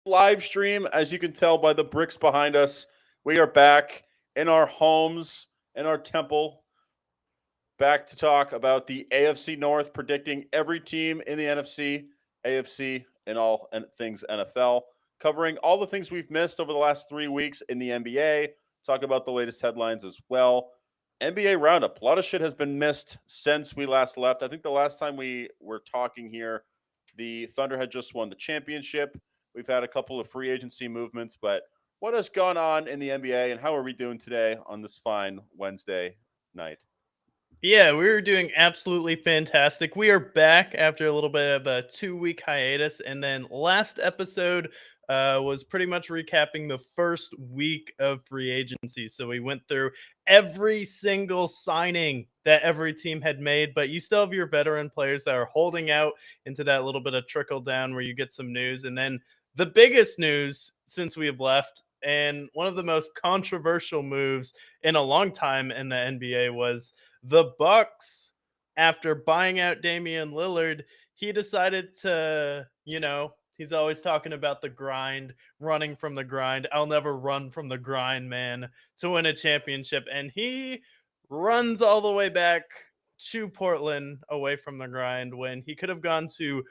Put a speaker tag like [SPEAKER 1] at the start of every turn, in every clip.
[SPEAKER 1] live stream. As you can tell by the bricks behind us, we are back in our homes, in our temple, back to talk about the AFC North, predicting every team in the NFC, AFC, and all things NFL, covering all the things we've missed over the last 3 weeks in the NBA, talk about the latest headlines as well. NBA roundup. A lot of shit has been missed since we last left. I think the last time we were talking here, the Thunder had just won the championship. We've had a couple of free agency movements, but what has gone on in the NBA and how are we doing today on this fine Wednesday night?
[SPEAKER 2] Yeah, we were doing absolutely fantastic. We are back after a little bit of a 2 week hiatus. And then last episode was pretty much recapping the first week of free agency. So we went through every single signing that every team had made, but you still have your veteran players that are holding out into that little bit of trickle down where you get some news. And then the biggest news since we have left, and one of the most controversial moves in a long time in the NBA, was the Bucks, after buying out Damian Lillard, he decided to, he's always talking about the grind, running from the grind. I'll never run from the grind, man, to win a championship. And he runs all the way back to Portland away from the grind when he could have gone to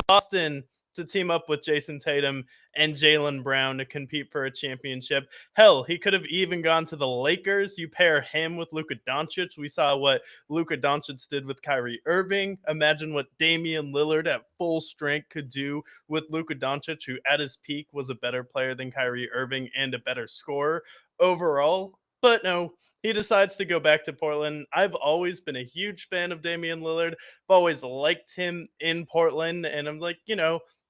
[SPEAKER 2] Boston to team up with Jason Tatum and Jaylen Brown to compete for a championship. Hell, he could have even gone to the Lakers. You pair him with Luka Doncic. We saw what Luka Doncic did with Kyrie Irving. Imagine what Damian Lillard at full strength could do with Luka Doncic, who at his peak was a better player than Kyrie Irving and a better scorer overall. But no, he decides to go back to Portland. I've always been a huge fan of Damian Lillard. I've always liked him in Portland. And I'm like,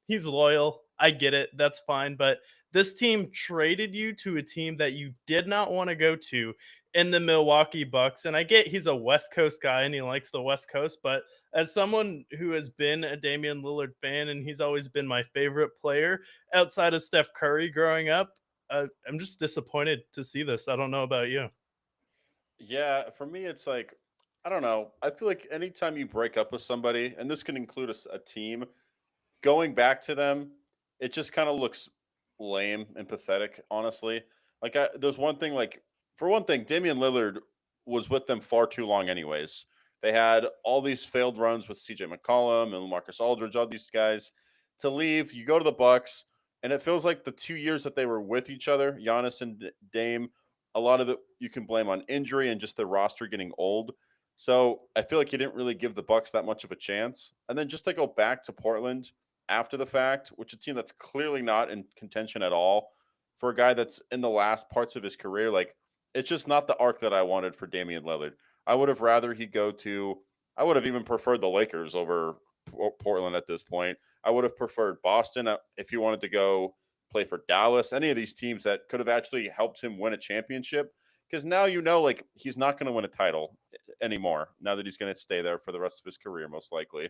[SPEAKER 2] he's loyal. I get it. That's fine. But this team traded you to a team that you did not want to go to in the Milwaukee Bucks. And I get he's a West Coast guy and he likes the West Coast. But as someone who has been a Damian Lillard fan, and he's always been my favorite player outside of Steph Curry growing up, I'm just disappointed to see this. I don't know about you.
[SPEAKER 1] Yeah, for me, it's like, I don't know. I feel like anytime you break up with somebody, and this can include a team, going back to them, it just kind of looks lame and pathetic, honestly. There's one thing, like, for one thing, Damian Lillard was with them far too long, anyways. They had all these failed runs with CJ McCollum and Marcus Aldridge, all these guys. To leave, you go to the Bucks, and it feels like the 2 years that they were with each other, Giannis and Dame, a lot of it you can blame on injury and just the roster getting old. So I feel like he didn't really give the Bucks that much of a chance. And then just to go back to Portland after the fact, which a team that's clearly not in contention at all, for a guy that's in the last parts of his career, like, it's just not the arc that I wanted for Damian Lillard. I would have rather he go to. I would have even preferred the Lakers over Portland at this point. I would have preferred Boston if he wanted to go play for Dallas. Any of these teams that could have actually helped him win a championship. Because now like, he's not going to win a title anymore. Now that he's going to stay there for the rest of his career, most likely,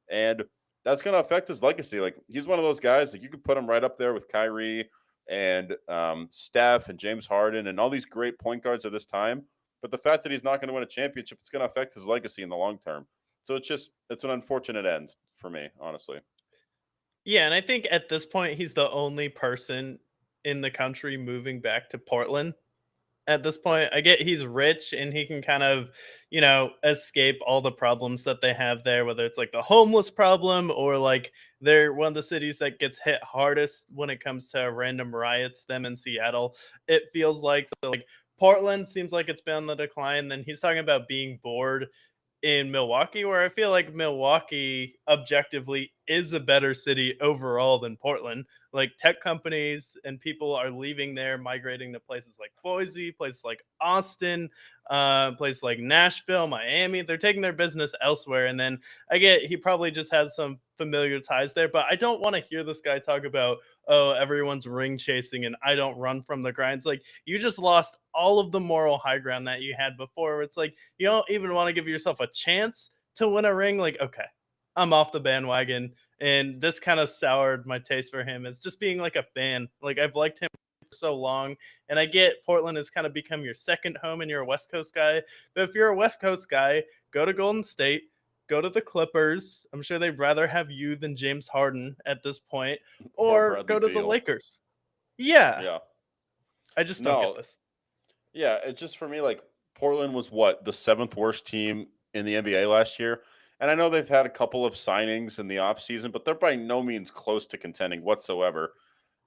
[SPEAKER 1] and that's going to affect his legacy. Like, he's one of those guys, like, you could put him right up there with Kyrie and Steph and James Harden and all these great point guards of this time. But the fact that he's not going to win a championship, it's going to affect his legacy in the long term. So it's an unfortunate end for me, honestly.
[SPEAKER 2] Yeah, and I think at this point he's the only person in the country moving back to Portland. At this point, I get he's rich and he can kind of, escape all the problems that they have there, whether it's like the homeless problem or like they're one of the cities that gets hit hardest when it comes to random riots, them in Seattle. It feels like, so like Portland seems like it's been on the decline. Then he's talking about being bored in Milwaukee, where I feel like Milwaukee objectively is a better city overall than Portland. Like, tech companies and people are leaving there, migrating to places like Boise, places like Austin, places like Nashville, Miami. They're taking their business elsewhere. And then I get he probably just has some familiar ties there, but I don't want to hear this guy talk about, oh, everyone's ring chasing and I don't run from the grinds. Like, you just lost all of the moral high ground that you had before. It's like you don't even want to give yourself a chance to win a ring. Like, okay, I'm off the bandwagon. And this kind of soured my taste for him as just being like a fan. Like, I've liked him for so long, and I get Portland has kind of become your second home and you're a West Coast guy. But if you're a West Coast guy, go to Golden State, go to the Clippers. I'm sure they'd rather have you than James Harden at this point,
[SPEAKER 1] Or
[SPEAKER 2] or
[SPEAKER 1] Bradley
[SPEAKER 2] go to the
[SPEAKER 1] Beal.
[SPEAKER 2] Lakers. Yeah,
[SPEAKER 1] Yeah.
[SPEAKER 2] I just don't get
[SPEAKER 1] No.
[SPEAKER 2] this.
[SPEAKER 1] Yeah. It's just for me, like, Portland was what, the seventh worst team in the NBA last year? And I know they've had a couple of signings in the offseason, but they're by no means close to contending whatsoever.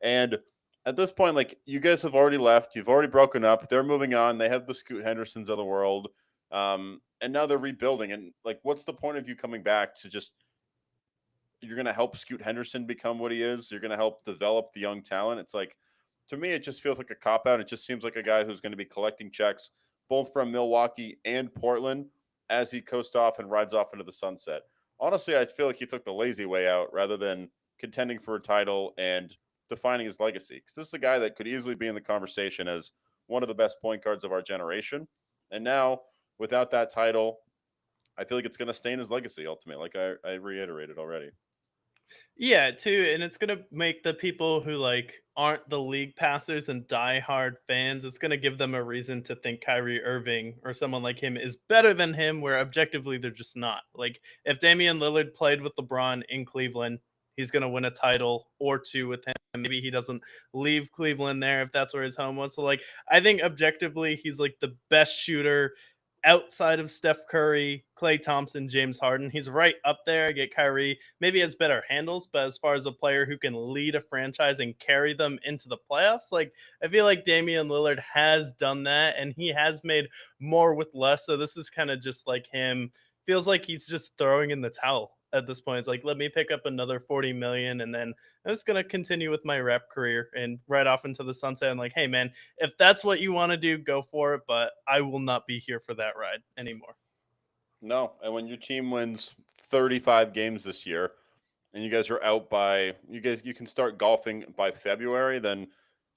[SPEAKER 1] And at this point, like, you guys have already left, you've already broken up, they're moving on, they have the Scoot Hendersons of the world, and now they're rebuilding. And like, what's the point of you coming back to just you're going to help Scoot Henderson become what he is? You're going to help develop the young talent. It's like, to me, it just feels like a cop out. It just seems like a guy who's going to be collecting checks both from Milwaukee and Portland as he coasts off and rides off into the sunset. Honestly, I feel like he took the lazy way out rather than contending for a title and defining his legacy. Because this is a guy that could easily be in the conversation as one of the best point guards of our generation. And now, without that title, I feel like it's going to stain his legacy ultimately, like I reiterated already.
[SPEAKER 2] Yeah, too, and it's gonna make the people who like aren't the league passers and diehard fans. It's gonna give them a reason to think Kyrie Irving or someone like him is better than him, where objectively they're just not. Like if Damian Lillard played with LeBron in Cleveland, he's gonna win a title or two with him. Maybe he doesn't leave Cleveland there if that's where his home was. So like I think objectively he's like the best shooter outside of Steph Curry, Klay Thompson, James Harden. He's right up there. I get Kyrie maybe has better handles, but as far as a player who can lead a franchise and carry them into the playoffs, like I feel like Damian Lillard has done that and he has made more with less. So this is kind of just like him. Feels like he's just throwing in the towel at this point. It's like, let me pick up another 40 million and then I'm just going to continue with my rep career and right off into the sunset. And like, hey, man, if that's what you want to do, go for it. But I will not be here for that ride anymore.
[SPEAKER 1] No, and when your team wins 35 games this year and you guys are out by you can start golfing by February, then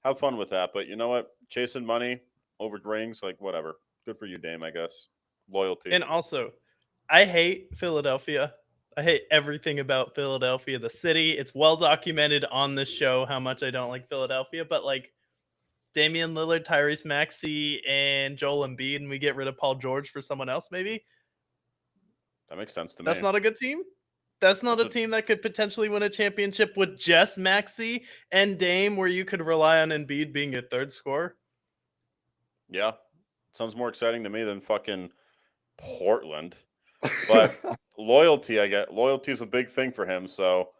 [SPEAKER 1] have fun with that. But you know what? Chasing money over rings, like whatever. Good for you, Dame, I guess. Loyalty.
[SPEAKER 2] And also, I hate Philadelphia. I hate everything about Philadelphia, the city. It's well documented on this show how much I don't like Philadelphia, but like Damian Lillard, Tyrese Maxey, and Joel Embiid, and we get rid of Paul George for someone else, maybe.
[SPEAKER 1] That makes sense to
[SPEAKER 2] That's
[SPEAKER 1] me.
[SPEAKER 2] not a good team. That's not
[SPEAKER 1] That's
[SPEAKER 2] a
[SPEAKER 1] a
[SPEAKER 2] team that could potentially win a championship with just Maxey and Dame, where you could rely on Embiid being your third scorer.
[SPEAKER 1] yeah. Sounds more exciting to me than fucking Portland. But loyalty, I get loyalty is a big thing for him. So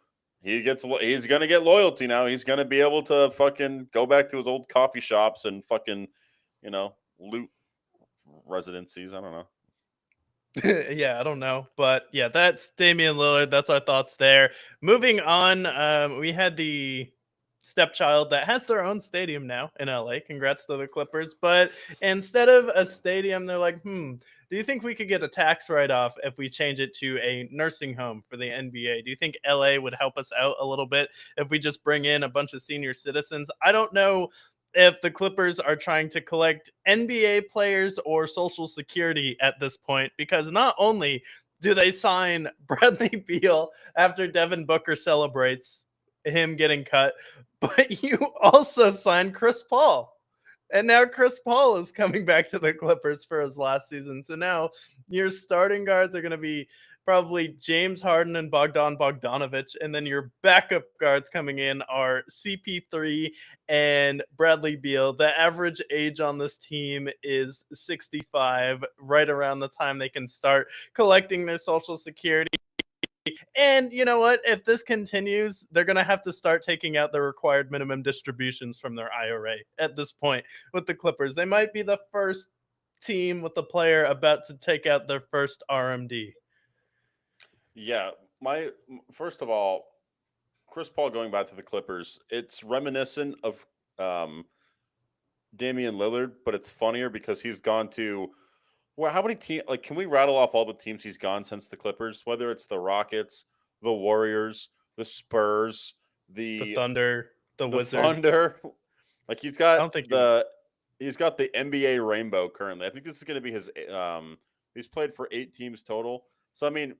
[SPEAKER 1] he's gonna get loyalty now. He's gonna be able to fucking go back to his old coffee shops and fucking, loot residencies. I don't know.
[SPEAKER 2] Yeah, I don't know. But yeah, that's Damian Lillard. That's our thoughts there. Moving on, we had the stepchild that has their own stadium now in LA. Congrats to the Clippers. But instead of a stadium, they're like, do you think we could get a tax write off if we change it to a nursing home for the NBA? Do you think LA would help us out a little bit if we just bring in a bunch of senior citizens? I don't know if the Clippers are trying to collect NBA players or Social Security at this point, because not only do they sign Bradley Beal after Devin Booker celebrates him getting cut, but you also sign Chris Paul. And now Chris Paul is coming back to the Clippers for his last season. So now your starting guards are going to be probably James Harden and Bogdan Bogdanovic. And then your backup guards coming in are CP3 and Bradley Beal. The average age on this team is 65, right around the time they can start collecting their Social Security. And you know what? If this continues, they're going to have to start taking out the required minimum distributions from their IRA at this point with the Clippers. They might be the first team with a player about to take out their first RMD.
[SPEAKER 1] Yeah, first of all, Chris Paul going back to the Clippers, it's reminiscent of um, Damian Lillard, but it's funnier because he's gone to well, how many teams? Like, can we rattle off all the teams he's gone since the Clippers? Whether it's the Rockets, the Warriors, the Spurs,
[SPEAKER 2] The
[SPEAKER 1] the
[SPEAKER 2] Thunder, the
[SPEAKER 1] the
[SPEAKER 2] Wizards.
[SPEAKER 1] Thunder. Like
[SPEAKER 2] I don't think he was.
[SPEAKER 1] he's got the NBA rainbow currently. I think this is going to be his. He's played for 8 teams total. So I mean,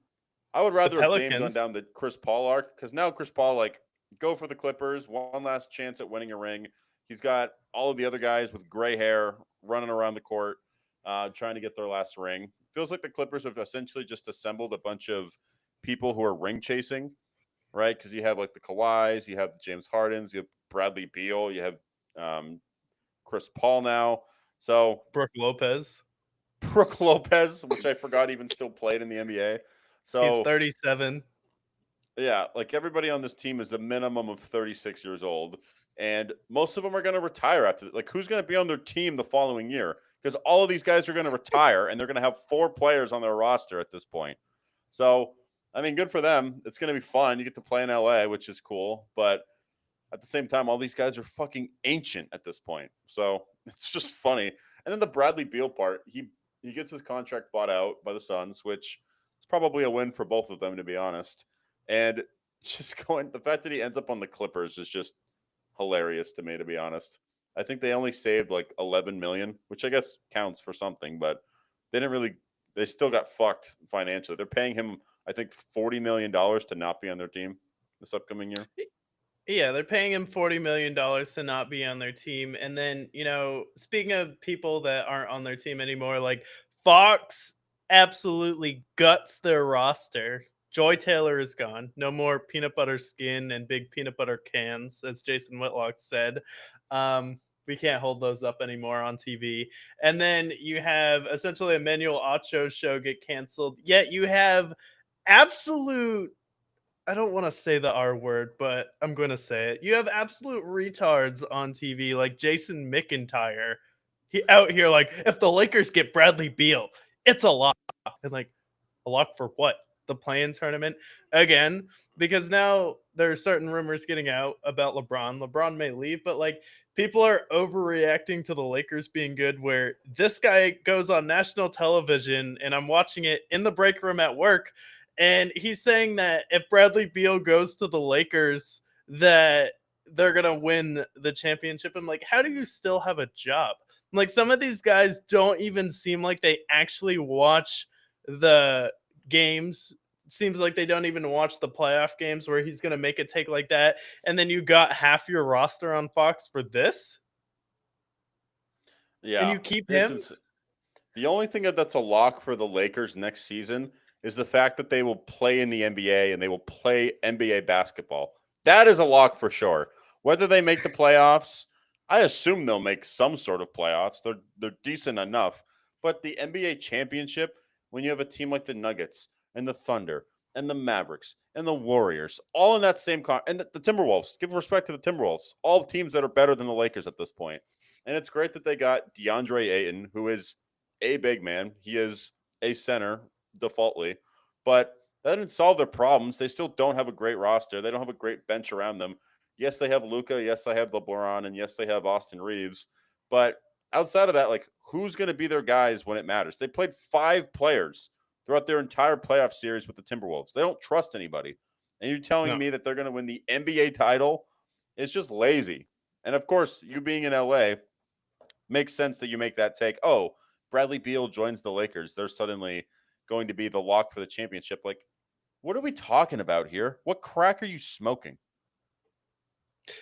[SPEAKER 1] I would
[SPEAKER 2] The
[SPEAKER 1] rather have Dame gone
[SPEAKER 2] Pelicans.
[SPEAKER 1] down the Chris Paul arc because now Chris Paul like go for the Clippers, one last chance at winning a ring. He's got all of the other guys with gray hair running around the court, trying to get their last ring. feels like the Clippers have essentially just assembled a bunch of people who are ring chasing, right? Because you have like the Kawhis, you have the James Hardens, you have Bradley Beal, you have um, Chris Paul now. So
[SPEAKER 2] Brooke Lopez.
[SPEAKER 1] Brooke Lopez, which I forgot even still played in the NBA.
[SPEAKER 2] He's
[SPEAKER 1] So
[SPEAKER 2] 37.
[SPEAKER 1] yeah, like everybody on this team is a minimum of 36 years old, and most of them are going to retire after. Like, who's going to be on their team the following year? Because all of these guys are going to retire, and they're going to have 4 players on their roster at this point. So, I mean, good for them. It's going to be fun. You get to play in LA, which is cool, but at the same time, all these guys are fucking ancient at this point. So it's just funny. And then the Bradley Beal part, he gets his contract bought out by the Suns, which is probably a win for both of them, to be honest. And just going, the fact that he ends up on the Clippers is just hilarious to me, to be honest. I think they only saved like 11 million, which I guess counts for something, but they didn't really. They still got fucked financially. They're paying him, I think, $40 million to not be on their team this upcoming year.
[SPEAKER 2] Yeah, they're paying him $40 million to not be on their team. And then, speaking of people that aren't on their team anymore, like Fox absolutely guts their roster. Joy Taylor is gone. No more peanut butter skin and big peanut butter cans, as Jason Whitlock said. We can't hold those up anymore on TV. And then you have essentially Emmanuel Acho's show get canceled. Yet you have absolute, I don't want to say the R word, but I'm going to say it. You have absolute retards on TV like Jason McIntyre. He out here like, if the Lakers get Bradley Beal, it's a lock. And like, a lock for what? The play-in tournament again? Because now there are certain rumors getting out about LeBron. LeBron may leave, but like people are overreacting to the Lakers being good. Where this guy goes on national television, and I'm watching it in the break room at work, and he's saying that if Bradley Beal goes to the Lakers, that they're gonna win the championship. I'm like, how do you still have a job? Like, some of these guys don't even seem like they actually watch the games. Seems like they don't even watch the playoff games where he's gonna make a take like that, and then you got half your roster on Fox for this, and
[SPEAKER 1] Yeah,
[SPEAKER 2] you keep
[SPEAKER 1] it's
[SPEAKER 2] him.
[SPEAKER 1] insane. The only thing that's a lock for the Lakers next season is the fact that they will play in the NBA and they will play NBA basketball. That is a lock for sure. Whether they make the playoffs, I assume they'll make some sort of playoffs. They're decent enough. But the NBA championship, when you have a team like the Nuggets and the Thunder and the Mavericks and the Warriors, all in that same and the Timberwolves, give respect to the Timberwolves, all teams that are better than the Lakers at this point. And it's great that they got DeAndre Ayton, who is a big man. He is a center defaultly, but that didn't solve their problems. They still don't have a great roster. They don't have a great bench around them. Yes, they have Luca. Yes, they have LeBron, and yes, they have Austin Reeves. But outside of that, like, who's going to be their guys when it matters? They played 5 players throughout their entire playoff series with the Timberwolves. They don't trust anybody. And you're telling
[SPEAKER 2] No.
[SPEAKER 1] me that they're going to win the NBA title? It's just lazy. And of course, you being in LA, makes sense that you make that take. Oh, Bradley Beal joins the Lakers. They're suddenly going to be the lock for the championship. Like, what are we talking about here? What crack are you smoking?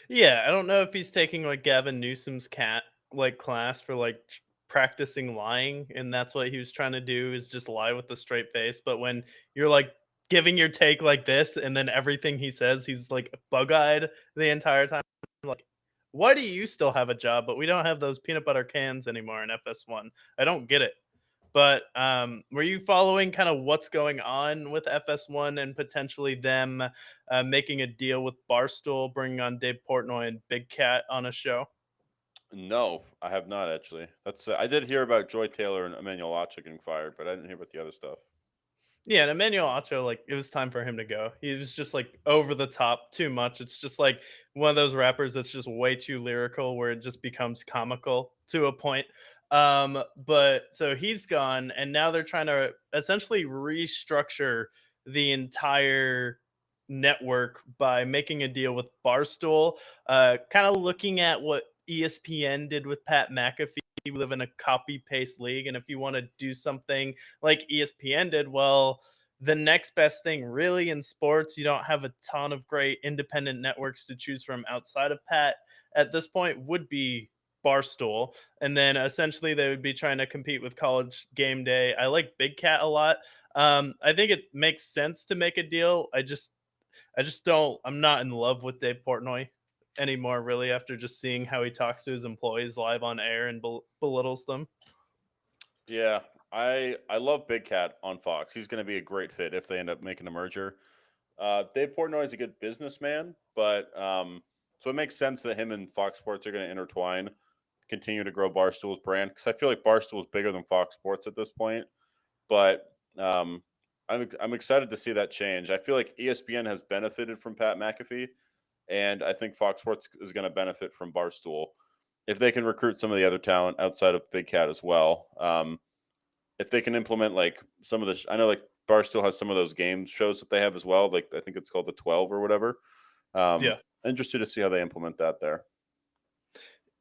[SPEAKER 2] Yeah, I don't know if he's taking like Gavin Newsom's class for like practicing lying, and that's what he was trying to do, is just lie with a straight face. But when you're like giving your take like this, and then everything he says, he's like bug-eyed the entire time. Like, why do you still have a job, but we don't have those peanut butter cans anymore in FS1? I don't get it. But were you following kind of what's going on with FS1 and potentially them making a deal with Barstool, bringing on Dave Portnoy and Big Cat on a show?
[SPEAKER 1] No, I have not actually. That's I did hear about Joy Taylor and Emmanuel Acha getting fired, but I didn't hear about the other stuff.
[SPEAKER 2] Yeah, and Emmanuel Acho, like, it was time for him to go. He was just like over the top too much. It's just like one of those rappers that's just way too lyrical where it just becomes comical to a point. But so he's gone, and now they're trying to essentially restructure the entire network by making a deal with Barstool, kind of looking at what ESPN did with Pat McAfee. We live in a copy paste league, and if you want to do something like ESPN did, well, the next best thing really in sports, you don't have a ton of great independent networks to choose from outside of Pat at this point, would be Barstool, and then essentially they would be trying to compete with College Game Day. I like Big Cat a lot. I think it makes sense to make a deal. I just don't. I'm not in love with Dave Portnoy anymore, really, after just seeing how he talks to his employees live on air and belittles them.
[SPEAKER 1] Yeah, I love Big Cat on Fox. He's going to be a great fit if they end up making a merger. Dave Portnoy is a good businessman, but so it makes sense that him and Fox Sports are going to intertwine, continue to grow Barstool's brand because I feel like Barstool is bigger than Fox Sports at this point. But I'm excited to see that change. I feel like ESPN has benefited from Pat McAfee, and I think Fox Sports is going to benefit from Barstool if they can recruit some of the other talent outside of Big Cat as well. If they can implement like some of the, I know like Barstool has some of those game shows that they have as well. Like I think it's called the 12 or whatever.
[SPEAKER 2] Yeah.
[SPEAKER 1] Interested to see how they implement that there.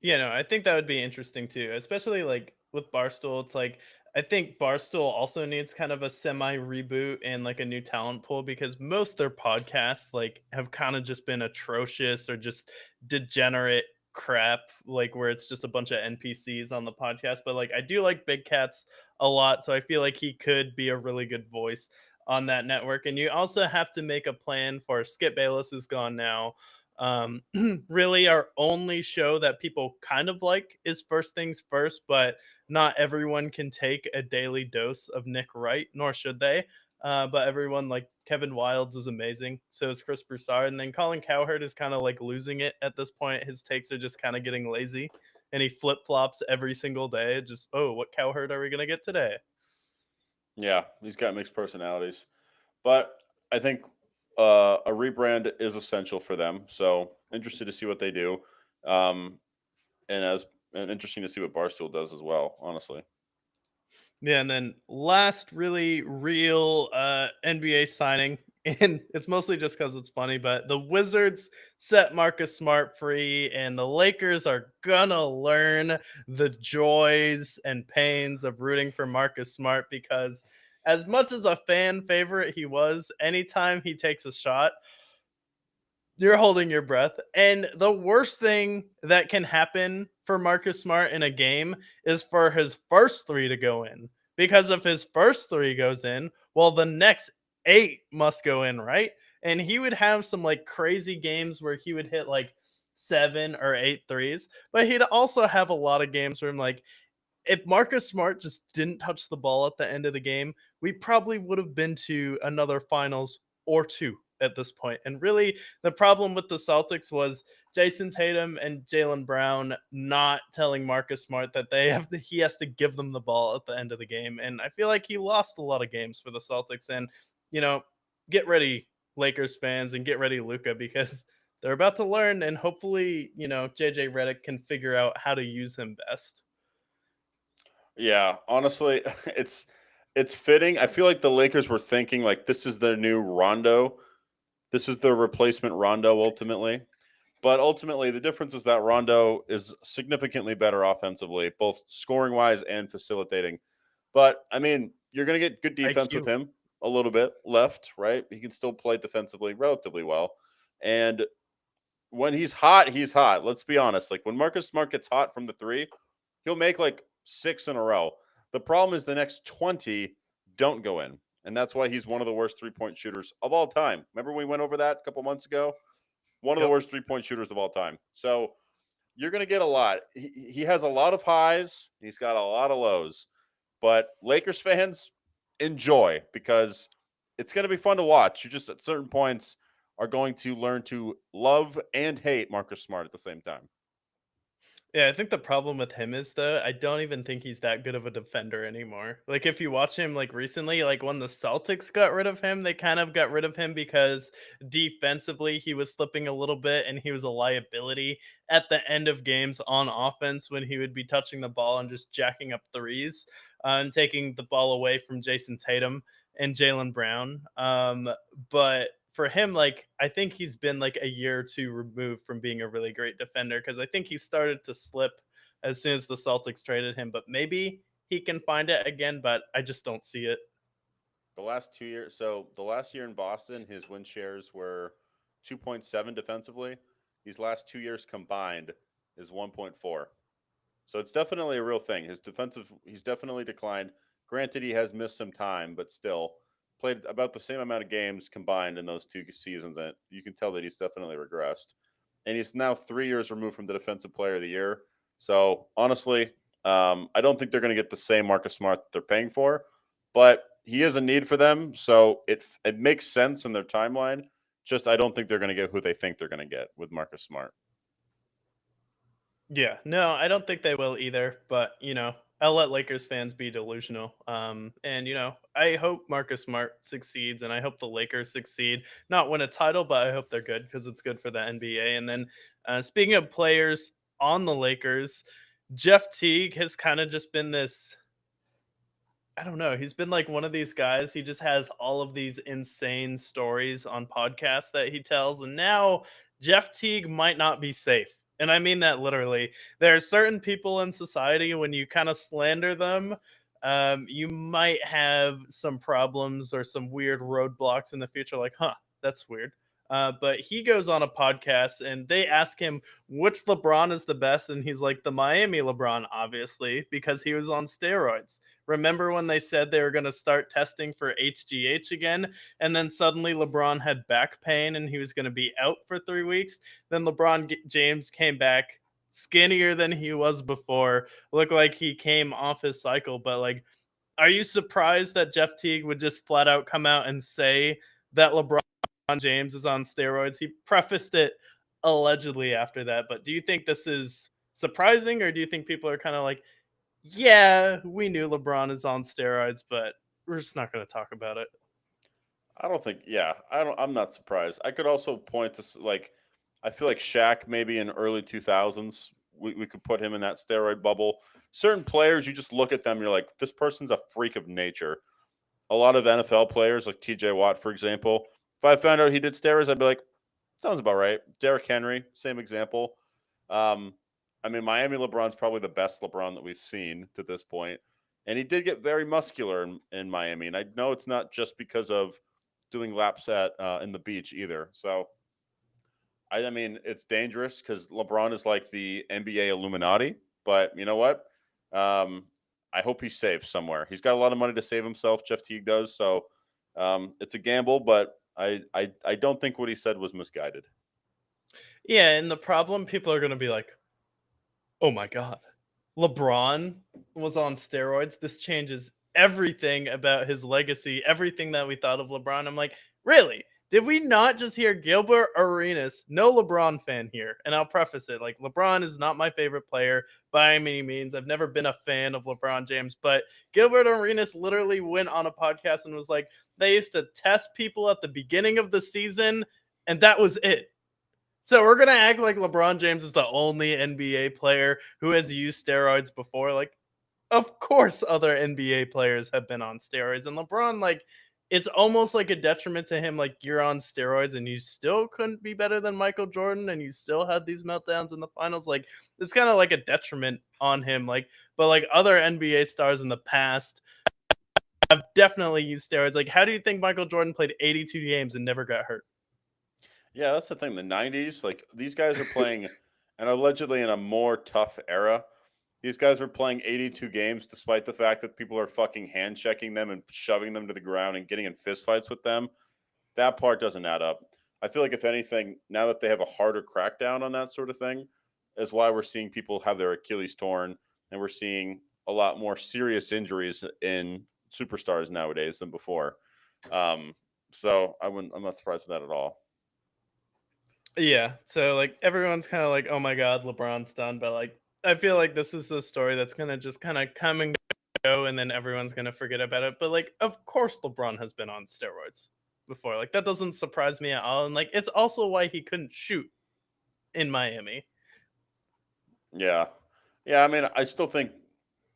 [SPEAKER 2] Yeah, no, I think that would be interesting too, especially like with Barstool. It's like I think Barstool also needs kind of a semi reboot and like a new talent pool because most their podcasts like have kind of just been atrocious or just degenerate crap, like where it's just a bunch of NPCs on the podcast. But like I do like Big Cats a lot, so I feel like he could be a really good voice on that network. And you also have to make a plan for Skip Bayless is gone now. um really our only show that people kind of like is First Things First, but not everyone can take a daily dose of Nick Wright, nor should they. But everyone like Kevin Wildes is amazing, so is Chris Broussard, and then Colin Cowherd is kind of like losing it at this point. His takes are just kind of getting lazy, and he flip-flops every single day. Just, oh, what Cowherd are we gonna get today?
[SPEAKER 1] Yeah, he's got mixed personalities, but I think a rebrand is essential for them. So interested to see what they do, um, and interesting to see what Barstool does as well. Honestly,
[SPEAKER 2] Yeah, and then last really real NBA signing, and it's mostly just because it's funny, but the Wizards set Marcus Smart free, and the Lakers are gonna learn the joys and pains of rooting for Marcus Smart because as much as a fan favorite he was, anytime he takes a shot, you're holding your breath. And the worst thing that can happen for Marcus Smart in a game is for his first three to go in. Because if his first three goes in, well, the next eight must go in, right? And he would have some like crazy games where he would hit like 7 or 8 threes, but he'd also have a lot of games where I'm like, if Marcus Smart just didn't touch the ball at the end of the game, we probably would have been to another finals or two at this point. And really, the problem with the Celtics was Jason Tatum and Jalen Brown not telling Marcus Smart that he has to give them the ball at the end of the game. And I feel like he lost a lot of games for the Celtics. And you know, get ready, Lakers fans, and get ready, Luca, because they're about to learn. And hopefully, JJ Redick can figure out how to use him best.
[SPEAKER 1] yeah, honestly, it's fitting. I feel like the Lakers were thinking like this is their new Rondo. This is their replacement Rondo ultimately. But ultimately, the difference is that Rondo is significantly better offensively, both scoring wise and facilitating. But I mean, you're going to get good defense with
[SPEAKER 2] IQ.
[SPEAKER 1] him a little bit left, right? He can still play defensively relatively well. And when he's hot, he's hot. Let's be honest. Like when Marcus Smart gets hot from the three, he'll make like six in a row. The problem is the next 20 don't go in. And that's why he's one of the worst 3-point shooters of all time. Remember we went over that a couple months ago? One of the
[SPEAKER 2] Yep.
[SPEAKER 1] worst 3-point shooters of all time. So you're going to get a lot. He has a lot of highs, he's got a lot of lows. But Lakers fans, enjoy because it's going to be fun to watch. You just at certain points are going to learn to love and hate Marcus Smart at the same time.
[SPEAKER 2] Yeah, I think the problem with him is though, I don't even think he's that good of a defender anymore. Like if you watch him like recently, like when the Celtics got rid of him, they kind of got rid of him because defensively he was slipping a little bit and he was a liability at the end of games on offense when he would be touching the ball and just jacking up threes and taking the ball away from Jason Tatum and Jalen Brown. But for him, like I think he's been like a year or two removed from being a really great defender because I think he started to slip as soon as the Celtics traded him. But maybe he can find it again, but I just don't see it.
[SPEAKER 1] The last 2 years, so the last year in Boston, his win shares were 2.7 defensively. These last 2 years combined is 1.4. So it's definitely a real thing. He's definitely declined. Granted, he has missed some time, but still played about the same amount of games combined in those 2 seasons. And you can tell that he's definitely regressed. And he's now 3 years removed from the Defensive Player of the Year. So honestly, I don't think they're going to get the same Marcus Smart that they're paying for, but he is a need for them. So it makes sense in their timeline. Just I don't think they're going to get who they think they're going to get with Marcus Smart.
[SPEAKER 2] Yeah, no, I don't think they will either. But I'll let Lakers fans be delusional. And I hope Marcus Smart succeeds, and I hope the Lakers succeed. Not win a title, but I hope they're good because it's good for the NBA. And then, speaking of players on the Lakers, Jeff Teague has kind of just been this. I don't know. He's been like one of these guys. He just has all of these insane stories on podcasts that he tells. And now Jeff Teague might not be safe. And I mean that literally. There are certain people in society, when you kind of slander them, you might have some problems or some weird roadblocks in the future. Like, huh, that's weird. But he goes on a podcast and they ask him which LeBron is the best. And he's like, the Miami LeBron, obviously, because he was on steroids. Remember when they said they were going to start testing for HGH again? And then suddenly LeBron had back pain and he was going to be out for 3 weeks. Then James came back skinnier than he was before, looked like he came off his cycle. But like, are you surprised that Jeff Teague would just flat out come out and say that LeBron James is on steroids? He prefaced it allegedly after that. But do you think this is surprising, or do you think people are kind of like, yeah, we knew LeBron is on steroids, but we're just not going to talk about it?
[SPEAKER 1] I don't think. Yeah, I don't. I'm not surprised. I could also point to like, I feel like Shaq maybe in early 2000s. We could put him in that steroid bubble. Certain players, you just look at them, you're like, this person's a freak of nature. A lot of NFL players, like T.J. Watt, for example. If I found out he did steroids, I'd be like, sounds about right. Derrick Henry, same example. Um, I mean, Miami LeBron's probably the best LeBron that we've seen to this point, and he did get very muscular in Miami. And I know it's not just because of doing laps at in the beach either. So I mean, it's dangerous because LeBron is like the NBA Illuminati. But you know what? Um, I hope he's safe somewhere. He's got a lot of money to save himself. Jeff Teague does. So it's a gamble, but I don't think what he said was misguided.
[SPEAKER 2] Yeah, and the problem, people are going to be like, oh my God, LeBron was on steroids. This changes everything about his legacy, everything that we thought of LeBron. I'm like, really? Did we not just hear Gilbert Arenas? No LeBron fan here. And I'll preface it like, LeBron is not my favorite player by any means. I've never been a fan of LeBron James, but Gilbert Arenas literally went on a podcast and was like, they used to test people at the beginning of the season, and that was it. So we're gonna act like LeBron James is the only NBA player who has used steroids before. Like, of course, other NBA players have been on steroids, and LeBron, like, it's almost like a detriment to him. Like, you're on steroids, and you still couldn't be better than Michael Jordan, and you still had these meltdowns in the finals. Like, it's kind of like a detriment on him. Like, but like other NBA stars in the past have definitely used steroids. Like, how do you think Michael Jordan played 82 games and never got hurt?
[SPEAKER 1] Yeah, that's the thing. The '90s, like these guys are playing, and allegedly in a more tough era. These guys were playing 82 games, despite the fact that people are fucking hand checking them and shoving them to the ground and getting in fistfights with them. That part doesn't add up. I feel like if anything, now that they have a harder crackdown on that sort of thing, is why we're seeing people have their Achilles torn, and we're seeing a lot more serious injuries in superstars nowadays than before. Um, so I'm not surprised with that at all.
[SPEAKER 2] Yeah. So like everyone's kind of like, oh my God, LeBron's done. But like I feel like this is a story that's gonna just kind of come and go, and then everyone's gonna forget about it. But like, of course LeBron has been on steroids before. Like that doesn't surprise me at all. And like it's also why he couldn't shoot in Miami.
[SPEAKER 1] Yeah, yeah. I mean, I still think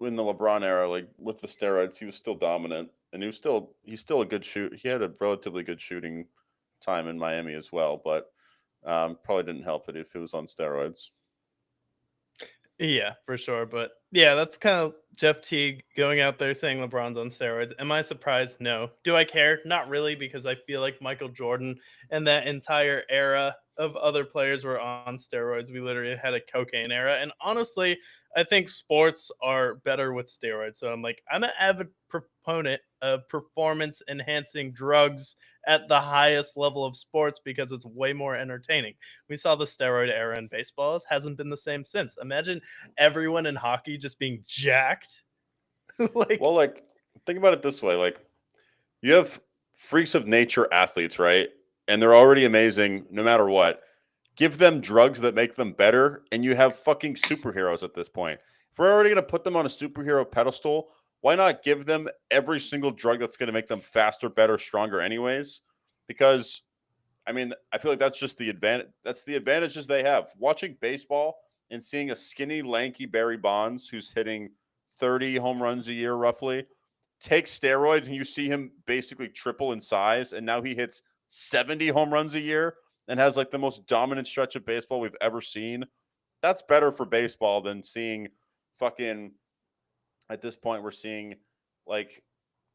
[SPEAKER 1] in the LeBron era, like with the steroids, he was still dominant, and he's still a good shoot. He had a relatively good shooting time in Miami as well, but probably didn't help it if it was on steroids.
[SPEAKER 2] Yeah, for sure. But yeah, that's kind of Jeff Teague going out there saying LeBron's on steroids. Am I surprised? No. Do I care? Not really, because I feel like Michael Jordan and that entire era of other players were on steroids. We literally had a cocaine era. And honestly, I think sports are better with steroids. So I'm an avid proponent of performance enhancing drugs at the highest level of sports because it's way more entertaining. We saw the steroid era in baseball. It hasn't been the same since. Imagine everyone in hockey just being jacked. like,
[SPEAKER 1] Well, like, think about it this way: like, you have freaks of nature athletes, right? And they're already amazing no matter what. Give them drugs that make them better, and you have fucking superheroes at this point. If we're already going to put them on a superhero pedestal, why not give them every single drug that's going to make them faster, better, stronger, anyways? Because, I mean, I feel like that's just the advantage. That's the advantages they have. Watching baseball and seeing a skinny, lanky Barry Bonds who's hitting 30 home runs a year roughly take steroids and you see him basically triple in size, and now he hits 70 home runs a year and has like the most dominant stretch of baseball we've ever seen. That's better for baseball than seeing fucking at this point we're seeing like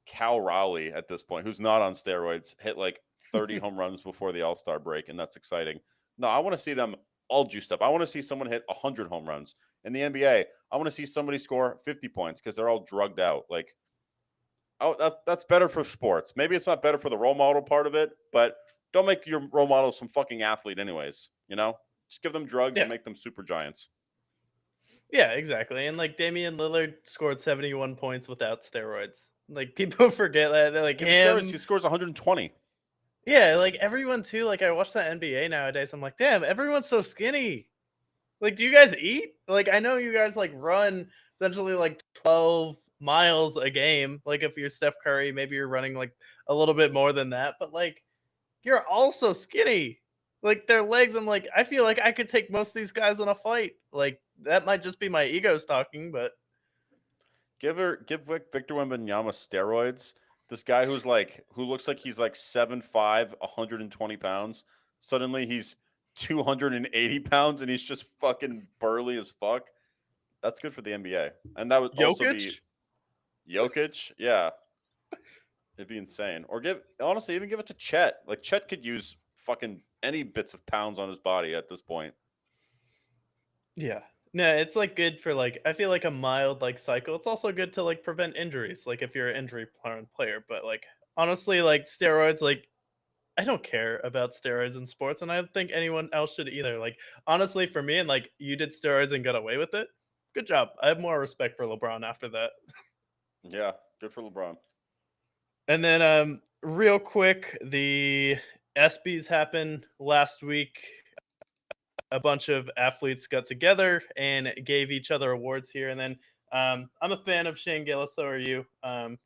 [SPEAKER 1] Cal Raleigh at this point, who's not on steroids, hit like 30 home runs before the All-Star break, and that's exciting. No, I want to see them all juiced up. I want to see someone hit 100 home runs. In the NBA, I want to see somebody score 50 points because they're all drugged out. Like, oh, that's better for sports. Maybe it's not better for the role model part of it, but don't make your role model some fucking athlete, anyways. You know, just give them drugs
[SPEAKER 2] yeah,
[SPEAKER 1] and make them super giants.
[SPEAKER 2] yeah, exactly. And like Damian Lillard scored 71 points without steroids. Like people forget that. They're like
[SPEAKER 1] Give him steroids,
[SPEAKER 2] him.
[SPEAKER 1] he scores 120.
[SPEAKER 2] Yeah, like everyone too. Like I watch that NBA nowadays. I'm like, damn, everyone's so skinny. Like, do you guys eat? Like, I know you guys like run essentially like 12 miles a game. Like, if you're Steph Curry, maybe you're running like a little bit more than that, but like, you're also skinny. Like, their legs, I'm like, I feel like I could take most of these guys in a fight. Like, that might just be my ego talking, but
[SPEAKER 1] Give Victor Wembanyama steroids. This guy who looks like he's like 7'5", 120 pounds. Suddenly he's 280 pounds and he's just fucking burly as fuck. That's good for the NBA. And that would also be
[SPEAKER 2] Jokic?
[SPEAKER 1] Jokic. Yeah, it'd be insane. Or honestly, even give it to Chet. Like Chet could use fucking any bits of pounds on his body at this point.
[SPEAKER 2] Yeah. No, it's like good for like I feel like a mild like cycle. It's also good to like prevent injuries, like if you're an injury prone player. But like honestly, like steroids, like I don't care about steroids in sports, and I don't think anyone else should either. Like honestly, for me, and like you did steroids and got away with it. Good job. I have more respect for LeBron after that.
[SPEAKER 1] Yeah, good for LeBron.
[SPEAKER 2] And then real quick, the ESPYs happened last week. A bunch of athletes got together and gave each other awards here. And then I'm a fan of Shane Gillis. So are you?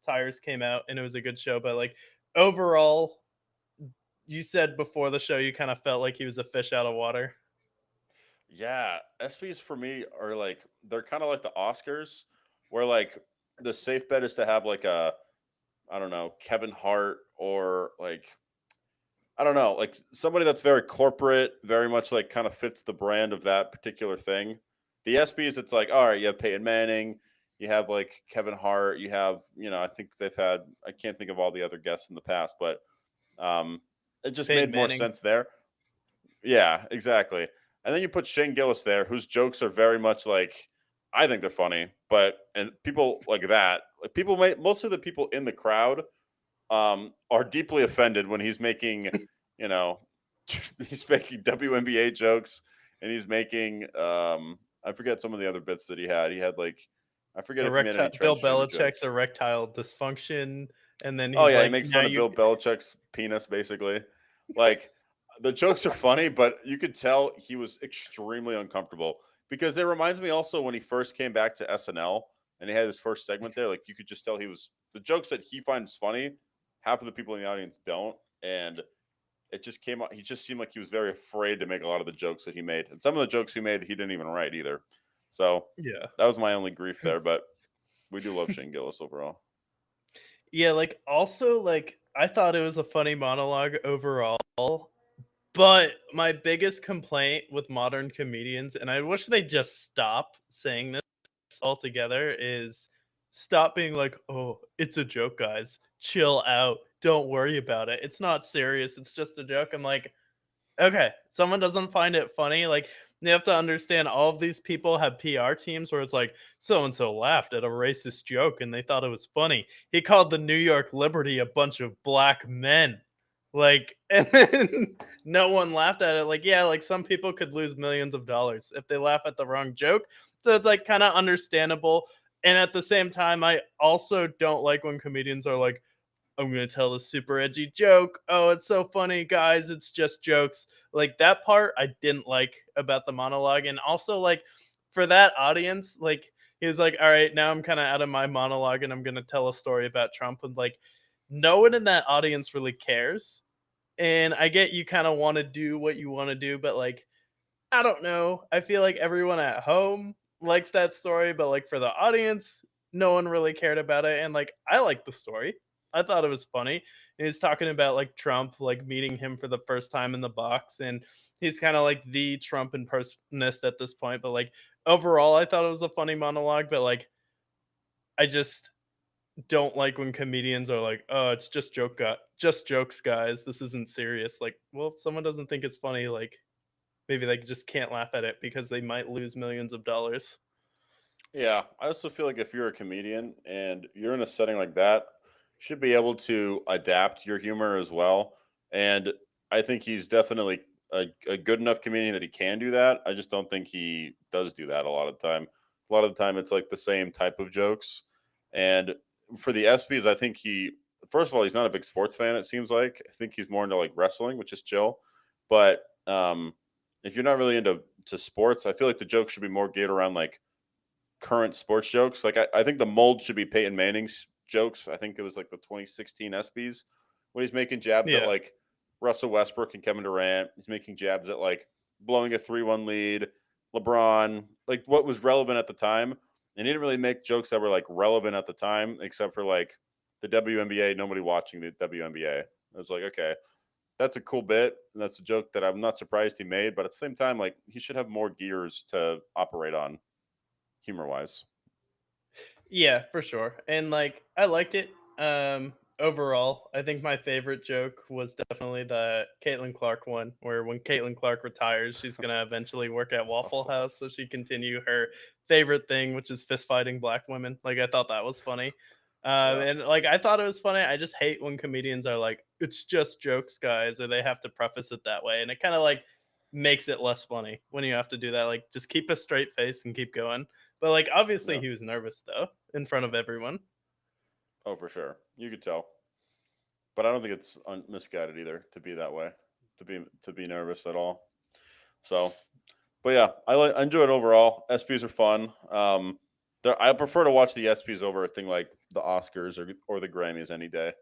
[SPEAKER 2] Tires came out and it was a good show. But like overall, you said before the show you kind of felt like he was a fish out of water.
[SPEAKER 1] Yeah, ESPYs for me are like they're kind of like the Oscars, where like the safe bet is to have like a I don't know Kevin Hart or like I don't know like somebody that's very corporate, very much like kind of fits the brand of that particular thing. The ESPYs, it's like all right, you have Peyton Manning, you have like Kevin Hart, you have I think they've had I can't think of all the other guests in the past, but um, it just
[SPEAKER 2] Peyton
[SPEAKER 1] made more
[SPEAKER 2] Manning.
[SPEAKER 1] sense there. Yeah, exactly. And then you put Shane Gillis there, whose jokes are very much like I think they're funny, but and people like that, like people may most of the people in the crowd are deeply offended when he's making, you know, he's making WNBA jokes and he's making I forget some of the other bits that he had. He had like I forget if he made any
[SPEAKER 2] Bill
[SPEAKER 1] transgender
[SPEAKER 2] Belichick's
[SPEAKER 1] jokes.
[SPEAKER 2] erectile dysfunction, and then
[SPEAKER 1] Oh
[SPEAKER 2] he's
[SPEAKER 1] yeah, he
[SPEAKER 2] like,
[SPEAKER 1] makes
[SPEAKER 2] now
[SPEAKER 1] fun of
[SPEAKER 2] you
[SPEAKER 1] Bill Belichick's penis basically. Like the jokes are funny, but you could tell he was extremely uncomfortable because it reminds me also when he first came back to SNL and he had his first segment there. Like you could just tell he was the jokes that he finds funny. Half of the people in the audience don't, and it just came out. He just seemed like he was very afraid to make a lot of the jokes that he made, and some of the jokes he made he didn't even write either. So
[SPEAKER 2] yeah.
[SPEAKER 1] that was my only grief there, but we do love Shane Gillis overall.
[SPEAKER 2] Yeah, like also like I thought it was a funny monologue overall, But my biggest complaint with modern comedians, and I wish they just stop saying this altogether, is stop being like, "Oh, it's a joke, guys. Chill out. Don't worry about it. It's not serious. It's just a joke." I'm like, okay, someone doesn't find it funny. Like, you have to understand all of these people have PR teams where it's like, so and so laughed at a racist joke and they thought it was funny. He called the New York Liberty a bunch of black men. Like, and then no one laughed at it. Like, yeah, like some people could lose millions of dollars if they laugh at the wrong joke. So it's like kind of understandable. And at the same time, I also don't like when comedians are like, I'm going to tell a super edgy joke. Oh, it's so funny, guys. It's just jokes. Like that part I didn't like about the monologue. And also, like, for that audience, like, he was like, all right, now I'm kind of out of my monologue and I'm going to tell a story about Trump. And like, no one in that audience really cares. And I get you kind of want to do what you want to do, but like, I don't know. I feel like everyone at home likes that story, but like for the audience, no one really cared about it. And like, I like the story. I thought it was funny. And he's talking about like Trump, like meeting him for the first time in the box, and he's kind of like the Trump impersonist at this point. But like overall, I thought it was a funny monologue. But like, I just don't like when comedians are like, "Oh, it's just jokes, guys. This isn't serious." Like, well, if someone doesn't think it's funny, like maybe they just can't laugh at it because they might lose millions of dollars.
[SPEAKER 1] Yeah, I also feel like if you're a comedian and you're in a setting like that, you should be able to adapt your humor as well. And I think he's definitely a good enough comedian that he can do that. I just don't think he does do that a lot of the time. A lot of the time, it's like the same type of jokes. And for the ESPYs, I think first of all, he's not a big sports fan, it seems like. I think he's more into like wrestling, which is chill. But if you're not really into sports, I feel like the jokes should be more geared around like current sports jokes. Like I think the mold should be Peyton Manning's jokes. I think it was like the 2016 ESPYS when he's making jabs at
[SPEAKER 2] Yeah.
[SPEAKER 1] like Russell Westbrook and Kevin Durant. He's making jabs at like blowing a 3-1 lead, LeBron, like what was relevant at the time. And he didn't really make jokes that were like relevant at the time, except for like the WNBA, nobody watching the WNBA. It was like, okay, that's a cool bit. And that's a joke that I'm not surprised he made. But at the same time, like he should have more gears to operate on humor wise.
[SPEAKER 2] Yeah, for sure. And like I liked it. Overall, I think my favorite joke was definitely the Caitlin Clark one, where when Caitlin Clark retires, she's gonna eventually work at Waffle
[SPEAKER 1] Waffle
[SPEAKER 2] House so
[SPEAKER 1] House.
[SPEAKER 2] she continue her favorite thing, which is fist fighting black women. Like I thought that was funny.
[SPEAKER 1] Yeah,
[SPEAKER 2] And like I thought it was funny. I just hate when comedians are like, it's just jokes, guys, or they have to preface it that way. And it kind of like makes it less funny when you have to do that. Like just keep a straight face and keep going. But like obviously
[SPEAKER 1] yeah.
[SPEAKER 2] he was nervous though in front of everyone.
[SPEAKER 1] Oh, for sure. You could tell, but I don't think it's misguided either to be that way, to be nervous at all. So, but yeah, I enjoy it overall. SPs are fun. I prefer to watch the SPs over a thing like the Oscars or the Grammys any day.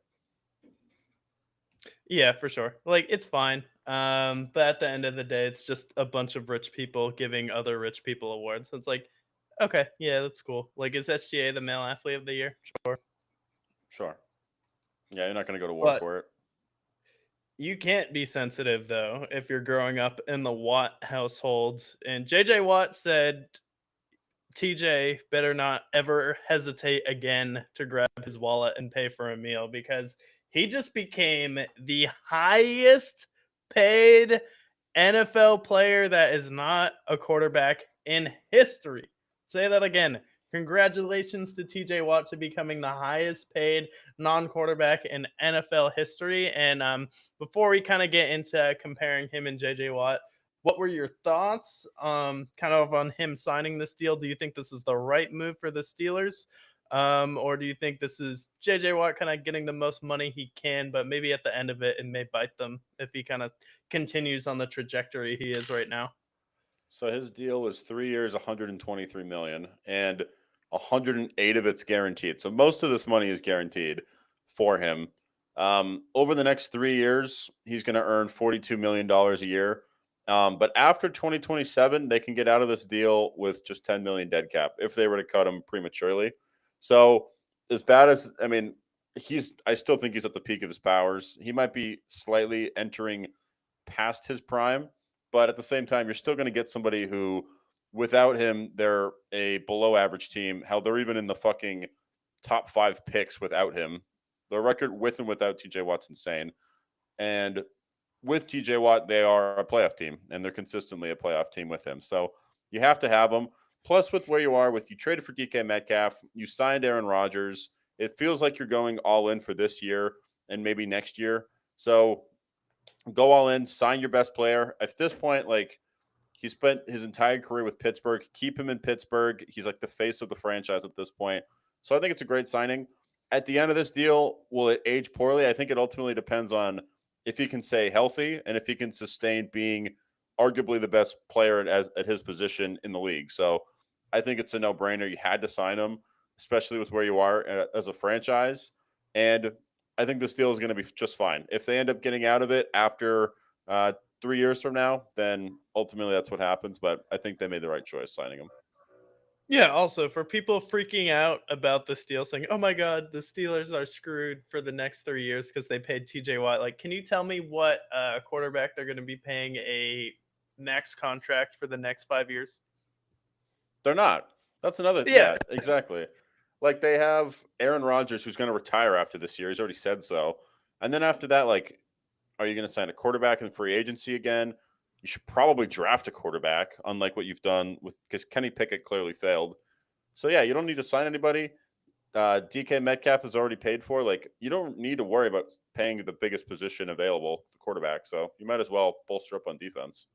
[SPEAKER 2] Yeah, for sure. Like it's fine. But at the end of the day, it's just a bunch of rich people giving other rich people awards. So it's like, okay, yeah, that's cool. Like is SGA the male athlete of the year? Sure.
[SPEAKER 1] Sure. Yeah, you're not gonna go to war
[SPEAKER 2] But
[SPEAKER 1] for it.
[SPEAKER 2] you can't be sensitive though if you're growing up in the Watt household. And JJ Watt said TJ better not ever hesitate again to grab his wallet and pay for a meal because he just became the highest paid NFL player that is not a quarterback in history. Say that again. Congratulations to TJ Watt to becoming the highest paid non quarterback in NFL history. And before we kind of get into comparing him and JJ Watt, what were your thoughts kind of on him signing this deal? Do you think this is the right move for the Steelers? Or do you think this is JJ Watt kind of getting the most money he can, but maybe at the end of it, it may bite them if he kind of continues on the trajectory he is right now?
[SPEAKER 1] So his deal was 3 years, 123 million, and 108 of it's guaranteed. So most of this money is guaranteed for him. Over the next 3 years, he's going to earn $42 million a year. But after 2027, they can get out of this deal with just 10 million dead cap if they were to cut him prematurely. So as bad as I mean, I still think he's at the peak of his powers. He might be slightly entering past his prime, but at the same time, you're still going to get somebody who, without him, they're a below average team. Hell, they're even in the fucking top 5 picks without him. The record with and without TJ Watt's insane. And with TJ Watt, they are a playoff team, and they're consistently a playoff team with him. So you have to have them. Plus, with where you are, with you traded for DK Metcalf, you signed Aaron Rodgers. It feels like you're going all in for this year and maybe next year. So go all in, sign your best player. At this point, like he spent his entire career with Pittsburgh, keep him in Pittsburgh. He's like the face of the franchise at this point. So I think it's a great signing. At the end of this deal, will it age poorly? I think it ultimately depends on if he can stay healthy and if he can sustain being arguably the best player at his position in the league. So I think it's a no-brainer. You had to sign him, especially with where you are as a franchise. And I think this deal is going to be just fine. If they end up getting out of it after 3 years from now, then ultimately that's what happens. But I think they made the right choice signing him.
[SPEAKER 2] Yeah, also for people freaking out about the Steelers saying, "Oh my god, the Steelers are screwed for the next 3 years because they paid TJ Watt." Like, can you tell me what quarterback they're going to be paying a max contract for the next 5 years?
[SPEAKER 1] They're not. That's another.
[SPEAKER 2] Yeah.
[SPEAKER 1] Yeah, exactly. Like they have Aaron Rodgers, who's going to retire after this year. He's already said so. And then after that, like, are you going to sign a quarterback in free agency again? You should probably draft a quarterback, unlike what you've done with because Kenny Pickett clearly failed. So yeah, you don't need to sign anybody. DK Metcalf is already paid for. Like you don't need to worry about paying the biggest position available, the quarterback. So you might as well bolster up on defense.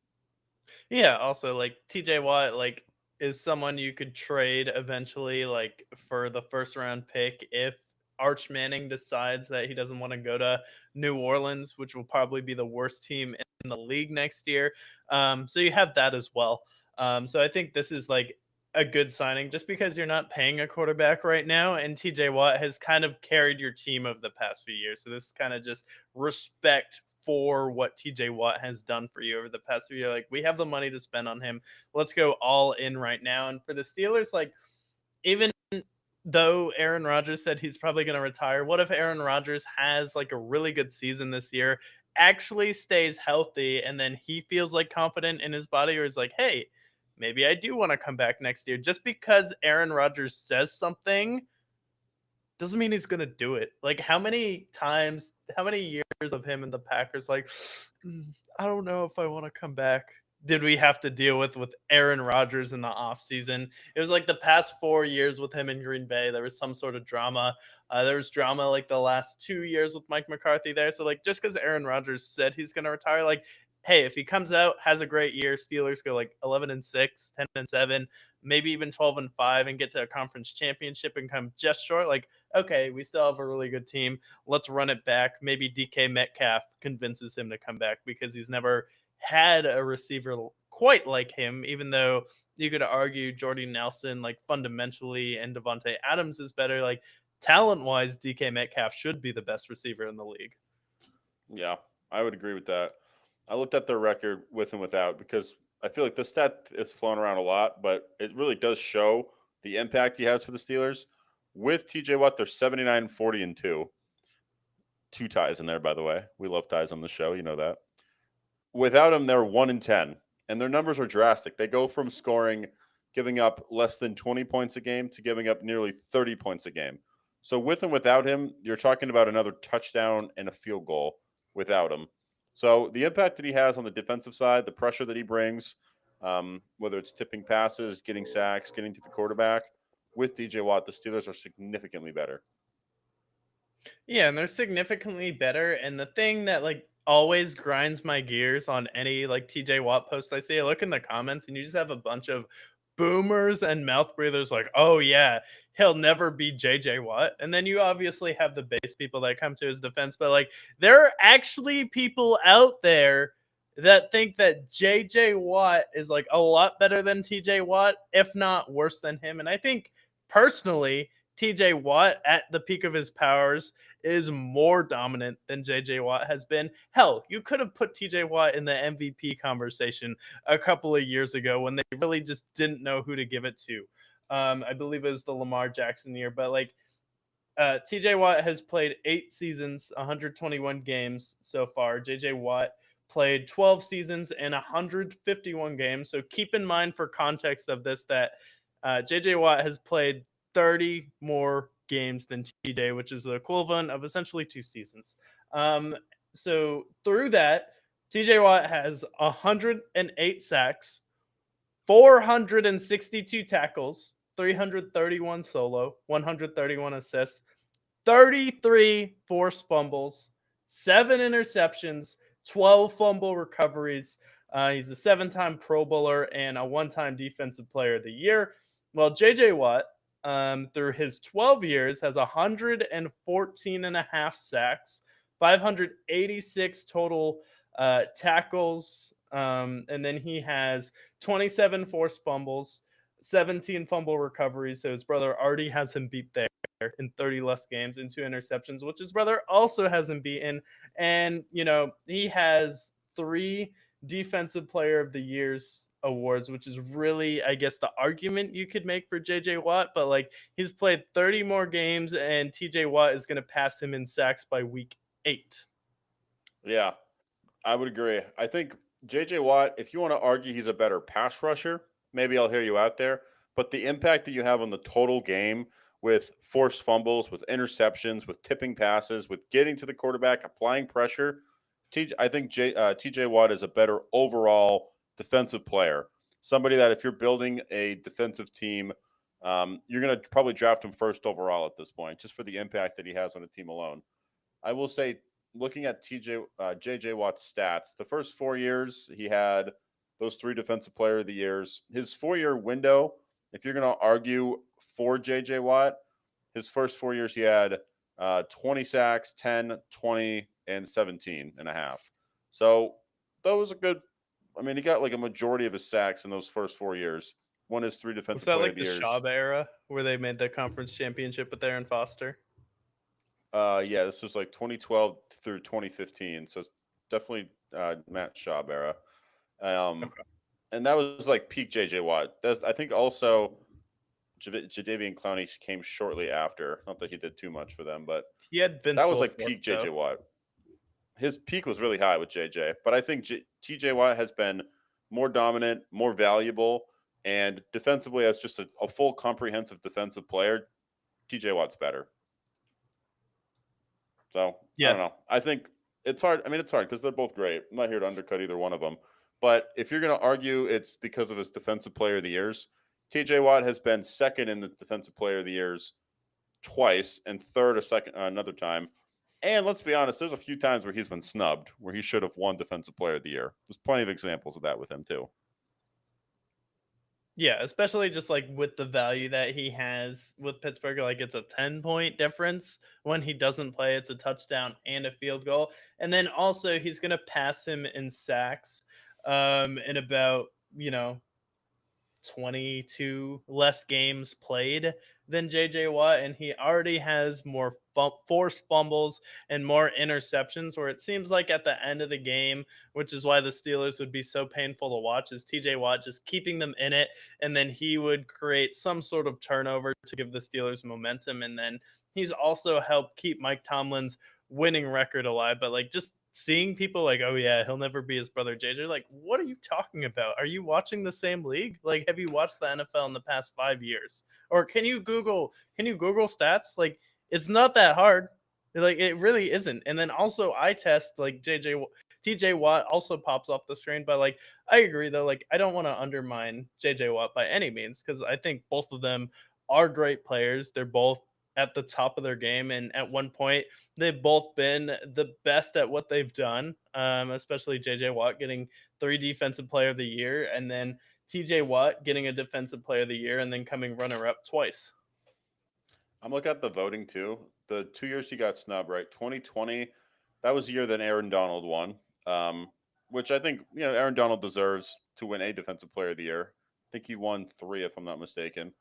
[SPEAKER 2] Yeah, also like TJ Watt like is someone you could trade eventually like for the first round pick if Arch Manning decides that he doesn't want to go to New Orleans, which will probably be the worst team in the league next year. So you have that as well. So I think this is like a good signing just because you're not paying a quarterback right now, and TJ Watt has kind of carried your team over the past few years. So this is kind of just respect for what TJ Watt has done for you over the past few years. Like, we have the money to spend on him. Let's go all in right now. And for the Steelers, like, even though Aaron Rodgers said he's probably going to retire, what if Aaron Rodgers has like a really good season this year, actually stays healthy, and then he feels like confident in his body, or is like, hey, maybe I do want to come back next year? Just because Aaron Rodgers says something doesn't mean he's gonna do it. Like, how many times, how many years of him in the Packers, like, I don't know if I want to come back, did we have to deal with Aaron Rodgers in the offseason? It was like the past 4 years with him in Green Bay. There was some sort of drama. There was drama like the last 2 years with Mike McCarthy there. So, like, just because Aaron Rodgers said he's going to retire, like, hey, if he comes out, has a great year, Steelers go like 11-6, 10-7, maybe even 12-5, and get to a conference championship and come just short. Like, okay, we still have a really good team. Let's run it back. Maybe DK Metcalf convinces him to come back because he's never had a receiver quite like him, even though you could argue Jordy Nelson, like fundamentally, and Devontae Adams is better. Like, talent wise, DK Metcalf should be the best receiver in the league.
[SPEAKER 1] Yeah, I would agree with that. I looked at their record with and without because I feel like the stat is flown around a lot, but it really does show the impact he has for the Steelers. With TJ Watt, they're 79-40-2. Two ties in there, by the way. We love ties on the show. You know that. Without him, they're 1-10. And their numbers are drastic. They go from scoring, giving up less than 20 points a game to giving up nearly 30 points a game. So with and without him, you're talking about another touchdown and a field goal without him. So the impact that he has on the defensive side, the pressure that he brings, whether it's tipping passes, getting sacks, getting to the quarterback, with DJ Watt, the Steelers are significantly better.
[SPEAKER 2] Yeah, and they're significantly better. And the thing that like always grinds my gears on any like TJ Watt post I see, I look in the comments and you just have a bunch of boomers and mouth breathers like, oh yeah, he'll never be JJ Watt. And then you obviously have the base people that come to his defense, but like there are actually people out there that think that JJ Watt is like a lot better than TJ Watt, if not worse than him. And I think personally, TJ Watt at the peak of his powers is more dominant than JJ Watt has been. Hell, you could have put TJ Watt in the MVP conversation a couple of years ago when they really just didn't know who to give it to. I believe it was the Lamar Jackson year, but like TJ Watt has played 8 seasons, 121 games so far. JJ Watt played 12 seasons and 151 games. So keep in mind for context of this that JJ Watt has played 30 more games than TJ, which is the equivalent of essentially 2 seasons. So through that, TJ Watt has 108 sacks, 462 tackles, 331 solo, 131 assists, 33 forced fumbles, 7 interceptions, 12 fumble recoveries. He's a 7-time Pro Bowler and a 1-time Defensive Player of the Year. Well, JJ Watt, through his 12 years, has 114 and a half sacks, 586 total tackles, and then he has 27 forced fumbles, 17 fumble recoveries. So his brother already has him beat there in 30 less games and 2 interceptions, which his brother also hasn't beaten. And, he has 3 Defensive Player of the Years awards, which is really, I guess, the argument you could make for JJ Watt. But like, he's played 30 more games, and TJ Watt is going to pass him in sacks by week 8.
[SPEAKER 1] Yeah, I would agree. I think JJ Watt, if you want to argue he's a better pass rusher, maybe I'll hear you out there. But the impact that you have on the total game with forced fumbles, with interceptions, with tipping passes, with getting to the quarterback, applying pressure, I think TJ Watt is a better overall defensive player. Somebody that if you're building a defensive team, you're going to probably draft him first overall at this point, just for the impact that he has on a team alone. I will say, looking at JJ Watt's stats, the first 4 years he had those 3 Defensive Player of the Years. His 4-year window, if you're going to argue for JJ Watt, his first 4 years he had 20 sacks, 10, 20, and 17 and a half. So that was a good. I mean, he got like a majority of his sacks in those first 4 years. Won his 3
[SPEAKER 2] Was
[SPEAKER 1] Defensive
[SPEAKER 2] that
[SPEAKER 1] Player of
[SPEAKER 2] like
[SPEAKER 1] the
[SPEAKER 2] the
[SPEAKER 1] Years.
[SPEAKER 2] Schaub era where they made the conference championship with Aaron Foster?
[SPEAKER 1] Yeah, this was like 2012 through 2015, so it's definitely Matt Schaub era. Um,
[SPEAKER 2] Okay.
[SPEAKER 1] and that was like peak JJ Watt. I think also Jadeveon Clowney came shortly after. Not that he did too much for them, but
[SPEAKER 2] He had Vince
[SPEAKER 1] that was like
[SPEAKER 2] Wilfork,
[SPEAKER 1] peak
[SPEAKER 2] though.
[SPEAKER 1] JJ Watt. His peak was really high with JJ, but I think TJ Watt has been more dominant, more valuable, and defensively as just a full comprehensive defensive player. TJ Watt's better. So I
[SPEAKER 2] Yeah.
[SPEAKER 1] don't know. I think it's hard. I mean, it's hard because they're both great. I'm not here to undercut either one of them. But if you're going to argue it's because of his Defensive Player of the Years, TJ Watt has been second in the Defensive Player of the Years twice and third another time. And let's be honest, there's a few times where he's been snubbed, where he should have won Defensive Player of the Year. There's plenty of examples of that with him too.
[SPEAKER 2] Yeah, especially just like with the value that he has with Pittsburgh, like it's a 10-point difference. When he doesn't play, it's a touchdown and a field goal. And then also he's gonna pass him in sacks in about, 22 less games played than JJ Watt, and he already has more forced fumbles and more interceptions. Where it seems like at the end of the game, which is why the Steelers would be so painful to watch, is TJ Watt just keeping them in it, and then he would create some sort of turnover to give the Steelers momentum, and then he's also helped keep Mike Tomlin's winning record alive. But like just seeing people like, oh yeah, he'll never be his brother JJ. Like, what are you talking about? Are you watching the same league? Like, have you watched the NFL in the past 5 years? Or can you Google stats? Like, it's not that hard. Like, it really isn't. And then also I test like TJ Watt also pops off the screen, but like I agree though, like I don't want to undermine JJ Watt by any means, because I think both of them are great players. They're both at the top of their game, and at one point they've both been the best at what they've done, especially JJ Watt getting 3 Defensive Player of the Year, and then TJ Watt getting a Defensive Player of the Year, and then coming runner up twice.
[SPEAKER 1] I'm looking at the voting too. The 2 years he got snubbed, right? 2020, that was the year that Aaron Donald won, which I think Aaron Donald deserves to win a Defensive Player of the Year. I think he won 3, if I'm not mistaken.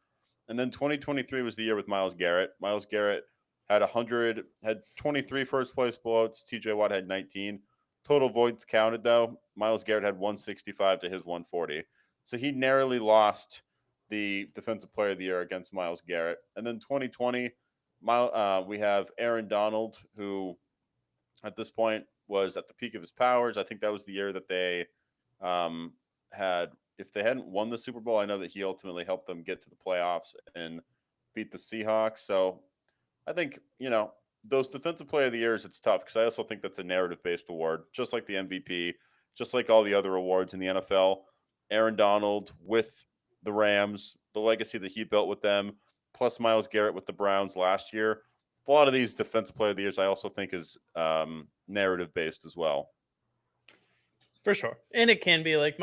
[SPEAKER 1] And then 2023 was the year with Myles Garrett. Myles Garrett had 23 first place blowouts. TJ Watt had 19. Total voids counted though. Myles Garrett had 165 to his 140. So he narrowly lost the Defensive Player of the Year against Myles Garrett. And then 2020, we have Aaron Donald, who at this point was at the peak of his powers. I think that was the year that they had, if they hadn't won the Super Bowl, I know that he ultimately helped them get to the playoffs and beat the Seahawks. So I think, those defensive player of the years, it's tough because I also think that's a narrative based award, just like the MVP, just like all the other awards in the NFL. Aaron Donald with the Rams, the legacy that he built with them, plus Myles Garrett with the Browns last year. A lot of these defensive player of the years, I also think, is narrative based as well.
[SPEAKER 2] For sure. And it can be like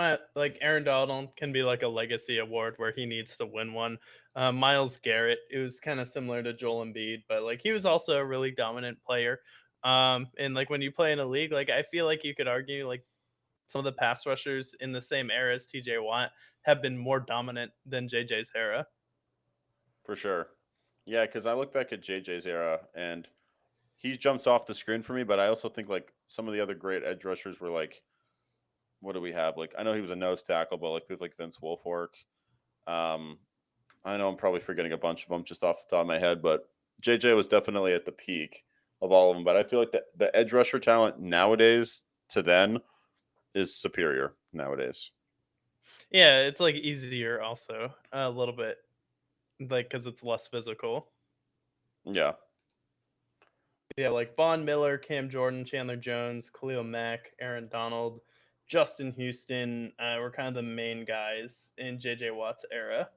[SPEAKER 2] Aaron Donald can be like a legacy award where he needs to win one. Myles Garrett, it was kind of similar to Joel Embiid, but like he was also a really dominant player. And like when you play in a league, like I feel like you could argue like some of the pass rushers in the same era as TJ Watt have been more dominant than JJ's era.
[SPEAKER 1] For sure. Yeah, because I look back at JJ's era and he jumps off the screen for me, but I also think like some of the other great edge rushers were like, what do we have? Like, I know he was a nose tackle, but like people like Vince Wilfork. Um, I know I'm probably forgetting a bunch of them just off the top of my head, but JJ was definitely at the peak of all of them. But I feel like the edge rusher talent nowadays to then is superior nowadays.
[SPEAKER 2] Yeah, it's like easier also a little bit, like because it's less physical.
[SPEAKER 1] Yeah.
[SPEAKER 2] Yeah, like Von Miller, Cam Jordan, Chandler Jones, Khalil Mack, Aaron Donald, Justin Houston were kind of the main guys in JJ Watt's era,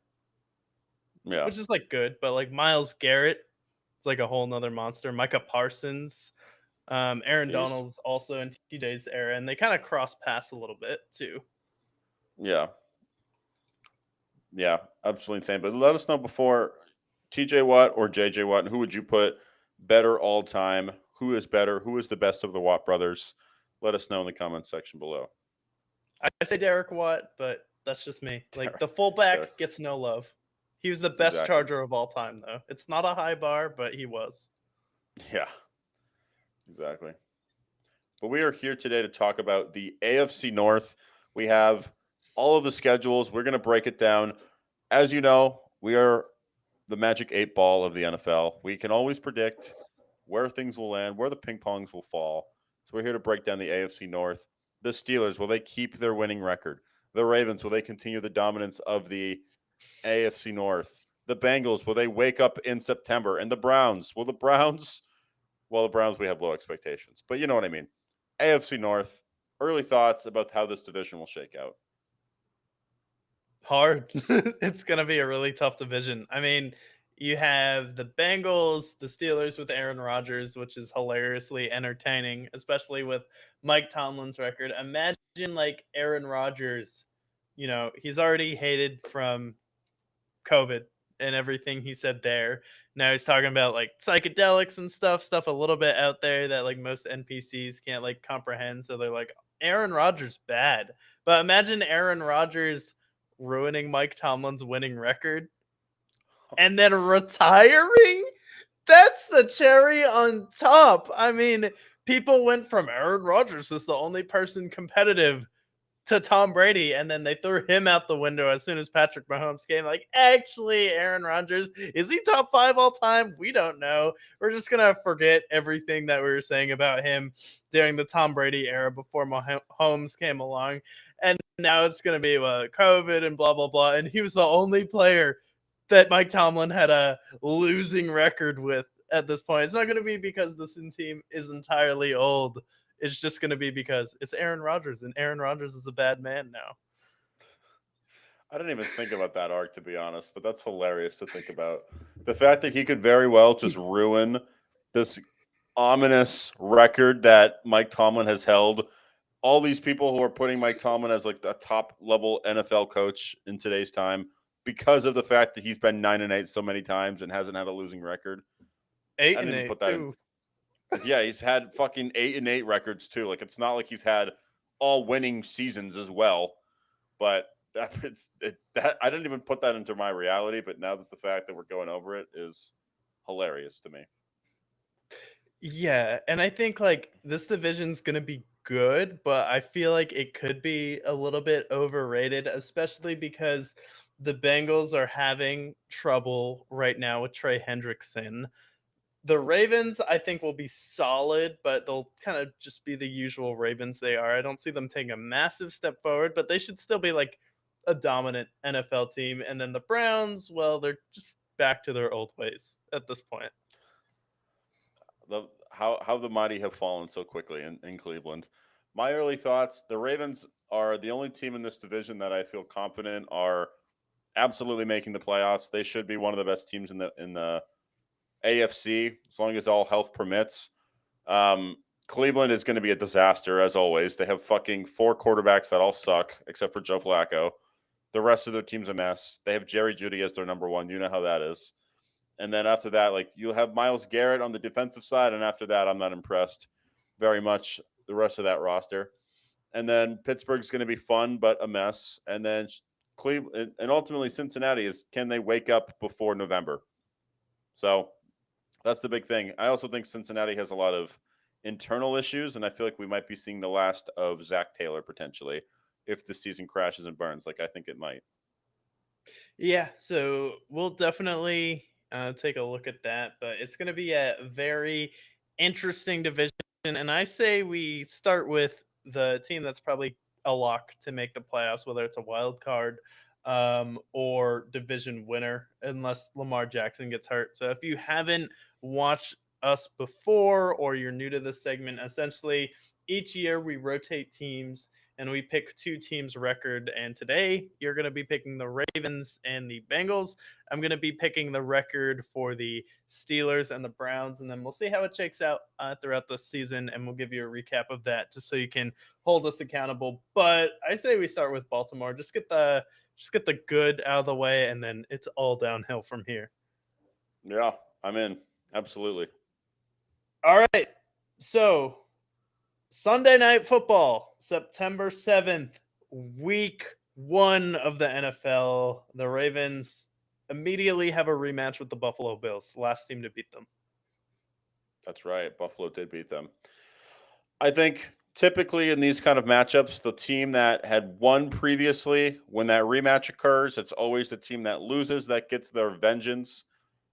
[SPEAKER 1] Yeah.
[SPEAKER 2] which is like good. But like Miles Garrett, it's like a whole nother monster. Micah Parsons, Aaron
[SPEAKER 1] He used
[SPEAKER 2] Donald's also in TJ's era, and they kind of cross paths a little bit too.
[SPEAKER 1] yeah. Yeah. Absolutely insane. But let us know before TJ Watt or JJ Watt, who would you put better all time? Who is better? Who is the best of the Watt brothers? Let us know in the comments section below.
[SPEAKER 2] I say Derek Watt, but that's just me. Like
[SPEAKER 1] Derek.
[SPEAKER 2] the fullback gets no love. He was the best
[SPEAKER 1] Exactly.
[SPEAKER 2] Charger of all time, though. It's not a high bar, but he was.
[SPEAKER 1] Yeah. Exactly. But we are here today to talk about the AFC North. We have all of the schedules. We're going to break it down. As you know, we are the magic 8 ball of the NFL. We can always predict where things will land, where the ping pongs will fall. So we're here to break down the AFC North. The Steelers, will they keep their winning record? The Ravens, will they continue the dominance of the AFC North? The Bengals, will they wake up in September? And the Browns, will the Browns, well, the Browns, we have low expectations, but you know what I mean. AFC North, early thoughts about how this division will shake out.
[SPEAKER 2] Hard. It's going to be a really tough division. I mean, you have the Bengals, the Steelers with Aaron Rodgers, which is hilariously entertaining, especially with Mike Tomlin's record. Imagine like Aaron Rodgers, he's already hated from COVID and everything he said there. Now he's talking about like psychedelics and stuff a little bit out there that like most NPCs can't like comprehend. So they're like, Aaron Rodgers bad. But imagine Aaron Rodgers ruining Mike Tomlin's winning record and then retiring. That's the cherry on top. I mean, people went from Aaron Rodgers as the only person competitive to Tom Brady, and then they threw him out the window as soon as Patrick Mahomes came. Like, actually, Aaron Rodgers, is he top 5 all time? We don't know. We're just going to forget everything that we were saying about him during the Tom Brady era before Mahomes came along. And now it's going to be COVID and blah, blah, blah. And he was the only player that Mike Tomlin had a losing record with at this point. It's not going to be because the Sin team is entirely old. It's just going to be because it's Aaron Rodgers, and Aaron Rodgers is a bad man now.
[SPEAKER 1] I didn't even think about that arc, to be honest, but that's hilarious to think about. The fact that he could very well just ruin this ominous record that Mike Tomlin has held. All these people who are putting Mike Tomlin as like a top level NFL coach in today's time because of the fact that he's been 9-8 so many times and hasn't had a losing record. I didn't even
[SPEAKER 2] 8-8
[SPEAKER 1] put that
[SPEAKER 2] too.
[SPEAKER 1] Yeah, he's had fucking 8-8 records too. Like it's not like he's had all winning seasons as well. But that I didn't even put that into my reality. But now that the fact that we're going over it is hilarious to me.
[SPEAKER 2] Yeah, and I think like this division's gonna be good, but I feel like it could be a little bit overrated, especially because the Bengals are having trouble right now with Trey Hendrickson. The Ravens, I think, will be solid, but they'll kind of just be the usual Ravens they are. I don't see them taking a massive step forward, but they should still be like a dominant NFL team. And then the Browns, well, they're just back to their old ways at this point.
[SPEAKER 1] How the mighty have fallen so quickly in Cleveland. My early thoughts: the Ravens are the only team in this division that I feel confident are absolutely making the playoffs. They should be one of the best teams in the AFC as long as all health permits. Um, Cleveland is going to be a disaster as always. They have fucking 4 quarterbacks that all suck except for Joe Flacco. The rest of their team's a mess. They have Jerry Jeudy as their number one. You know how that is. And then after that, like you'll have Myles Garrett on the defensive side, and after that, I'm not impressed very much. The rest of that roster, and then Pittsburgh's going to be fun but a mess, and then Cleveland and ultimately Cincinnati is can they wake up before November? So that's the big thing. I also think Cincinnati has a lot of internal issues, and I feel like we might be seeing the last of Zach Taylor potentially if the season crashes and burns, like I think it might.
[SPEAKER 2] Yeah, so we'll definitely take a look at that, but it's going to be a very interesting division. And I say we start with the team that's probably a lock to make the playoffs, whether it's a wild card or division winner, unless Lamar Jackson gets hurt. So if you haven't watched us before or you're new to this segment, essentially each year we rotate teams and we pick 2 teams' record. And today you're going to be picking the Ravens and the Bengals. I'm going to be picking the record for the Steelers and the Browns, and then we'll see how it shakes out throughout the season, and we'll give you a recap of that just so you can hold us accountable. But I say we start with Baltimore. Just get the good out of the way, and then it's all downhill from here.
[SPEAKER 1] Yeah, I'm in. Absolutely.
[SPEAKER 2] All right. So Sunday Night Football, September 7th, week 1 of the NFL. The Ravens immediately have a rematch with the Buffalo Bills, last team to beat them.
[SPEAKER 1] That's right. Buffalo did beat them. I think typically in these kind of matchups, the team that had won previously, when that rematch occurs, it's always the team that loses that gets their vengeance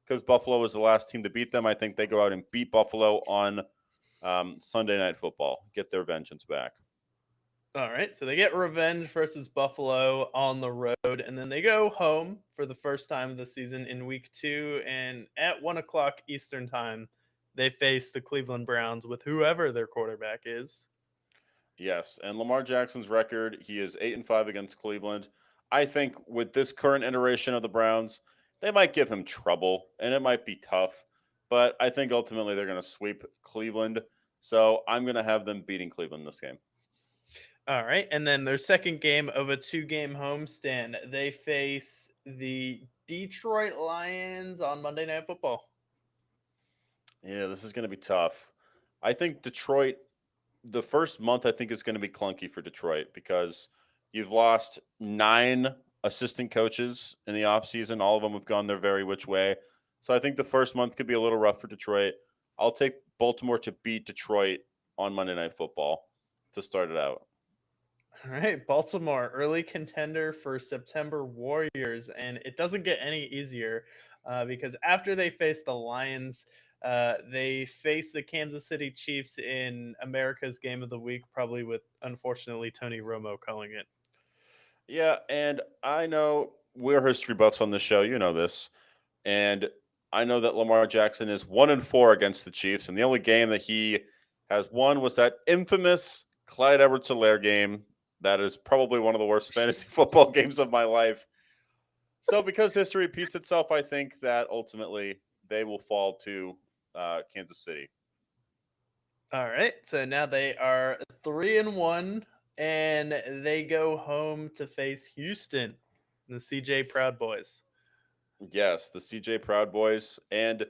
[SPEAKER 1] because Buffalo was the last team to beat them. I think they go out and beat Buffalo on Sunday Night Football, get their vengeance back.
[SPEAKER 2] All right, so they get revenge versus Buffalo on the road, and then they go home for the first time of the season in week 2. And at 1 o'clock Eastern time, they face the Cleveland Browns with whoever their quarterback is.
[SPEAKER 1] Yes, and Lamar Jackson's record, he is 8-5 against Cleveland. I think with this current iteration of the Browns, they might give him trouble, and it might be tough. But I think ultimately they're going to sweep Cleveland. So I'm going to have them beating Cleveland this game.
[SPEAKER 2] All right, and then their second game of a 2-game homestand, they face the Detroit Lions on Monday Night Football.
[SPEAKER 1] Yeah, this is going to be tough. I think Detroit, the first month, I think is going to be clunky for Detroit because you've lost 9 assistant coaches in the offseason. All of them have gone their very which way. So I think the first month could be a little rough for Detroit. I'll take Baltimore to beat Detroit on Monday Night Football to start it out.
[SPEAKER 2] All right, Baltimore, early contender for September Warriors, and it doesn't get any easier because after they face the Lions, they face the Kansas City Chiefs in America's Game of the Week, probably with, unfortunately, Tony Romo calling it.
[SPEAKER 1] Yeah, and I know we're history buffs on this show. You know this. And I know that Lamar Jackson is 1-4 against the Chiefs, and the only game that he has won was that infamous Clyde Edwards-Helaire game. That is probably one of the worst fantasy football games of my life. So, because history repeats itself, I think that ultimately they will fall to Kansas City.
[SPEAKER 2] All right, so now they are 3-1, and they go home to face Houston, the CJ Proud Boys.
[SPEAKER 1] Yes, the CJ Proud Boys. And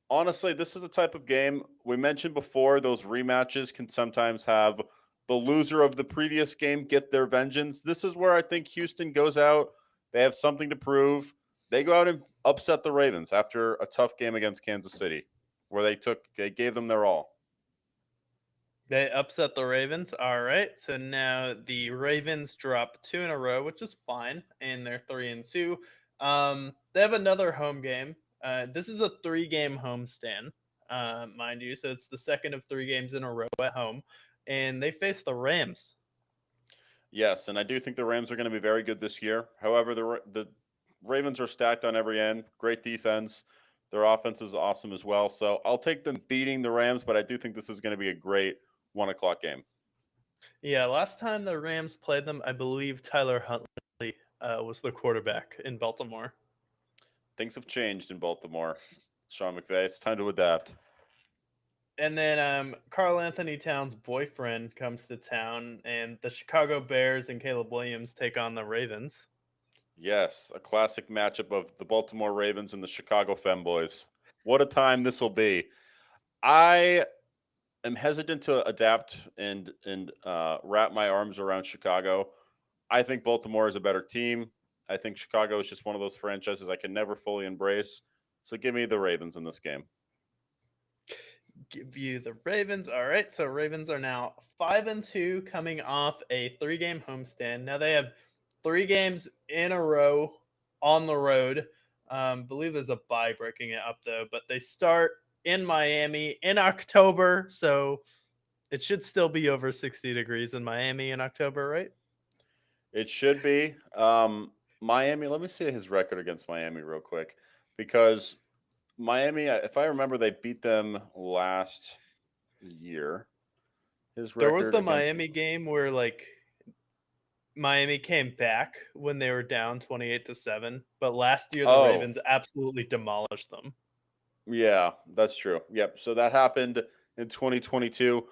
[SPEAKER 1] honestly, this is a type of game we mentioned before. Those rematches can sometimes have the loser of the previous game get their vengeance. This is where I think Houston goes out. They have something to prove. They go out and upset the Ravens after a tough game against Kansas City, where they gave them their all.
[SPEAKER 2] They upset the Ravens. All right. So now the Ravens drop 2 in a row, which is fine, and they're 3-2. They have another home game. This is a 3-game homestand. mind you. So it's the second of 3 games in a row at home, and they face the Rams.
[SPEAKER 1] Yes, and I do think the Rams are going to be very good this year. However, the Ravens are stacked on every end. Great defense. Their offense is awesome as well. So I'll take them beating the Rams, but I do think this is going to be a great 1 o'clock game.
[SPEAKER 2] Yeah, last time the Rams played them, I believe Tyler Huntley was the quarterback in Baltimore.
[SPEAKER 1] Things have changed in Baltimore. Sean McVay, it's time to adapt.
[SPEAKER 2] And then Carl Anthony Towns' boyfriend comes to town, and the Chicago Bears and Caleb Williams take on the Ravens.
[SPEAKER 1] Yes, a classic matchup of the Baltimore Ravens and the Chicago Femboys. What a time this will be. I am hesitant to adapt and wrap my arms around Chicago. I think Baltimore is a better team. I think Chicago is just one of those franchises I can never fully embrace. So give me the Ravens in this game.
[SPEAKER 2] Give you the Ravens. All right, so Ravens are now 5-2, coming off a 3-game homestand. Now they have 3 games in a row on the road. Believe there's a bye breaking it up though, but they start in Miami in October, so it should still be over 60 degrees in Miami in October, right?
[SPEAKER 1] It should be. Miami, let me see his record against Miami real quick. Because Miami, if I remember, they beat them last year. His
[SPEAKER 2] There was
[SPEAKER 1] record
[SPEAKER 2] the
[SPEAKER 1] against.
[SPEAKER 2] Miami game where like Miami came back when they were down 28-7, but last year the
[SPEAKER 1] Oh,
[SPEAKER 2] Ravens absolutely demolished them.
[SPEAKER 1] yeah, that's true. Yep. So that happened in 2022.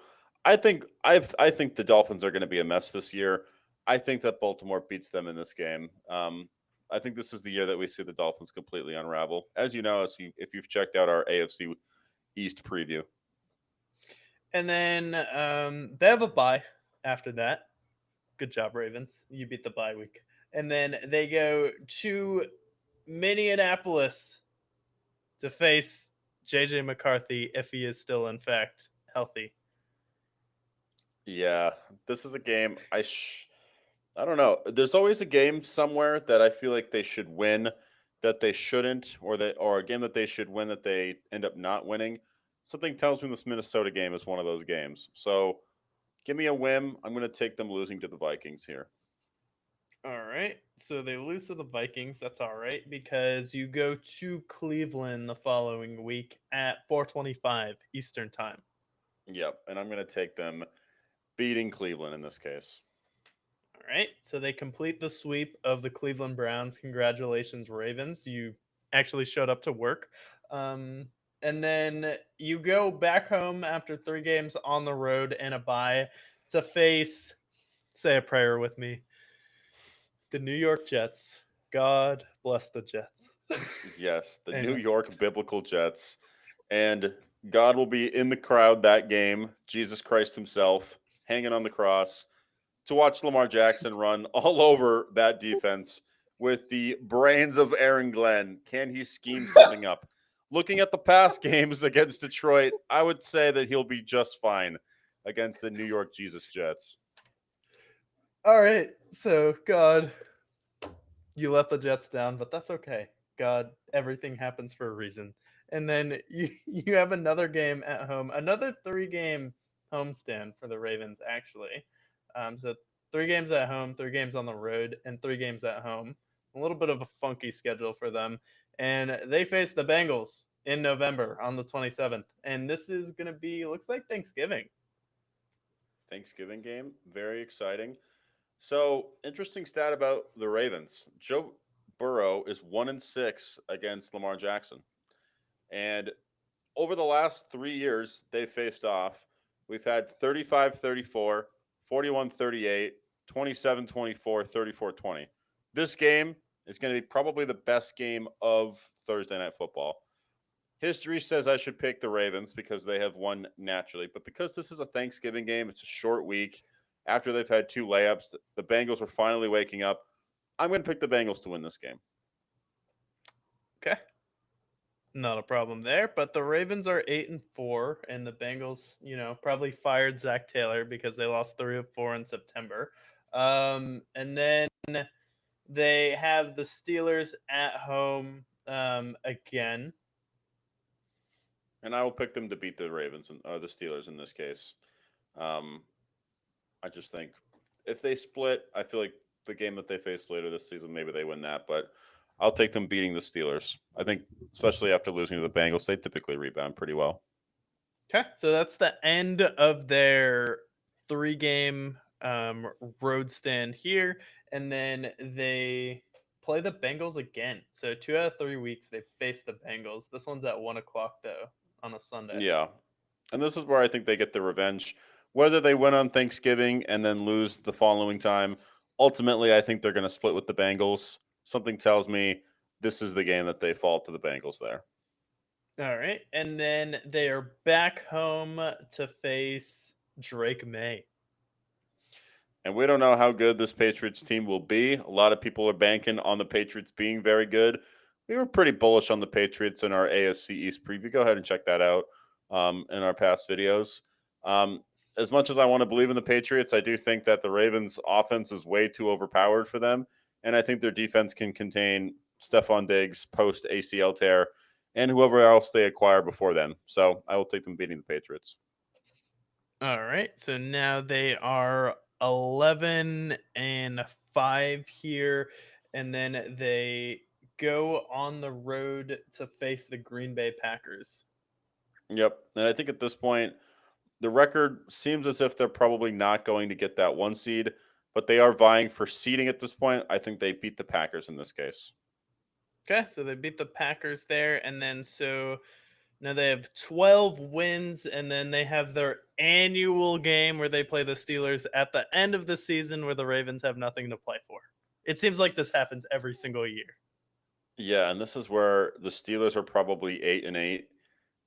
[SPEAKER 1] I think the Dolphins are going to be a mess this year. I think that Baltimore beats them in this game. I think this is the year that we see the Dolphins completely unravel. As you know, if you've checked out our AFC East preview.
[SPEAKER 2] And then they have a bye after that. Good job, Ravens. You beat the bye week. And then they go to Minneapolis to face JJ McCarthy if he is still, in fact, healthy.
[SPEAKER 1] Yeah, this is a game I don't know. There's always a game somewhere that I feel like they should win that they shouldn't, or a game that they should win that they end up not winning. Something tells me this Minnesota game is one of those games. So give me a whim. I'm going to take them losing to the Vikings here.
[SPEAKER 2] All right. So they lose to the Vikings. That's all right because you go to Cleveland the following week at 4:25 Eastern Time.
[SPEAKER 1] Yep, and I'm going to take them beating Cleveland in this case.
[SPEAKER 2] All right. So they complete the sweep of the Cleveland Browns. Congratulations, Ravens. You actually showed up to work. And then you go back home after 3 games on the road and a bye to face, say a prayer with me, the New York Jets. God bless the Jets.
[SPEAKER 1] Yes, the New
[SPEAKER 2] Amen.
[SPEAKER 1] York Biblical Jets. And God will be in the crowd that game, Jesus Christ himself, hanging on the cross, to watch Lamar Jackson run all over that defense with the brains of Aaron Glenn. Can he scheme something up? Looking at the past games against Detroit, I would say that he'll be just fine against the New York Jesus Jets.
[SPEAKER 2] All right. So, God, you let the Jets down, but that's okay. God, everything happens for a reason. And then you have another game at home, another 3-game homestand for the Ravens, actually. So 3 games at home, 3 games on the road, and 3 games at home. A little bit of a funky schedule for them. And they face the Bengals in November on the 27th. And this is going to be, looks like Thanksgiving.
[SPEAKER 1] Thanksgiving game, very exciting. So, interesting stat about the Ravens. Joe Burrow is 1-6 against Lamar Jackson. And over the last 3 years, they've faced off. We've had 35-34, 41-38, 27-24, 34-20. This game is going to be probably the best game of Thursday Night Football. History says I should pick the Ravens because they have won naturally. But because this is a Thanksgiving game, it's a short week. After they've had 2 layups, the Bengals are finally waking up. I'm going to pick the Bengals to win this game.
[SPEAKER 2] Okay. Not a problem there, but the Ravens are 8-4, and the Bengals, probably fired Zach Taylor because they lost 3 of 4 in September. And then they have the Steelers at home again.
[SPEAKER 1] And I will pick them to beat the Ravens or the Steelers in this case. Um, I just think if they split, I feel like the game that they face later this season, maybe they win that. But I'll take them beating the Steelers. I think, especially after losing to the Bengals, they typically rebound pretty well.
[SPEAKER 2] Okay, so that's the end of their 3-game road stand here, and then they play the Bengals again. So 2 out of 3 weeks they face the Bengals. This one's at 1 o'clock though on a Sunday.
[SPEAKER 1] Yeah. And this is where I think they get their revenge. Whether they win on Thanksgiving and then lose the following time, ultimately, I think they're going to split with the Bengals. Something tells me this is the game that they fall to the Bengals there.
[SPEAKER 2] All right, and then they are back home to face Drake May.
[SPEAKER 1] And we don't know how good this Patriots team will be. A lot of people are banking on the Patriots being very good. We were pretty bullish on the Patriots in our AFC East preview. Go ahead and check that out in our past videos. Um, as much as I want to believe in the Patriots, I do think that the Ravens' offense is way too overpowered for them. And I think their defense can contain Stephon Diggs post ACL tear and whoever else they acquire before then. So I will take them beating the Patriots.
[SPEAKER 2] All right, so now they are 11-5 here, and then they go on the road to face the Green Bay Packers.
[SPEAKER 1] Yep. And I think at this point, the record seems as if they're probably not going to get that 1 seed, but they are vying for seeding at this point. I think they beat the Packers in this case.
[SPEAKER 2] Okay, so they beat the Packers there, and then so now they have 12 wins, and then they have their annual game where they play the Steelers at the end of the season where the Ravens have nothing to play for. It seems like this happens every single year.
[SPEAKER 1] Yeah, and this is where the Steelers are probably 8-8,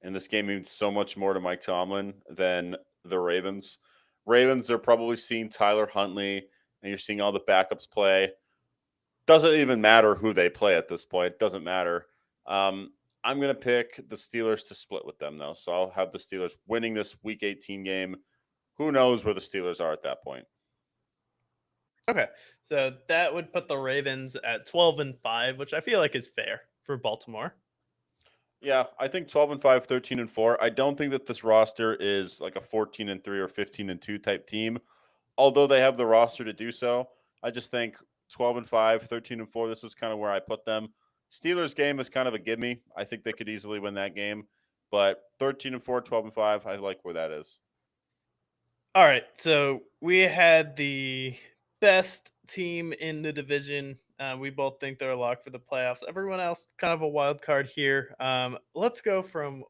[SPEAKER 1] and this game means so much more to Mike Tomlin than the Ravens. Ravens, they're probably seeing Tyler Huntley, and you're seeing all the backups play. Doesn't even matter who they play at this point. Doesn't matter. Um, I'm going to pick the Steelers to split with them, though. So I'll have the Steelers winning this Week 18 game. Who knows where the Steelers are at that point?
[SPEAKER 2] Okay, so that would put the Ravens at 12-5, which I feel like is fair for Baltimore.
[SPEAKER 1] Yeah, I think 12-5, 13-4. I don't think that this roster is like a 14-3 or 15-2 type team. Although they have the roster to do so, I just think 12-5, 13-4. This was kind of where I put them. Steelers game is kind of a gimme. I think they could easily win that game, but 13-4, 12-5. I like where that is.
[SPEAKER 2] All right, so we had the best team in the division. We both think they're a lock for the playoffs. Everyone else kind of a wild card here. Let's go from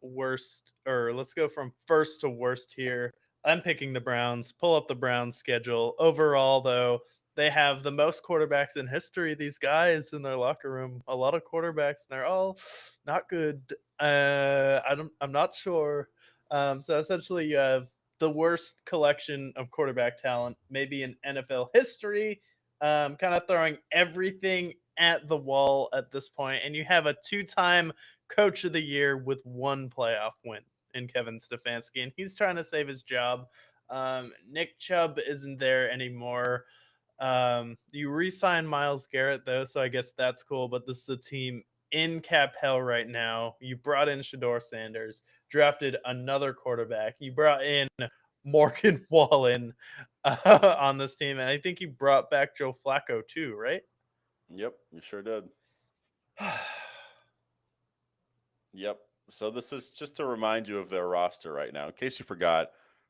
[SPEAKER 2] first to worst here. I'm picking the Browns. Pull up the Browns schedule. Overall, though, they have the most quarterbacks in history. These guys in their locker room, a lot of quarterbacks, and they're all not good. I'm not sure. So essentially, you have the worst collection of quarterback talent, maybe in NFL history, kind of throwing everything at the wall at this point. And you have a 2-time coach of the year with 1 playoff win in Kevin Stefanski, and he's trying to save his job. Nick Chubb isn't there anymore. You re-sign Myles Garrett though, so I guess that's cool. But this is a team in cap hell right now. You brought in Shador Sanders, drafted another quarterback. You brought in Morgan Wallen on this team, and I think you brought back Joe Flacco too, right?
[SPEAKER 1] Yep, you sure did. Yep. So this is just to remind you of their roster right now, in case you forgot.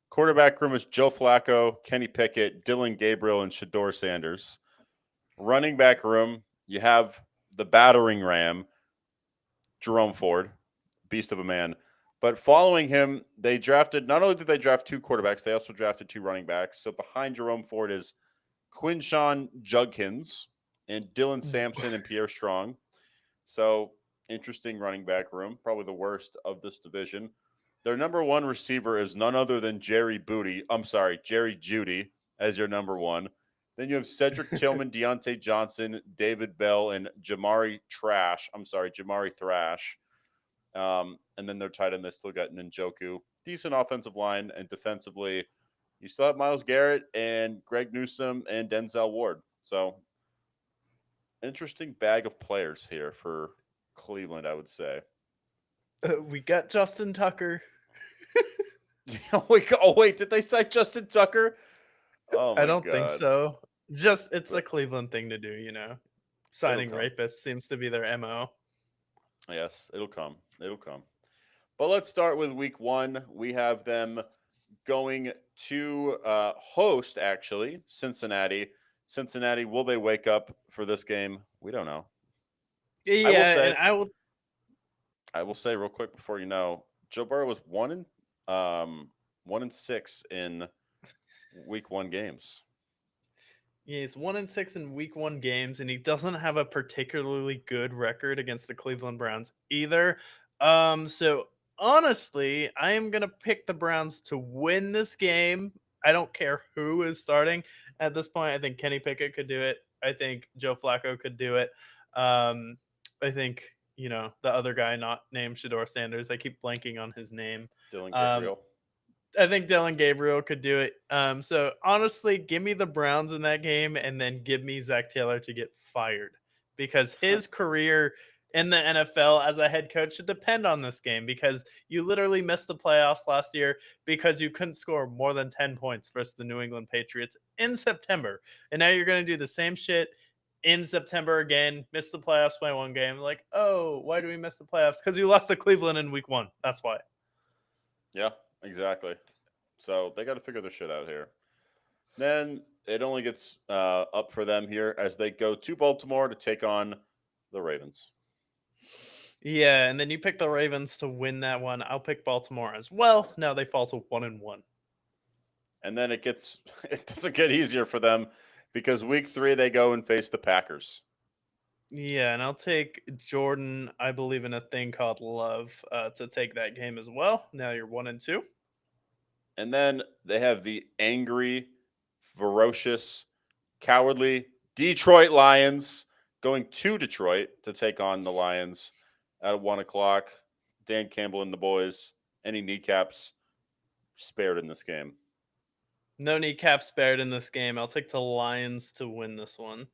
[SPEAKER 1] Quarterback room is Joe Flacco, Kenny Pickett, Dylan Gabriel, and Shador Sanders. Running back room, you have the battering ram, Jerome Ford, beast of a man. But following him, they drafted, not only did they draft 2 quarterbacks, they also drafted 2 running backs. So behind Jerome Ford is Quinshawn Judkins and Dylan Sampson and Pierre Strong. So interesting running back room, probably the worst of this division. Their number 1 receiver is none other than Jerry Judy as your number 1. Then you have Cedric Tillman, Deontay Johnson, David Bell, and Jamari Thrash. And then they're tight end. They still got Njoku. Decent offensive line, and defensively, you still have Myles Garrett and Greg Newsome and Denzel Ward. So interesting bag of players here for Cleveland, I would say.
[SPEAKER 2] We got Justin Tucker.
[SPEAKER 1] Oh wait, did they cite Justin Tucker? Oh
[SPEAKER 2] I
[SPEAKER 1] my
[SPEAKER 2] don't think
[SPEAKER 1] god.
[SPEAKER 2] so. Just it's a
[SPEAKER 1] But
[SPEAKER 2] Cleveland thing to do, you know.
[SPEAKER 1] it'll
[SPEAKER 2] Signing
[SPEAKER 1] come.
[SPEAKER 2] rapists seems to be their MO.
[SPEAKER 1] Yes, it'll come. It'll come. But let's start with week 1. We have them going to host actually Cincinnati. Cincinnati, will they wake up for this game? We don't know. I will
[SPEAKER 2] Yeah, and
[SPEAKER 1] say,
[SPEAKER 2] I will.
[SPEAKER 1] real quick before you know, Joe Burrow was 1-6 in week 1 games.
[SPEAKER 2] Yeah, he's 1-6 in week 1 games, and he doesn't have a particularly good record against the Cleveland Browns either. So honestly, I am gonna pick the Browns to win this game. I don't care who is starting at this point. I think Kenny Pickett could do it. I think Joe Flacco could do it. Um, I think the other guy not named Shador Sanders. I keep blanking on his name.
[SPEAKER 1] Dylan
[SPEAKER 2] Um,
[SPEAKER 1] Gabriel.
[SPEAKER 2] I think Dylan Gabriel could do it. So honestly, give me the Browns in that game, and then give me Zach Taylor to get fired because his career in the NFL as a head coach should depend on this game because you literally missed the playoffs last year because you couldn't score more than 10 points versus the New England Patriots in September. And now you're going to do the same shit in September again, miss the playoffs by 1 game. Like, oh, why do we miss the playoffs? Because you lost to Cleveland in week 1. That's why.
[SPEAKER 1] Yeah, exactly. So they got to figure their shit out here. Then it only gets up for them here as they go to Baltimore to take on the Ravens.
[SPEAKER 2] Yeah, and then you pick the Ravens to win that one. I'll pick Baltimore as well. Now they fall to 1-1.
[SPEAKER 1] And then it doesn't get easier for them because week 3 they go and face the Packers.
[SPEAKER 2] Yeah, and I'll take Jordan. I believe in a thing called love to take that game as well. Now you're 1-2.
[SPEAKER 1] And then they have the angry, ferocious, cowardly Detroit Lions going to Detroit to take on the Lions at 1 o'clock. Dan Campbell and the boys. Any kneecaps spared in this game?
[SPEAKER 2] No kneecap spared in this game. I'll take the Lions to win this one.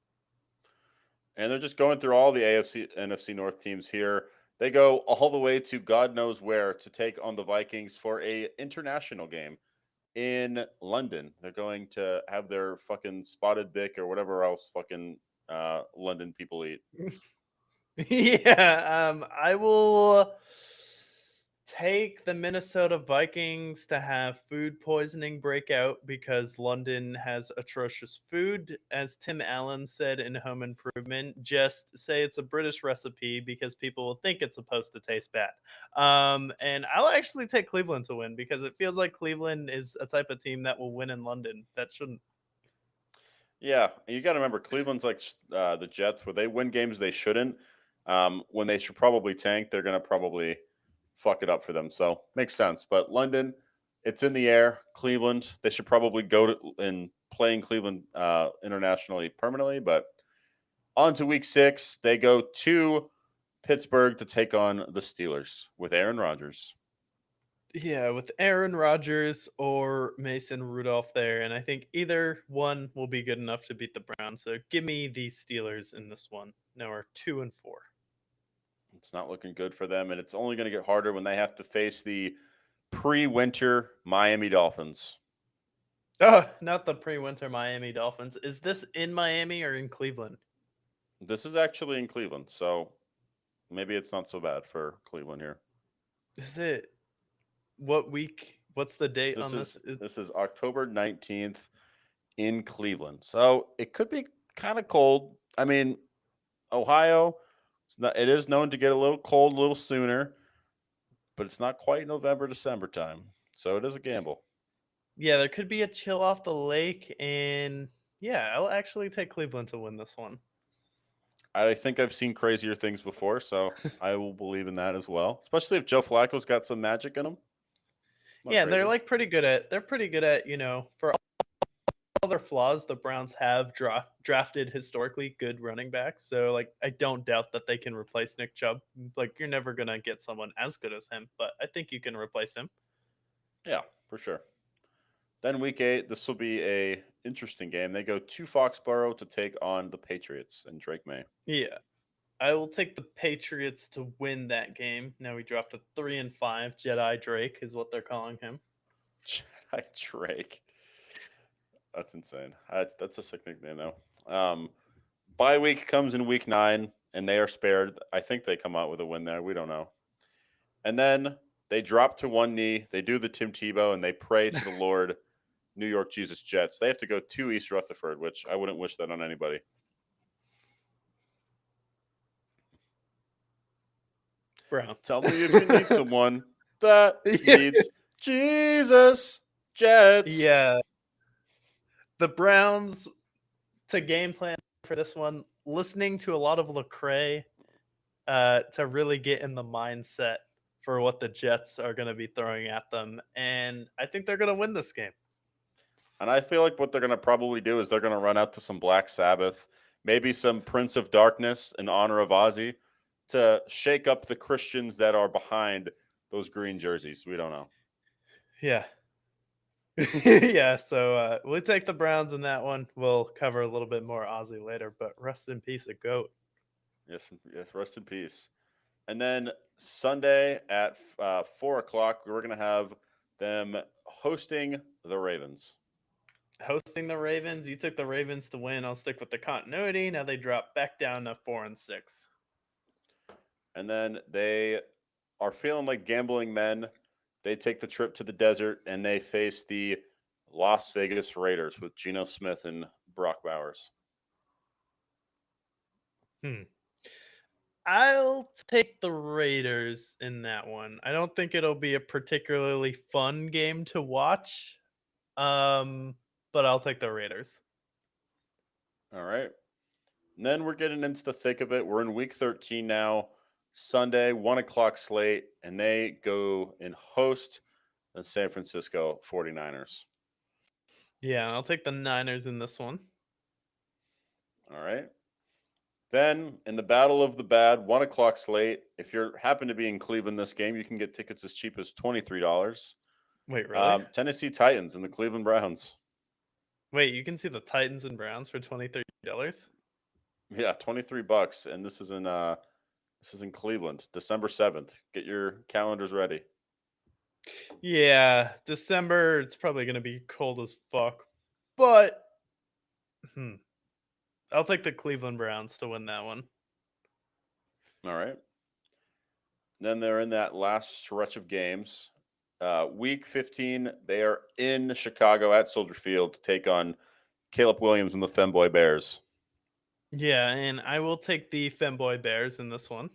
[SPEAKER 1] And they're just going through all the AFC, NFC North teams here. They go all the way to God knows where to take on the Vikings for a international game in London. They're going to have their fucking spotted dick or whatever else fucking London people eat.
[SPEAKER 2] Yeah, I will take the Minnesota Vikings to have food poisoning break out because London has atrocious food. As Tim Allen said in Home Improvement, just say it's a British recipe because people will think it's supposed to taste bad. And I'll actually take Cleveland to win because it feels like Cleveland is a type of team that will win in London. That shouldn't.
[SPEAKER 1] Yeah, and you got to remember Cleveland's like the Jets, where they win games they shouldn't. When they should probably tank, they're going to probably fuck it up for them. So makes sense. But London, it's in the air. Cleveland, they should probably go to and play in Cleveland internationally permanently. But on to week 6, they go to Pittsburgh to take on the Steelers with Aaron Rodgers.
[SPEAKER 2] Yeah, with Aaron Rodgers or Mason Rudolph there, and I think either one will be good enough to beat the Browns. So give me the Steelers in this one. Now we're 2-4.
[SPEAKER 1] It's not looking good for them, and it's only going to get harder when they have to face the pre-winter Miami Dolphins.
[SPEAKER 2] Oh, not the pre-winter Miami Dolphins. Is this in Miami or in Cleveland?
[SPEAKER 1] This is actually in Cleveland, so maybe it's not so bad for Cleveland here.
[SPEAKER 2] Is it what week? What's the date
[SPEAKER 1] This
[SPEAKER 2] on
[SPEAKER 1] is
[SPEAKER 2] this?
[SPEAKER 1] this is October 19th in Cleveland. So it could be kind of cold. I mean, Ohio, it is known to get a little cold a little sooner, but it's not quite November, December time. So it is a gamble.
[SPEAKER 2] Yeah, there could be a chill off the lake, and yeah, I'll actually take Cleveland to win this one.
[SPEAKER 1] I think I've seen crazier things before, so I will believe in that as well. Especially if Joe Flacco's got some magic in him. Not
[SPEAKER 2] Yeah, and they're
[SPEAKER 1] crazy.
[SPEAKER 2] like pretty good at. They're pretty good at for all their flaws, the Browns have drafted historically good running backs. So like I don't doubt that they can replace Nick Chubb. Like you're never gonna get someone as good as him, but I think you can replace him.
[SPEAKER 1] Yeah, for sure. Then week 8, this will be a interesting game. They go to Foxborough to take on the Patriots and Drake May.
[SPEAKER 2] Yeah. I will take the Patriots to win that game. Now we dropped to 3-5. Jedi Drake is what they're calling him.
[SPEAKER 1] Jedi Drake. That's insane. That's a sick nickname now. Bye week comes in week 9, and they are spared. I think they come out with a win there. We don't know. And then they drop to one knee. They do the Tim Tebow, and they pray to the Lord, New York Jesus Jets. They have to go to East Rutherford, which I wouldn't wish that on anybody.
[SPEAKER 2] Brown.
[SPEAKER 1] Tell me if you need someone that needs Jesus Jets.
[SPEAKER 2] Yeah. The Browns, to game plan for this one, listening to a lot of Lecrae to really get in the mindset for what the Jets are going to be throwing at them. And I think they're going to win this game.
[SPEAKER 1] And I feel like what they're going to probably do is they're going to run out to some Black Sabbath, maybe some Prince of Darkness in honor of Ozzy, to shake up the Christians that are behind those green jerseys. We don't know.
[SPEAKER 2] Yeah. Yeah, so we'll take the Browns in that one. We'll cover a little bit more Ozzy later, but rest in peace, a GOAT.
[SPEAKER 1] Yes, rest in peace. And then Sunday at 4 o'clock, we're going to have them hosting the Ravens.
[SPEAKER 2] Hosting the Ravens, you took the Ravens to win. I'll stick with the continuity. Now they drop back down to 4-6.
[SPEAKER 1] And then they are feeling like gambling men. They take the trip to the desert and they face the Las Vegas Raiders with Geno Smith and Brock Bowers.
[SPEAKER 2] I'll take the Raiders in that one. I don't think it'll be a particularly fun game to watch, but I'll take the Raiders.
[SPEAKER 1] All right. And then we're getting into the thick of it. We're in week 13 now. Sunday, 1 o'clock slate, and they go and host the San Francisco 49ers.
[SPEAKER 2] Yeah, I'll take the Niners in this one.
[SPEAKER 1] All right. Then, in the Battle of the Bad, 1 o'clock slate, if you happen to be in Cleveland this game, you can get tickets as cheap as $23.
[SPEAKER 2] Wait, really?
[SPEAKER 1] Tennessee Titans and the Cleveland Browns.
[SPEAKER 2] Wait, you can see the Titans and Browns for $23?
[SPEAKER 1] Yeah, $23, and this is in Cleveland, December 7th. Get your calendars ready.
[SPEAKER 2] Yeah, December, it's probably going to be cold as fuck. But I'll take the Cleveland Browns to win that one.
[SPEAKER 1] All right. Then they're in that last stretch of games. Week 15, they are in Chicago at Soldier Field to take on Caleb Williams and the Femboy Bears.
[SPEAKER 2] Yeah, and I will take the Femboy Bears in this one.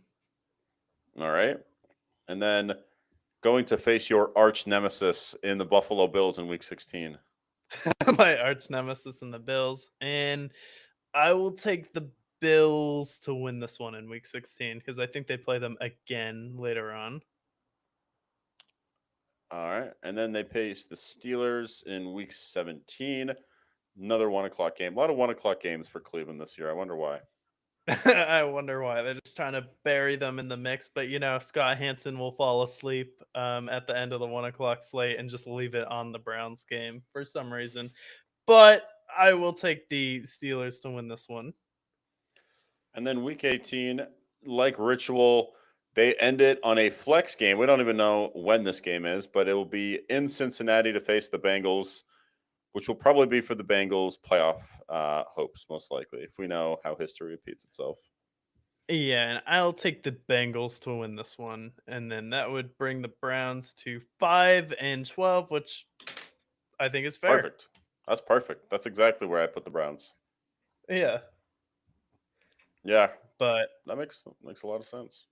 [SPEAKER 1] All right. And then going to face your arch nemesis in the Buffalo Bills in week 16.
[SPEAKER 2] My arch nemesis in the Bills. And I will take the Bills to win this one in week 16 because I think they play them again later on.
[SPEAKER 1] All right. And then they face the Steelers in week 17. Another 1 o'clock game. A lot of 1 o'clock games for Cleveland this year. I wonder why.
[SPEAKER 2] I wonder why. They're just trying to bury them in the mix. But, Scott Hansen will fall asleep at the end of the 1 o'clock slate and just leave it on the Browns game for some reason. But I will take the Steelers to win this one.
[SPEAKER 1] And then week 18, like ritual, they end it on a flex game. We don't even know when this game is, but it will be in Cincinnati to face the Bengals, which will probably be for the Bengals' playoff hopes, most likely, if we know how history repeats itself.
[SPEAKER 2] Yeah, and I'll take the Bengals to win this one. And then that would bring the Browns to 5-12, which I think is fair.
[SPEAKER 1] Perfect. That's perfect. That's exactly where I put the Browns.
[SPEAKER 2] Yeah.
[SPEAKER 1] Yeah.
[SPEAKER 2] But
[SPEAKER 1] that makes a lot of sense.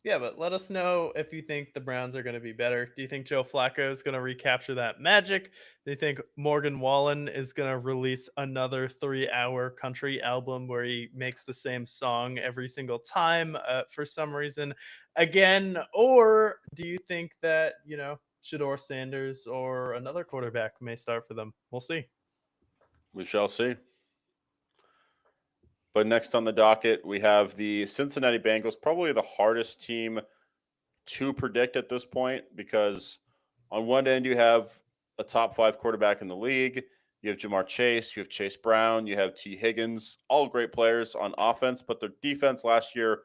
[SPEAKER 2] Yeah, but let us know if you think the Browns are going to be better. Do you think Joe Flacco is going to recapture that magic? Do you think Morgan Wallen is going to release another 3-hour country album where he makes the same song every single time for some reason again? Or do you think that, Shedeur Sanders or another quarterback may start for them? We'll see.
[SPEAKER 1] We shall see. But next on the docket, we have the Cincinnati Bengals, probably the hardest team to predict at this point because on one end you have a top 5 quarterback in the league. You have Jamar Chase, you have Chase Brown, you have T. Higgins, all great players on offense, but their defense last year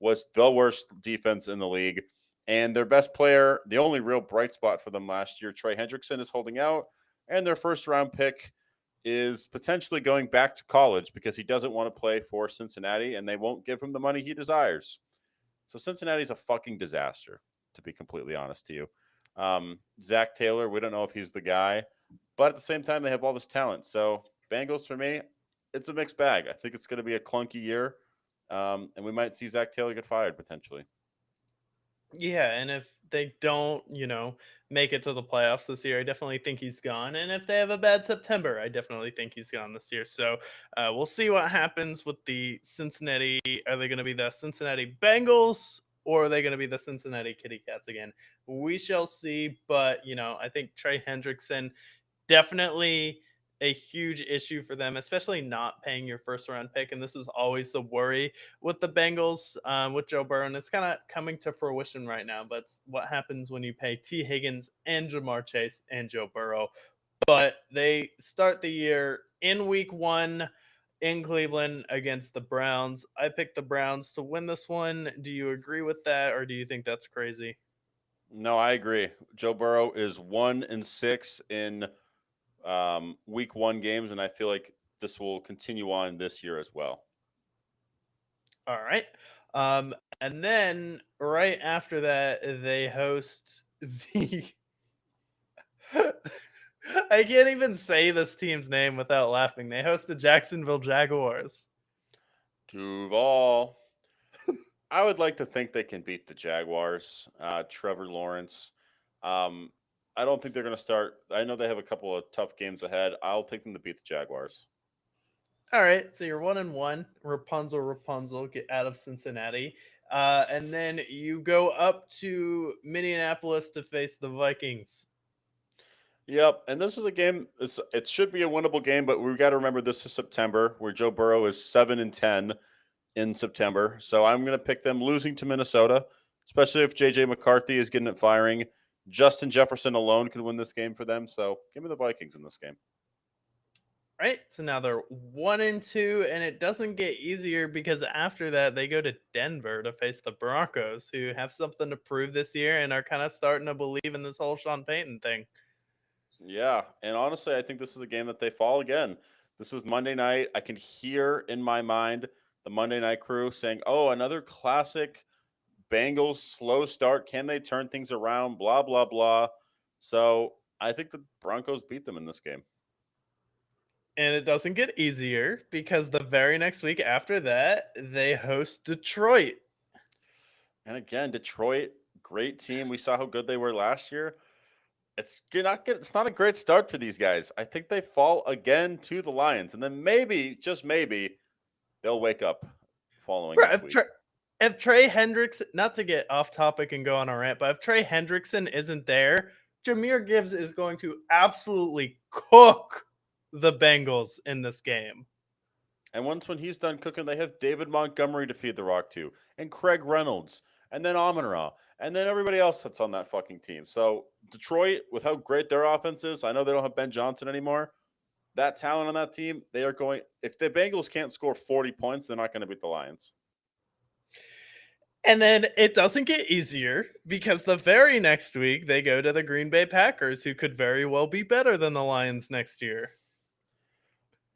[SPEAKER 1] was the worst defense in the league. And their best player, the only real bright spot for them last year, Trey Hendrickson, is holding out. And their first round pick is potentially going back to college because he doesn't want to play for Cincinnati and they won't give him the money he desires. So Cincinnati's a fucking disaster, to be completely honest to you. Zach Taylor, we don't know if he's the guy, but at the same time, they have all this talent. So Bengals, for me, it's a mixed bag. I think it's going to be a clunky year, and we might see Zach Taylor get fired potentially.
[SPEAKER 2] Yeah, and if they don't, make it to the playoffs this year, I definitely think he's gone. And if they have a bad September, I definitely think he's gone this year. So we'll see what happens with the Cincinnati. Are they going to be the Cincinnati Bengals or are they going to be the Cincinnati Kitty Cats again? We shall see. But, I think Trey Hendrickson definitely a huge issue for them, especially not paying your first round pick. And this is always the worry with the Bengals, with Joe Burrow. And it's kind of coming to fruition right now. But what happens when you pay T. Higgins and Jamar Chase and Joe Burrow? But they start the year in week 1 in Cleveland against the Browns. I picked the Browns to win this one. Do you agree with that, or do you think that's crazy?
[SPEAKER 1] No, I agree. Joe Burrow is 1-6 in week 1 games, and I feel like this will continue on this year as well.
[SPEAKER 2] All right. And then right after that, they host the. I can't even say this team's name without laughing. They host the Jacksonville Jaguars.
[SPEAKER 1] Duval. I would like to think they can beat the Jaguars. Trevor Lawrence. Um, I don't think they're going to start. I know they have a couple of tough games ahead. I'll take them to beat the Jaguars.
[SPEAKER 2] All right, so you're 1-1. Rapunzel, get out of Cincinnati, and then you go up to Minneapolis to face the Vikings.
[SPEAKER 1] Yep, and this is a game. It should be a winnable game, but we've got to remember this is September, where Joe Burrow is 7-10 in September. So I'm going to pick them losing to Minnesota, especially if JJ McCarthy is getting it firing. Justin Jefferson alone could win this game for them. So give me the Vikings in this game.
[SPEAKER 2] Right, so now they're 1-2, and it doesn't get easier because after that they go to Denver to face the Broncos, who have something to prove this year and are kind of starting to believe in this whole Sean Payton thing.
[SPEAKER 1] Yeah, and honestly, I think this is a game that they fall again. This is Monday night. I can hear in my mind the Monday night crew saying, "Oh, another classic Bengals slow start. Can they turn things around? Blah blah blah." So I think the Broncos beat them in this game.
[SPEAKER 2] And it doesn't get easier because the very next week after that, they host Detroit.
[SPEAKER 1] And again, Detroit, great team. We saw how good they were last year. It's not a great start for these guys. I think they fall again to the Lions, and then maybe, just maybe, they'll wake up following
[SPEAKER 2] Bro,
[SPEAKER 1] this week.
[SPEAKER 2] If Trey Hendrickson, not to get off topic and go on a rant, but if Trey Hendrickson isn't there, Jahmyr Gibbs is going to absolutely cook the Bengals in this game.
[SPEAKER 1] And once when he's done cooking, they have David Montgomery to feed the rock to, and Craig Reynolds, and then Amon-Ra, and then everybody else that's on that fucking team. So Detroit, with how great their offense is, I know they don't have Ben Johnson anymore. That talent on that team, they are going. If the Bengals can't score 40 points, they're not going to beat the Lions.
[SPEAKER 2] And then it doesn't get easier because the very next week they go to the Green Bay Packers, who could very well be better than the Lions next year.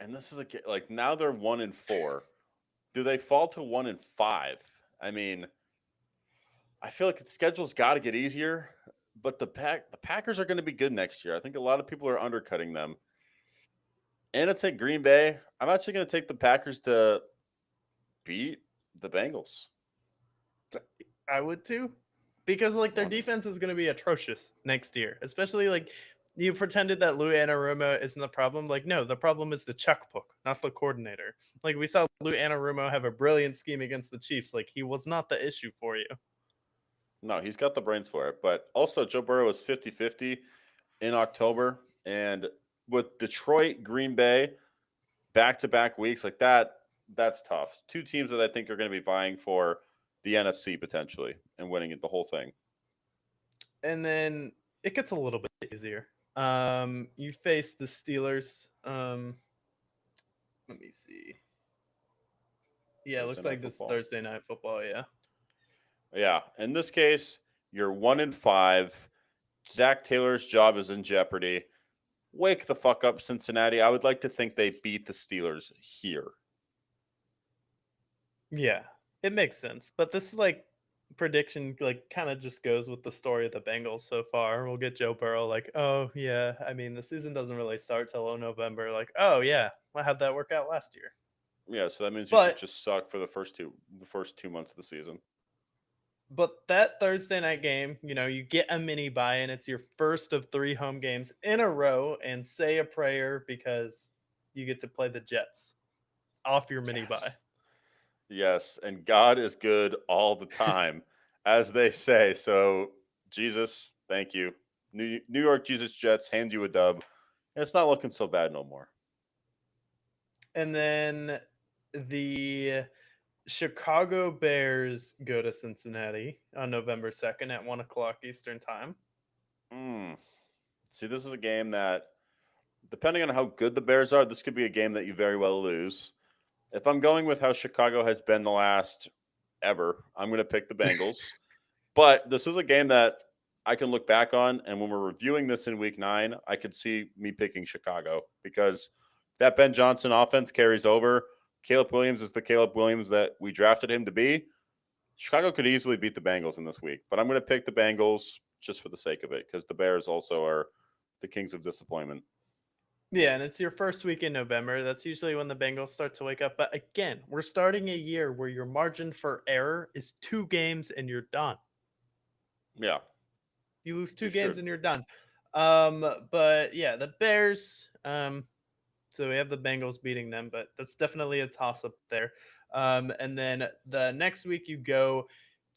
[SPEAKER 1] And this is like now they're 1-4. Do they fall to 1-5? I mean, I feel like the schedule's got to get easier, but the Packers are going to be good next year. I think a lot of people are undercutting them. And it's at Green Bay. I'm actually going to take the Packers to beat the Bengals.
[SPEAKER 2] I would too, because their defense is going to be atrocious next year, especially you pretended that Lou Anarumo isn't the problem. No, the problem is the checkbook, not the coordinator. We saw Lou Anarumo have a brilliant scheme against the Chiefs. He was not the issue for you.
[SPEAKER 1] No, he's got the brains for it. But also, Joe Burrow is 50-50 in October. And with Detroit, Green Bay, back-to-back weeks like that, that's tough. Two teams that I think are going to be vying for the NFC potentially and winning it the whole thing.
[SPEAKER 2] And then it gets a little bit easier. You face the Steelers. Let me see. Yeah, it
[SPEAKER 1] Thursday
[SPEAKER 2] looks
[SPEAKER 1] night
[SPEAKER 2] like this
[SPEAKER 1] football.
[SPEAKER 2] Thursday night football. Yeah.
[SPEAKER 1] Yeah. In this case, you're 1-5. Zach Taylor's job is in jeopardy. Wake the fuck up, Cincinnati. I would like to think they beat the Steelers here.
[SPEAKER 2] Yeah, it makes sense. But this like prediction kind of just goes with the story of the Bengals so far. We'll get Joe Burrow like, oh yeah, I mean the season doesn't really start till November. Like, oh yeah, well, how'd that work out last year?
[SPEAKER 1] Yeah, so that means you should
[SPEAKER 2] But
[SPEAKER 1] just suck for the first 2 months of the season.
[SPEAKER 2] that Thursday night game, you get a mini buy and it's your first of 3 home games in a row, and say a prayer because you get to play the Jets off your mini
[SPEAKER 1] Yes.
[SPEAKER 2] buy.
[SPEAKER 1] Yes, and God is good all the time, as they say. So, Jesus, thank you. New York Jesus Jets hand you a dub. And it's not looking so bad no more.
[SPEAKER 2] And then the Chicago Bears go to Cincinnati on November 2nd at 1 o'clock Eastern time.
[SPEAKER 1] Mm. See, this is a game that, depending on how good the Bears are, this could be a game that you very well lose. If I'm going with how Chicago has been the last ever, I'm going to pick the Bengals. But this is a game that I can look back on, and when we're reviewing this in week 9, I could see me picking Chicago because that Ben Johnson offense carries over. Caleb Williams is the Caleb Williams that we drafted him to be. Chicago could easily beat the Bengals in this week, but I'm going to pick the Bengals just for the sake of it because the Bears also are the kings of disappointment.
[SPEAKER 2] Yeah, and it's your first week in November. That's usually when the Bengals start to wake up. But again, we're starting a year where your margin for error is 2 games and you're done.
[SPEAKER 1] Yeah,
[SPEAKER 2] You lose two
[SPEAKER 1] you're
[SPEAKER 2] games
[SPEAKER 1] screwed.
[SPEAKER 2] and you're done. But yeah, the Bears. So we have the Bengals beating them, but that's definitely a toss up there. And then the next week you go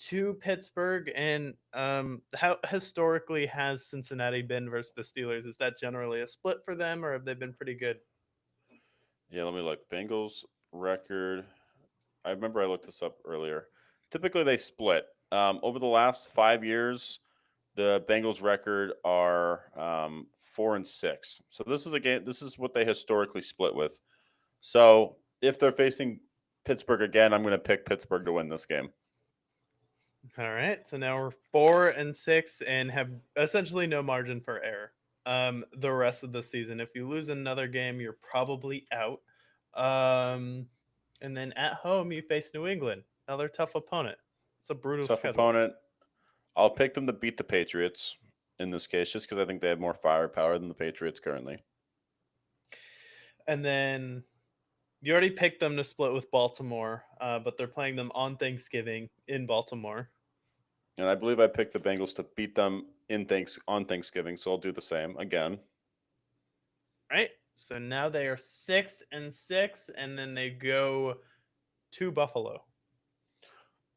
[SPEAKER 2] to Pittsburgh, and how historically has Cincinnati been versus the Steelers? Is that generally a split for them, or have they been pretty good?
[SPEAKER 1] Yeah, let me look. Bengals record. I remember I looked this up earlier. Typically, they split. Over the last 5 years, the Bengals record are 4-6. So this is a game. This is what they historically split with. So if they're facing Pittsburgh again, I'm going to pick Pittsburgh to win this game.
[SPEAKER 2] All right, so now we're 4-6 and have essentially no margin for error. The rest of the season, if you lose another game, you're probably out. And then at home, you face New England, another tough opponent. It's a brutal
[SPEAKER 1] Tough
[SPEAKER 2] schedule.
[SPEAKER 1] opponent. I'll pick them to beat the Patriots in this case, just because I think they have more firepower than the Patriots currently.
[SPEAKER 2] And then you already picked them to split with Baltimore, but they're playing them on Thanksgiving in Baltimore.
[SPEAKER 1] And I believe I picked the Bengals to beat them on Thanksgiving, so I'll do the same again.
[SPEAKER 2] Right. So now they are 6-6, and then they go to Buffalo.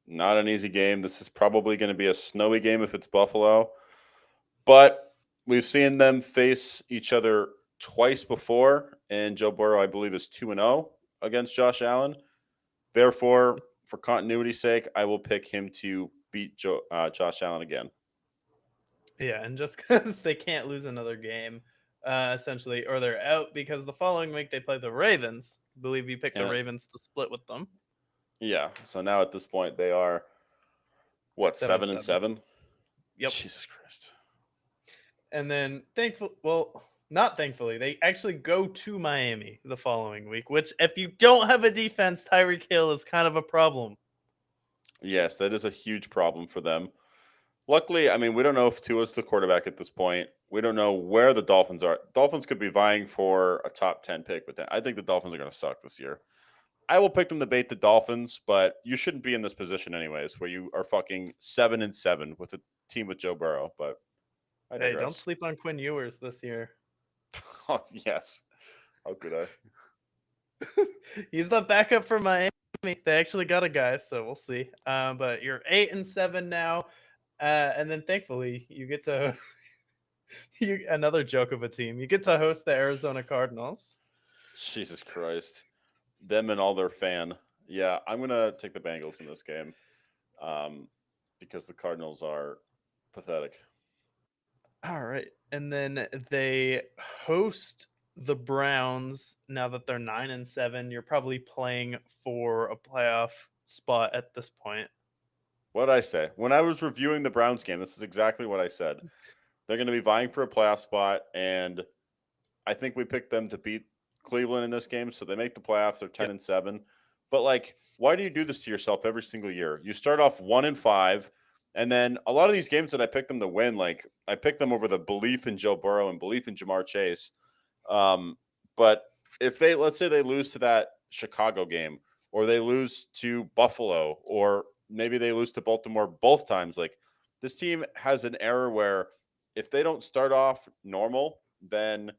[SPEAKER 1] Not an easy game. This is probably going to be a snowy game if it's Buffalo. But we've seen them face each other twice before, and Joe Burrow, I believe, is 2-0 against Josh Allen. Therefore, for continuity's sake, I will pick him to beat Josh Allen again.
[SPEAKER 2] Yeah, and just because they can't lose another game, essentially, or they're out because the following week they play the Ravens. I believe you picked the
[SPEAKER 1] And
[SPEAKER 2] Ravens to split with them.
[SPEAKER 1] yeah, so now at this point they are what,
[SPEAKER 2] 7-7.
[SPEAKER 1] 7-7?
[SPEAKER 2] Yep.
[SPEAKER 1] Jesus Christ.
[SPEAKER 2] And then not thankfully, they actually go to Miami the following week, which if you don't have a defense, Tyreek Hill is kind of a problem.
[SPEAKER 1] Yes, that is a huge problem for them. Luckily, I mean, we don't know if Tua's the quarterback at this point. We don't know where the Dolphins are. Dolphins could be vying for a top 10 pick, but I think the Dolphins are going to suck this year. I will pick them to bait the Dolphins, but you shouldn't be in this position anyways, where you are fucking 7-7 with a team with Joe Burrow. But I
[SPEAKER 2] Hey, don't
[SPEAKER 1] digress.
[SPEAKER 2] sleep on Quinn Ewers this year.
[SPEAKER 1] Oh, yes. How could I?
[SPEAKER 2] He's the backup for Miami. They actually got a guy, so we'll see. But you're 8-7 now, and then thankfully you get to another joke of a team. You get to host the Arizona Cardinals.
[SPEAKER 1] Jesus Christ. Them and all their fan. Yeah, I'm going to take the Bengals in this game because the Cardinals are pathetic.
[SPEAKER 2] All right. And then they host the Browns now that they're 9-7. You're probably playing for a playoff spot at this point.
[SPEAKER 1] What did I say? When I was reviewing the Browns game, this is exactly what I said. They're going to be vying for a playoff spot, and I think we picked them to beat Cleveland in this game, so they make the playoffs. They're
[SPEAKER 2] Yep.
[SPEAKER 1] 10-7. But like, why do you do this to yourself every single year? You start off 1-5, and then a lot of these games that I picked them to win, like I picked them over the belief in Joe Burrow and belief in Jamar Chase. But if they, let's say they lose to that Chicago game, or they lose to Buffalo, or maybe they lose to Baltimore both times, like this team has an error where if they don't start off normal, then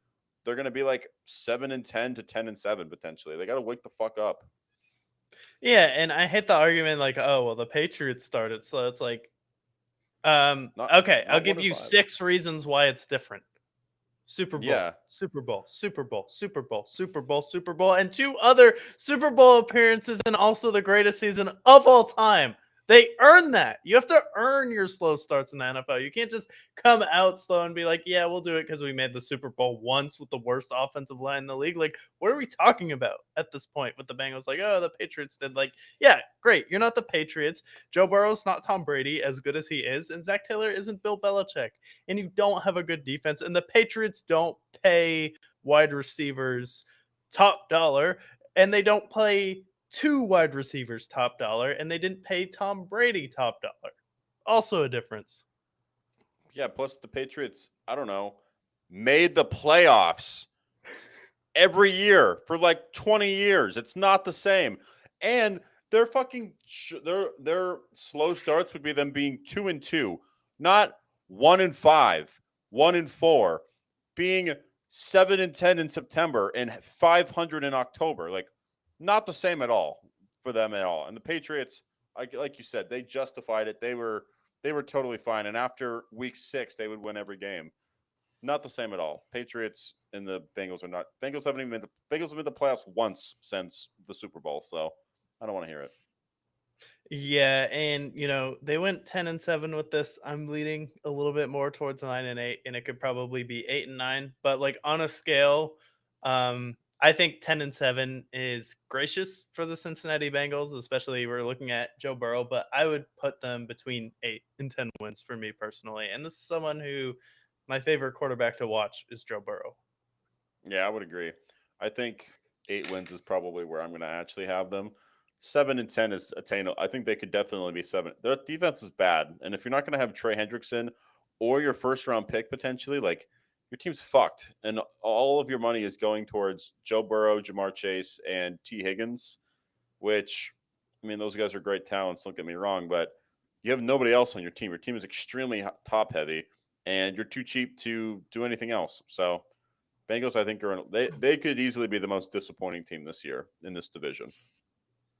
[SPEAKER 1] they're going to be like 7-10 to 10-7 potentially. They got to wake the fuck up.
[SPEAKER 2] Yeah, and I hate the argument like, oh well, the Patriots started, so it's like,
[SPEAKER 1] Not
[SPEAKER 2] okay, I'll
[SPEAKER 1] not one
[SPEAKER 2] give
[SPEAKER 1] and
[SPEAKER 2] you
[SPEAKER 1] five.
[SPEAKER 2] 6 reasons why it's different. Super Bowl,
[SPEAKER 1] Yeah,
[SPEAKER 2] Super Bowl, Super Bowl, Super Bowl, Super Bowl, Super Bowl, and 2 other Super Bowl appearances, and also the greatest season of all time. They earn that. You have to earn your slow starts in the NFL. You can't just come out slow and be like, "Yeah, we'll do it because we made the Super Bowl once with the worst offensive line in the league." Like, what are we talking about at this point with the Bengals? Like, oh, the Patriots did. Like, yeah, great. You're not the Patriots. Joe Burrow's not Tom Brady, as good as he is, and Zach Taylor isn't Bill Belichick, and you don't have a good defense, and the Patriots don't pay wide receivers top dollar, and they don't play 2 wide receivers top dollar, and they didn't pay Tom Brady top dollar. Also a difference.
[SPEAKER 1] yeah. Plus the Patriots, I don't know, made the playoffs every year for like 20 years. It's not the same. And their fucking their slow starts would be them being 2-2, not 1-5, 1-4, being 7-10 in September and 500 in October. Like not the same at all for them at all. And the Patriots, like you said, they justified it. They were totally fine. And after week 6, they would win every game. Not the same at all. Patriots and the Bengals are not. Bengals haven't even made the Bengals have made the playoffs once since the Super Bowl. So I don't want to hear it.
[SPEAKER 2] Yeah, and they went 10-7 with this. I'm leaning a little bit more towards 9-8, and it could probably be 8-9. But like on a scale, I think 10-7 is gracious for the Cincinnati Bengals, especially we're looking at Joe Burrow. But I would put them between 8 and 10 wins for me personally. And this is someone who my favorite quarterback to watch is Joe Burrow.
[SPEAKER 1] Yeah, I would agree. I think 8 wins is probably where I'm going to actually have them. 7-10 is attainable. I think they could definitely be 7. Their defense is bad, and if you're not going to have Trey Hendrickson or your first round pick potentially, like your team's fucked, and all of your money is going towards Joe Burrow, Jamar Chase, and T Higgins. Which, I mean, those guys are great talents. Don't get me wrong, but you have nobody else on your team. Your team is extremely top heavy, and you're too cheap to do anything else. So Bengals, I think, they could easily be the most disappointing team this year in this division.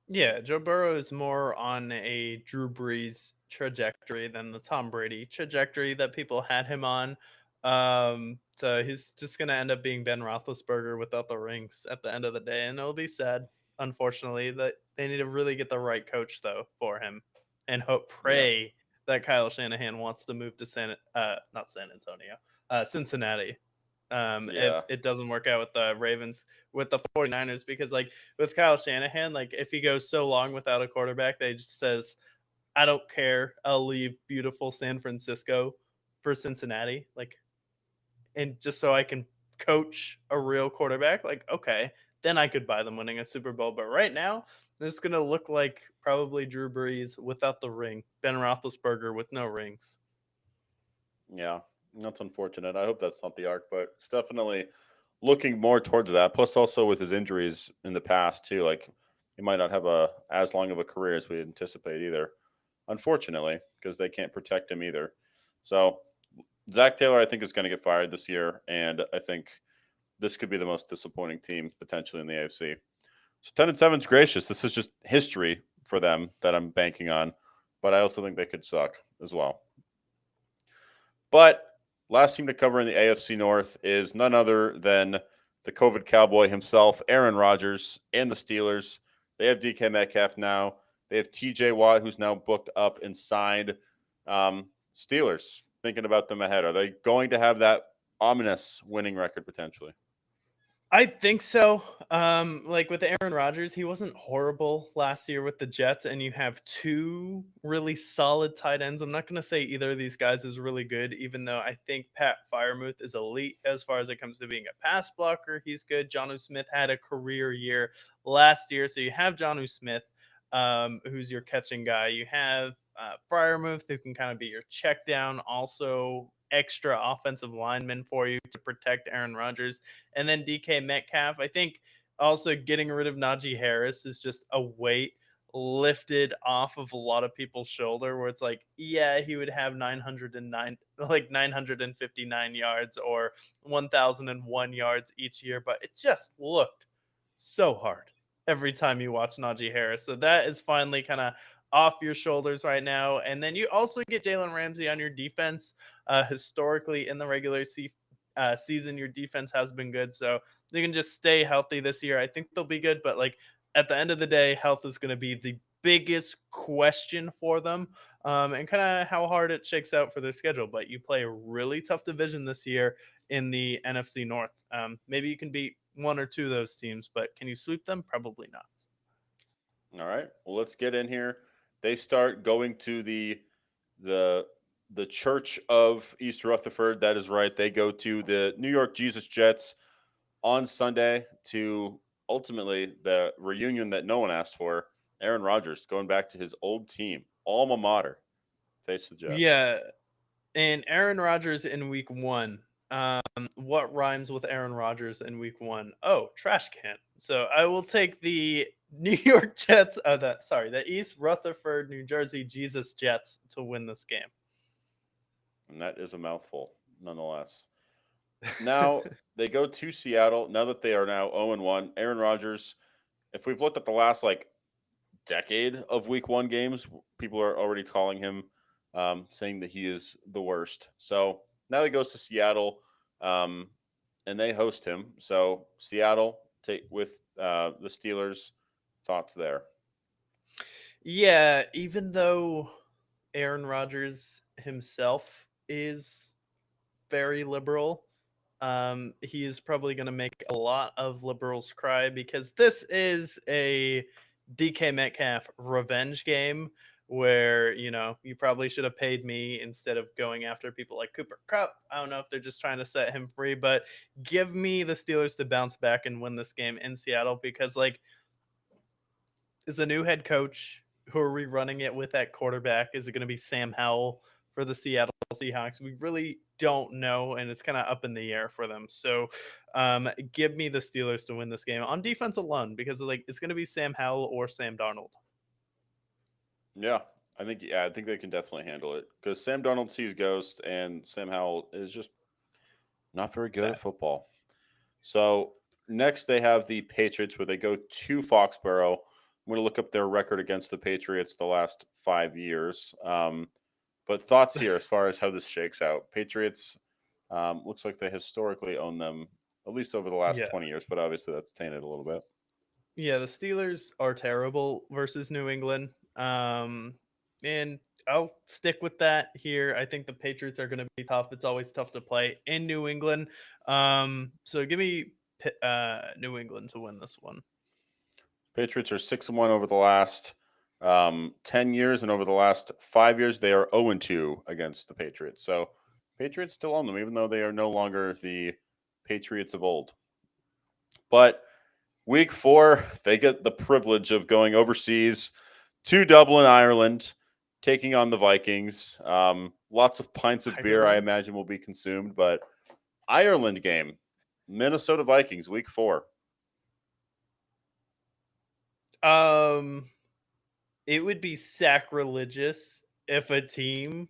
[SPEAKER 2] Yeah, Joe Burrow is more on a Drew Brees trajectory than the Tom Brady trajectory that people had him on. So he's just gonna end up being Ben Roethlisberger without the rings at the end of the day, and it'll be sad, unfortunately, that they need to really get the right coach though for him, and
[SPEAKER 1] Yeah,
[SPEAKER 2] pray that Kyle Shanahan wants to move to not San Antonio, Cincinnati. If
[SPEAKER 1] yeah,
[SPEAKER 2] it doesn't work out with the Ravens, with the 49ers, because like with Kyle Shanahan, like if he goes so long without a quarterback that he just says, I don't care, I'll leave beautiful San Francisco for Cincinnati, like, and just so I can coach a real quarterback, like, okay, then I could buy them winning a Super Bowl. But right now, this is gonna look like probably Drew Brees without the ring, Ben Roethlisberger with no rings.
[SPEAKER 1] yeah. That's unfortunate. I hope that's not the arc, but it's definitely looking more towards that. Plus, also with his injuries in the past too, like he might not have a as long of a career as we anticipate either. Unfortunately, because they can't protect him either. So Zach Taylor, I think, is going to get fired this year, and I think this could be the most disappointing team potentially in the AFC. So 10-7 is gracious. This is just history for them that I'm banking on, but I also think they could suck as well. But last team to cover in the AFC North is none other than the COVID cowboy himself, Aaron Rodgers, and the Steelers. They have DK Metcalf now. They have TJ Watt, who's now booked up and signed. Steelers. thinking about them ahead? Are they going to have that ominous winning record potentially?
[SPEAKER 2] I think so. Like with Aaron Rodgers, he wasn't horrible last year with the Jets, and you have two really solid tight ends. I'm not going to say either of these guys is really good, even though I think Pat Firemouth is elite as far as it comes to being a pass blocker. He's good. Jonnu Smith had a career year last year, so you have Jonnu Smith, who's your catching guy. You have Firemouth, who can kind of be your check down, also extra offensive lineman for you to protect Aaron Rodgers. And then DK Metcalf, I think also getting rid of Najee Harris is just a weight lifted off of a lot of people's shoulder where it's like, yeah, he would have 909 like 959 yards or 1001 yards each year, but it just looked so hard every time you watch Najee Harris. So that is finally kind of off your shoulders right now. And then you also get Jalen Ramsey on your defense. Historically, in the season, your defense has been good. So they can just stay healthy this year. I think they'll be good. But like at the end of the day, health is going to be the biggest question for them, and kind of how hard it shakes out for their schedule. But you play a really tough division this year in the NFC North. Maybe you can beat one or two of those teams, but can you sweep them? Probably not.
[SPEAKER 1] All right. Well, let's get in here. They start going to the the Church of East Rutherford. That is right. They go to the New York Jesus Jets on Sunday to ultimately the reunion that no one asked for. Aaron Rodgers going back to his old team, alma mater, face the Jets.
[SPEAKER 2] Yeah, and Aaron Rodgers in week one. What rhymes with Aaron Rodgers in week one? Oh, trash can. So I will take the New York Jets. The East Rutherford, New Jersey Jesus Jets to win this game.
[SPEAKER 1] And that is a mouthful, nonetheless. Now they go to Seattle. Now that they are now 0-1, Aaron Rodgers. If we've looked at the last like decade of Week One games, people are already calling him, saying that he is the worst. So now he goes to Seattle, um, and they host him. So Seattle take with the Steelers. Thoughts there?
[SPEAKER 2] Yeah, even though Aaron Rodgers himself is very liberal, he is probably going to make a lot of liberals cry because this is a DK Metcalf revenge game where, you probably should have paid me instead of going after people like Cooper Cup. I don't know if they're just trying to set him free, but give me the Steelers to bounce back and win this game in Seattle because, like, is a new head coach. Who are we running it with at quarterback? Is it going to be Sam Howell for the Seattle Seahawks? We really don't know, and it's kind of up in the air for them. So, give me the Steelers to win this game on defense alone because like it's going to be Sam Howell or Sam Darnold.
[SPEAKER 1] Yeah, I think they can definitely handle it because Sam Darnold sees ghosts, and Sam Howell is just not very good
[SPEAKER 2] Bad.
[SPEAKER 1] at football. So next they have the Patriots where they go to Foxborough. I'm going to look up their record against the Patriots the last 5 years. But thoughts here as far as how this shakes out. Patriots looks like they historically own them at least over the last
[SPEAKER 2] Yeah.
[SPEAKER 1] 20 years, but obviously that's tainted a little bit.
[SPEAKER 2] Yeah, the Steelers are terrible versus New England. And I'll stick with that here. I think the Patriots are going to be tough. It's always tough to play in New England. So give me New England to win this one.
[SPEAKER 1] Patriots are 6-1 over the last 10 years, and over the last 5 years, they are 0-2 against the Patriots. So Patriots still own them, even though they are no longer the Patriots of old. But week 4, they get the privilege of going overseas to Dublin, Ireland, taking on the Vikings. Lots of pints of beer, I
[SPEAKER 2] Ireland?
[SPEAKER 1] imagine, will be consumed. But Ireland game, Minnesota Vikings, week 4.
[SPEAKER 2] Um, it would be sacrilegious if a team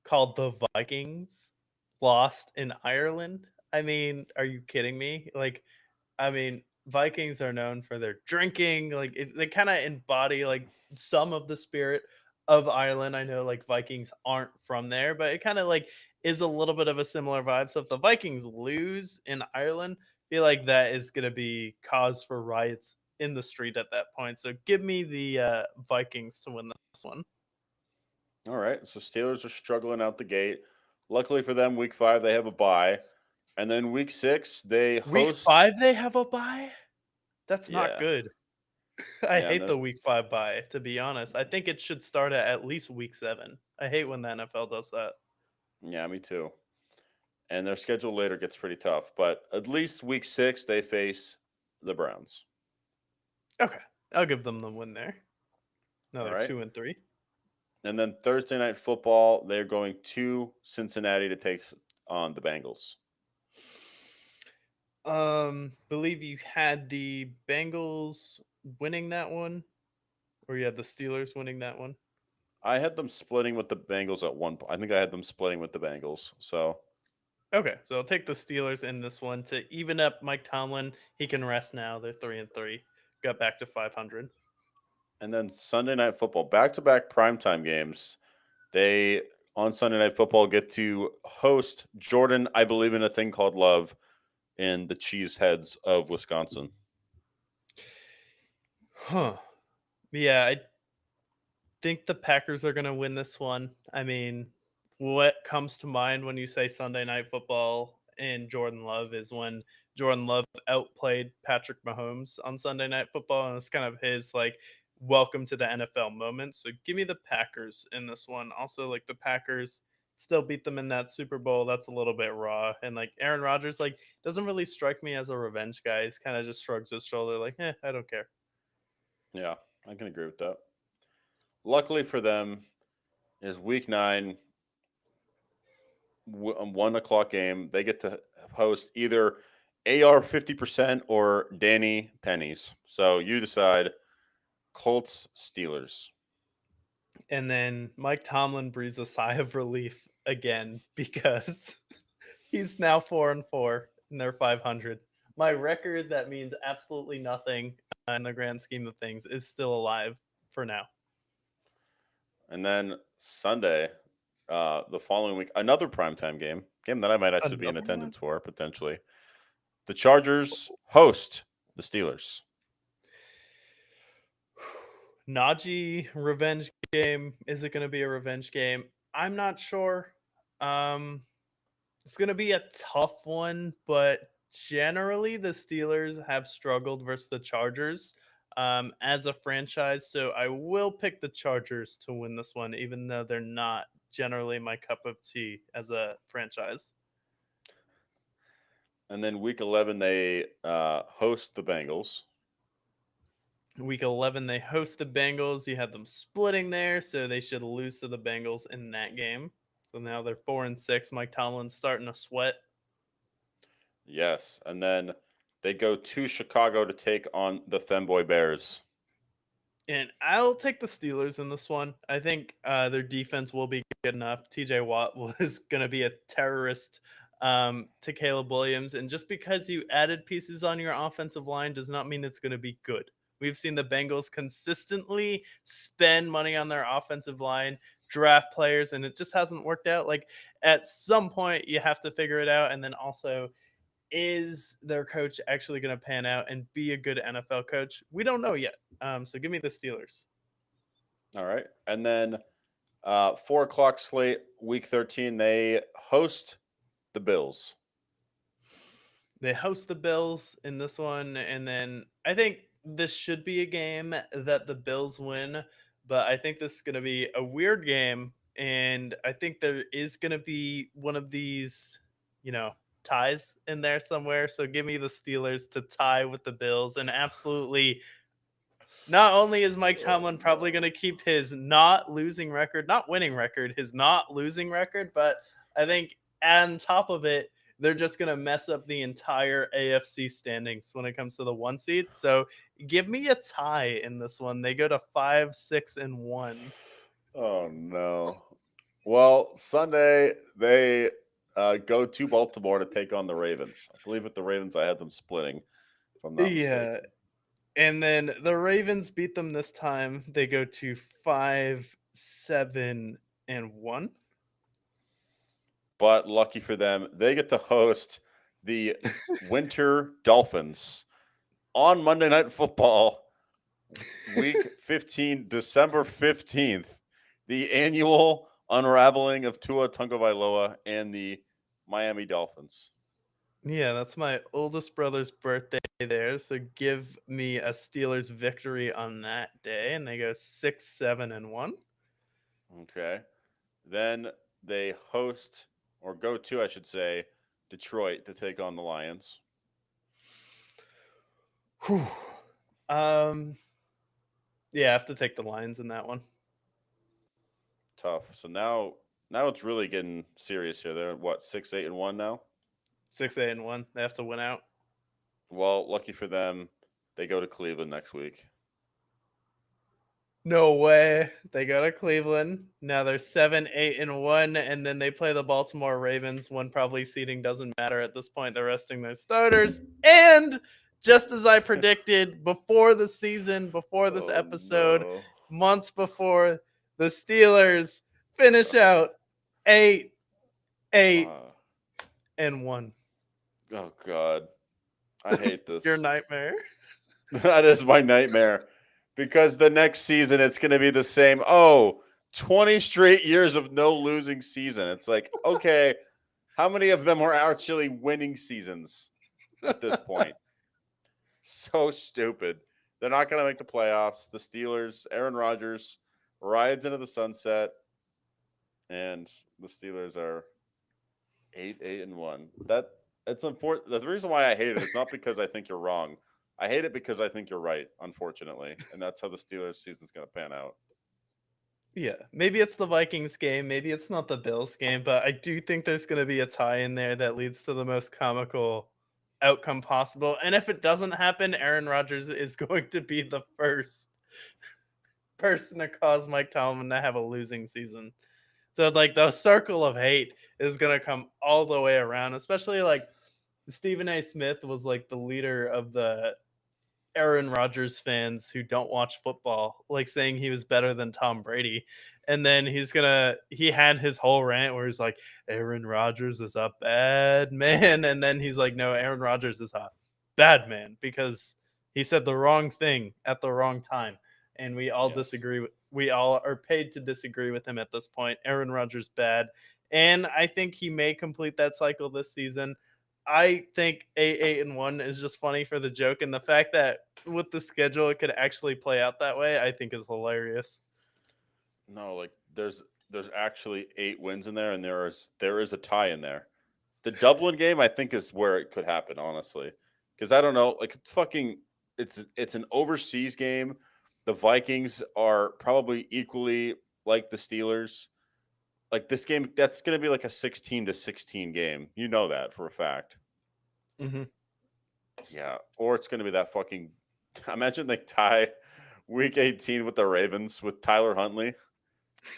[SPEAKER 2] called the Vikings lost in Ireland. I mean, are you kidding me? Like, I mean, Vikings are known for their drinking. Like, they kind of embody like some of the spirit of Ireland. I know like Vikings aren't from there, but it kind of like is a little bit of a similar vibe. So if the Vikings lose in Ireland, I feel like that is going to be cause for riots in the street at that point. So give me the Vikings to win this one.
[SPEAKER 1] All right. So Steelers are struggling out the gate. Luckily for them, week 5 they have a bye, and then week 6 they
[SPEAKER 2] Week
[SPEAKER 1] host.
[SPEAKER 2] 5 they have a bye? That's not
[SPEAKER 1] Yeah,
[SPEAKER 2] good. I
[SPEAKER 1] yeah, and
[SPEAKER 2] hate the
[SPEAKER 1] there's
[SPEAKER 2] week 5 bye, to be honest. I think it should start at least week 7. I hate when the NFL does that.
[SPEAKER 1] yeah, me too. And their schedule later gets pretty tough, but at least week 6 they face the Browns.
[SPEAKER 2] Okay. I'll give them the win there.
[SPEAKER 1] All
[SPEAKER 2] Another
[SPEAKER 1] right.
[SPEAKER 2] 2 and 3.
[SPEAKER 1] And then Thursday night football, they're going to Cincinnati to take on the Bengals.
[SPEAKER 2] Believe you had the Bengals winning that one, or you had the Steelers winning that one.
[SPEAKER 1] I had them splitting with the Bengals at one point. I think I had them splitting with the Bengals. So,
[SPEAKER 2] Okay, so I'll take the Steelers in this one to even up Mike Tomlin. He can rest now. They're 3 and 3. Got back to 500.
[SPEAKER 1] and then Sunday night football, back-to-back primetime games. They on Sunday night football get to host Jordan. I believe in a thing called love in the Cheeseheads of Wisconsin.
[SPEAKER 2] Huh. Yeah, I think the Packers are going to win this one. I mean, what comes to mind when you say Sunday night football and Jordan Love is when Jordan Love outplayed Patrick Mahomes on Sunday night football, and it's kind of his like welcome to the NFL moment. So give me the Packers in this one. Also, like the Packers still beat them in that Super Bowl. That's a little bit raw. And like Aaron Rodgers, like doesn't really strike me as a revenge guy. He's kind of just shrugs his shoulder, like, I don't care.
[SPEAKER 1] Yeah, I can agree with that. Luckily for them, is week 9, 1 o'clock game. They get to host either AR 50% or Danny Pennies. So you decide. Colts Steelers.
[SPEAKER 2] And then Mike Tomlin breathes a sigh of relief again because he's now 4 and 4 and they're 500. My record that means absolutely nothing in the grand scheme of things is still alive for now.
[SPEAKER 1] And then Sunday, the following week, another primetime game that I might actually be in
[SPEAKER 2] Another one?
[SPEAKER 1] attendance for potentially. The Chargers host the Steelers.
[SPEAKER 2] Najee revenge game. Is it going to be a revenge game? I'm not sure. It's going to be a tough one, but generally the Steelers have struggled versus the Chargers as a franchise. So I will pick the Chargers to win this one, even though they're not generally my cup of tea as a franchise.
[SPEAKER 1] And then week 11, they host the Bengals.
[SPEAKER 2] Week 11, they host the Bengals. You had them splitting there, so they should lose to the Bengals in that game. So now they're 4 and 6. Mike Tomlin's starting to sweat.
[SPEAKER 1] Yes. And then they go to Chicago to take on the Femboy Bears.
[SPEAKER 2] And I'll take the Steelers in this one. I think their defense will be good enough. TJ Watt was going to be a terrorist to Caleb Williams. And just because you added pieces on your offensive line does not mean it's going to be good. We've seen the Bengals consistently spend money on their offensive line, draft players, and it just hasn't worked out. Like at some point, you have to figure it out. And then also, is their coach actually going to pan out and be a good NFL coach? We don't know yet. So give me the Steelers.
[SPEAKER 1] All right. And then 4 o'clock slate, week 13, they host the Bills.
[SPEAKER 2] They host the Bills in this one, and then I think this should be a game that the Bills win, but I think this is going to be a weird game, and I think there is going to be one of these, ties in there somewhere. So give me the Steelers to tie with the Bills and absolutely. Not only is Mike Tomlin probably going to keep his not losing record, not winning record, his not losing record, but I think on top of it, they're just going to mess up the entire AFC standings when it comes to the 1 seed. So give me a tie in this one. They go to 5, 6, and 1.
[SPEAKER 1] Oh, no. Well, Sunday, they go to Baltimore to take on the Ravens. I believe with the Ravens, I had them splitting, if I'm not
[SPEAKER 2] Yeah.
[SPEAKER 1] mistaken.
[SPEAKER 2] And then the Ravens beat them this time. They go to 5, 7, and 1.
[SPEAKER 1] But lucky for them, they get to host the Winter Dolphins on Monday Night Football, week 15, December 15th, the annual unraveling of Tua Tagovailoa and the Miami Dolphins.
[SPEAKER 2] Yeah, that's my oldest brother's birthday there. So give me a Steelers victory on that day, and they go 6-7-1.
[SPEAKER 1] Okay. Then they host, or go to, I should say, Detroit to take on the Lions.
[SPEAKER 2] Whew. Um, yeah, I have to take the Lions in that one.
[SPEAKER 1] Tough. So now it's really getting serious here. They're what, 6-8-1 now?
[SPEAKER 2] 6-8-1. They have to win out.
[SPEAKER 1] Well, lucky for them, they go to Cleveland next week.
[SPEAKER 2] No way. They go to Cleveland. Now they're 7-8-1, and then they play the Baltimore Ravens when probably seeding doesn't matter at this point. They're resting their starters. And just as I predicted before the season, before this episode,
[SPEAKER 1] no.
[SPEAKER 2] months before, the Steelers finish out 8-8-1.
[SPEAKER 1] Oh God. I hate this.
[SPEAKER 2] Your nightmare.
[SPEAKER 1] That is my nightmare. Because the next season it's going to be the same. Oh, 20 straight years of no losing season. It's like, okay, how many of them are actually winning seasons at this point? So stupid. They're not going to make the playoffs. The Steelers, Aaron Rodgers rides into the sunset, and the Steelers are 8-8-1. It's unfortunate. The reason why I hate it is not because I think you're wrong. I hate it because I think you're right, unfortunately. And that's how the Steelers season's going to pan out.
[SPEAKER 2] Yeah, maybe it's the Vikings game, maybe it's not the Bills game, but I do think there's going to be a tie in there that leads to the most comical outcome possible. And if it doesn't happen, Aaron Rodgers is going to be the first person to cause Mike Tomlin to have a losing season. So like the circle of hate is going to come all the way around, especially like Stephen A. Smith was like the leader of the Aaron Rodgers fans who don't watch football, like saying he was better than Tom Brady. And then he had his whole rant where he's like, Aaron Rodgers is a bad man. And then he's like, no, Aaron Rodgers is a bad man because he said the wrong thing at the wrong time. And we all disagree. We all are paid to disagree with him at this point. Aaron Rodgers bad. And I think he may complete that cycle this season. I think 8-8-1 is just funny for the joke, and the fact that with the schedule it could actually play out that way, I think is hilarious.
[SPEAKER 1] No, like there's actually 8 wins in there, and there is a tie in there. The Dublin game, I think, is where it could happen, honestly, because I don't know, like it's an overseas game. The Vikings are probably equally like the Steelers. Like this game, that's going to be like a 16-16 game. You know that for a fact.
[SPEAKER 2] Mm-hmm.
[SPEAKER 1] Yeah, or it's going to be that fucking. Imagine they tie Week 18 with the Ravens with Tyler Huntley.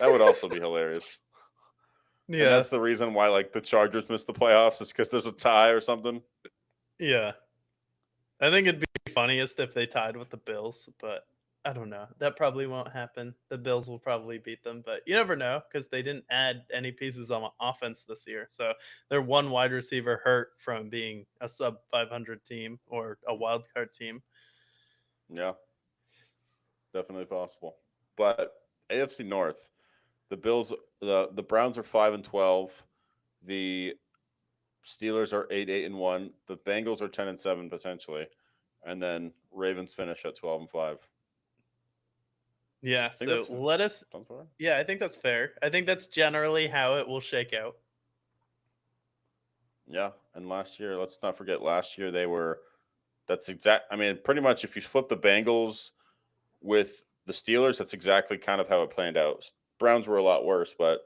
[SPEAKER 1] That would also be hilarious.
[SPEAKER 2] Yeah,
[SPEAKER 1] And that's the reason why like the Chargers missed the playoffs is because there's a tie or something.
[SPEAKER 2] yeah. I think it'd be funniest if they tied with the Bills, but I don't know. That probably won't happen. The Bills will probably beat them, but you never know because they didn't add any pieces on offense this year. So they're one wide receiver hurt from being a sub 500 team or a wild card team.
[SPEAKER 1] Yeah, definitely possible. But AFC North, the Bills, the Browns are 5-12. The Steelers are 8-8-1. The Bengals are 10-7 potentially, and then Ravens finish at 12-5.
[SPEAKER 2] Yeah, so
[SPEAKER 1] Sounds fair.
[SPEAKER 2] yeah, I think that's fair. I think that's generally how it will shake out.
[SPEAKER 1] Yeah, and last year, let's not forget, last year they were. That's exact. I mean, pretty much, if you flip the Bengals with the Steelers, that's exactly kind of how it planned out. Browns were a lot worse, but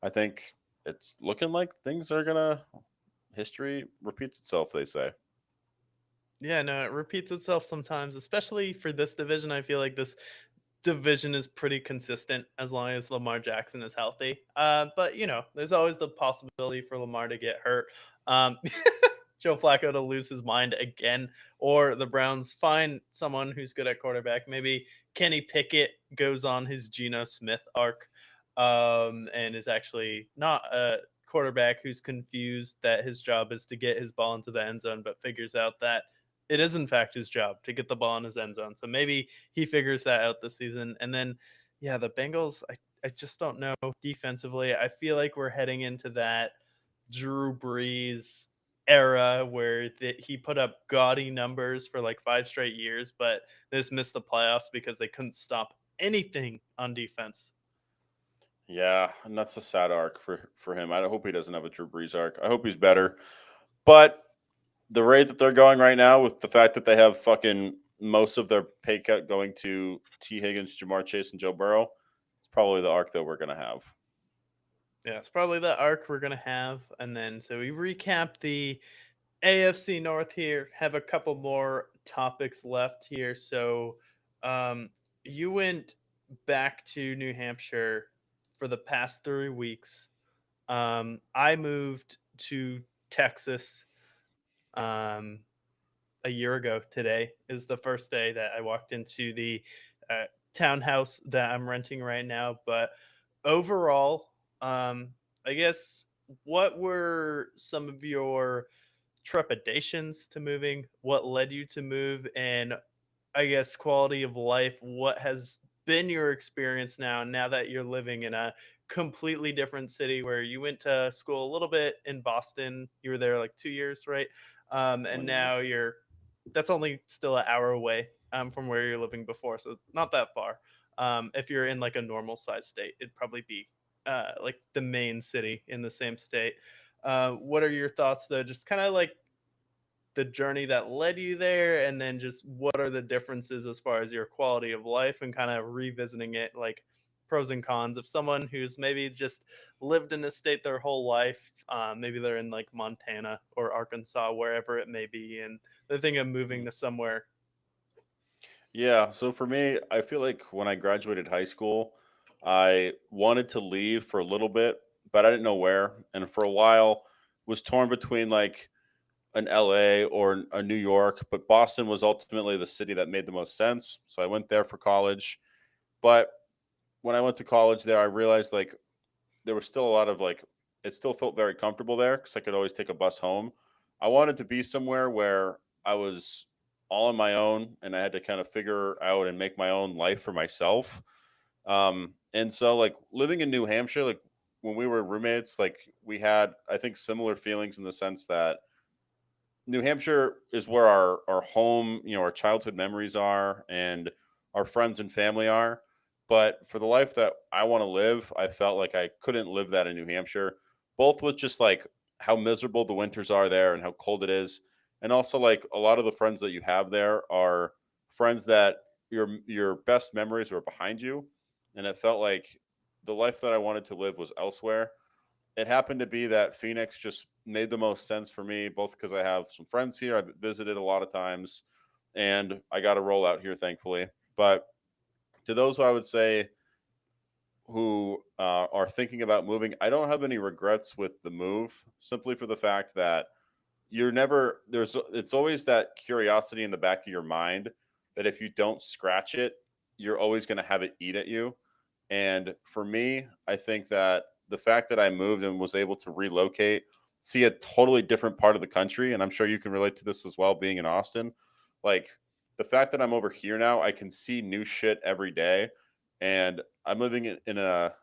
[SPEAKER 1] I think it's looking like things are gonna. History repeats itself, they say.
[SPEAKER 2] Yeah, no, it repeats itself sometimes, especially for this division. I feel like this division is pretty consistent as long as Lamar Jackson is healthy. But you know, there's always the possibility for Lamar to get hurt. Um, Joe Flacco to lose his mind again, or the Browns find someone who's good at quarterback. Maybe Kenny Pickett goes on his Geno Smith arc, and is actually not a quarterback who's confused that his job is to get his ball into the end zone, but figures out that it is in fact his job to get the ball in his end zone. So maybe he figures that out this season. And then, yeah, the Bengals, I just don't know defensively. I feel like we're heading into that Drew Brees era where he put up gaudy numbers for like 5 straight years, but they just missed the playoffs because they couldn't stop anything on defense.
[SPEAKER 1] Yeah, and that's a sad arc for him. I hope he doesn't have a Drew Brees arc. I hope he's better. But the rate that they're going right now, with the fact that they have fucking most of their pay cut going to T. Higgins, Jamar Chase, and Joe Burrow, it's probably the arc that we're gonna have.
[SPEAKER 2] Yeah, it's probably the arc we're gonna have, and then so we recap the AFC North here. Have a couple more topics left here. So, um, you went back to New Hampshire for the past 3 weeks. I moved to Texas um, a year ago. Today is the first day that I walked into the uh, townhouse that I'm renting right now. But overall, I guess what were some of your trepidations to moving? What led you to move? And I guess quality of life, what has been your experience now that you're living in a completely different city where you went to school a little bit in Boston. You were there like 2 years, right? And
[SPEAKER 1] 1 year.
[SPEAKER 2] now that's only still an hour away from where you're living before, so not that far. If you're in like a normal size state, it'd probably be like the main city in the same state. What are your thoughts though? Just kind of like the journey that led you there, and then just what are the differences as far as your quality of life, and kind of revisiting it, like pros and cons of someone who's maybe just lived in a state their whole life. Maybe they're in like Montana or Arkansas, wherever it may be, and they're thinking of moving
[SPEAKER 1] Mhm.
[SPEAKER 2] to somewhere.
[SPEAKER 1] Yeah, so for me, I feel like when I graduated high school, I wanted to leave for a little bit, but I didn't know where. And for a while, was torn between like an LA or a New York, but Boston was ultimately the city that made the most sense. So I went there for college. But when I went to college there, I realized like there was still a lot of like it still felt very comfortable there because I could always take a bus home. I wanted to be somewhere where I was all on my own and I had to kind of figure out and make my own life for myself. And so like living in New Hampshire, like when we were roommates, like we had I think similar feelings in the sense that New Hampshire is where our home, our childhood memories are and our friends and family are. But for the life that I want to live, I felt like I couldn't live that in New Hampshire, both with just like how miserable the winters are there and how cold it is. And also like a lot of the friends that you have there are friends that your best memories were behind you. And it felt like the life that I wanted to live was elsewhere. It happened to be that Phoenix just made the most sense for me, both because I have some friends here. I've visited a lot of times, and I got to roll out here, thankfully. But to those who I would say who are thinking about moving, I don't have any regrets with the move, simply for the fact that you're never there's it's always that curiosity in the back of your mind that if you don't scratch it, you're always going to have it eat at you. And for me, I think that the fact that I moved and was able to relocate, see a totally different part of the country, and I'm sure you can relate to this as well, being in Austin, like the fact that I'm over here now, I can see new shit every day, and I'm living in a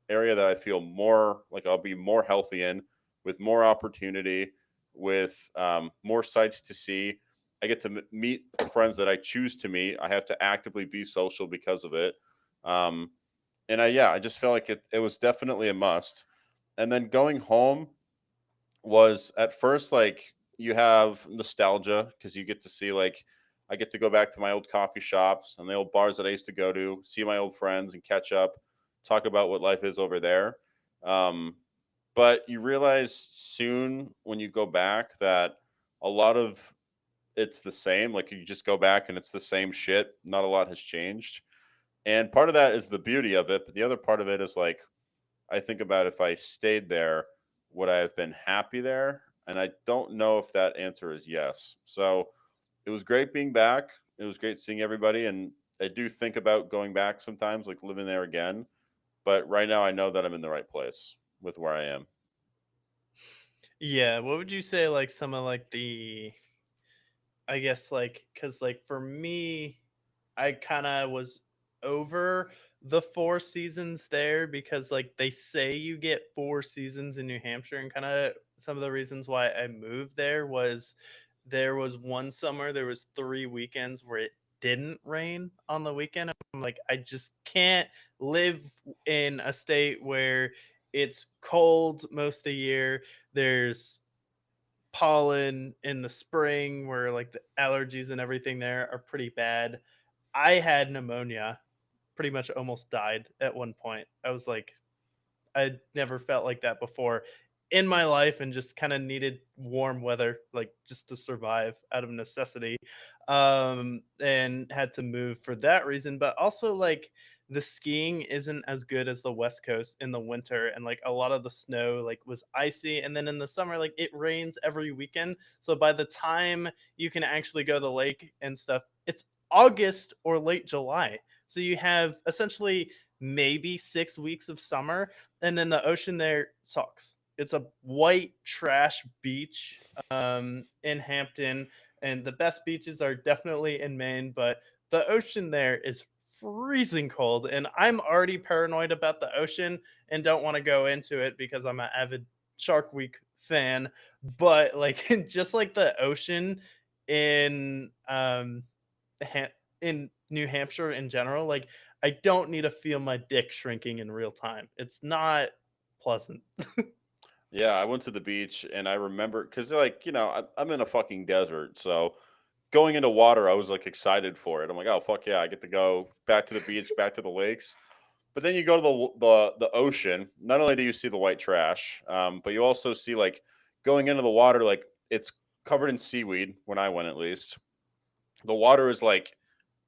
[SPEAKER 1] area that I feel more like I'll be more healthy in, with more opportunity, with more sights to see. I get to meet friends that I choose to meet. I have to actively be social because of it. Um, and I just felt like it was definitely a must. And then going home was at first like you have nostalgia because you get to see like I get to go back to my old coffee shops and the old bars that I used to go to, see my old friends and catch up, talk about what life is over there. Um, but you realize soon when you go back that a lot of it's the same. Like you just go back and it's the same shit. Not a lot has changed. And part of that is the beauty of it, but the other part of it is like I think about if I stayed there, would I have been happy there? And I don't know if that answer is yes. So it was great being back. It was great seeing everybody. And I do think about going back sometimes, like living there again. But right now, I know that I'm in the right place with where I am.
[SPEAKER 2] Yeah, what would you say like some of like the, I guess, like, cuz like for me, I kind of was over the 4 seasons there because, like, they say you get 4 seasons in New Hampshire, and kinda some of the reasons why I moved there was one summer, there was 3 weekends where it didn't rain on the weekend. I'm like, I just can't live in a state where it's cold most of the year. There's pollen in the spring where, like, the allergies and everything there are pretty bad. I had pneumonia, pretty much almost died at one point. I was like, I'd never felt like that before in my life and just kind of needed warm weather, like just to survive out of necessity. And had to move for that reason. But also, like, the skiing isn't as good as the West Coast in the winter. And like a lot of the snow, like, was icy. And then in the summer, like, it rains every weekend. So by the time you can actually go to the lake and stuff, it's August or late July. So you have essentially maybe 6 weeks of summer, and then the ocean there sucks. It's a white trash beach in Hampton, and the best beaches are definitely in Maine, but the ocean there is freezing cold, and I'm already paranoid about the ocean and don't want to go into it because I'm an avid Shark Week fan. But like, just like the ocean in in New Hampshire in general, like, I don't need to feel my dick shrinking in real time. It's not pleasant.
[SPEAKER 1] Yeah, I went to the beach and I remember because, like, I'm in a fucking desert. So going into water, I was like excited for it. I'm like, oh, fuck yeah, I get to go back to the beach, back to the lakes. But then you go to the ocean. Not only do you see the white trash, but you also see, like, going into the water, like, it's covered in seaweed when I went, at least. The water is like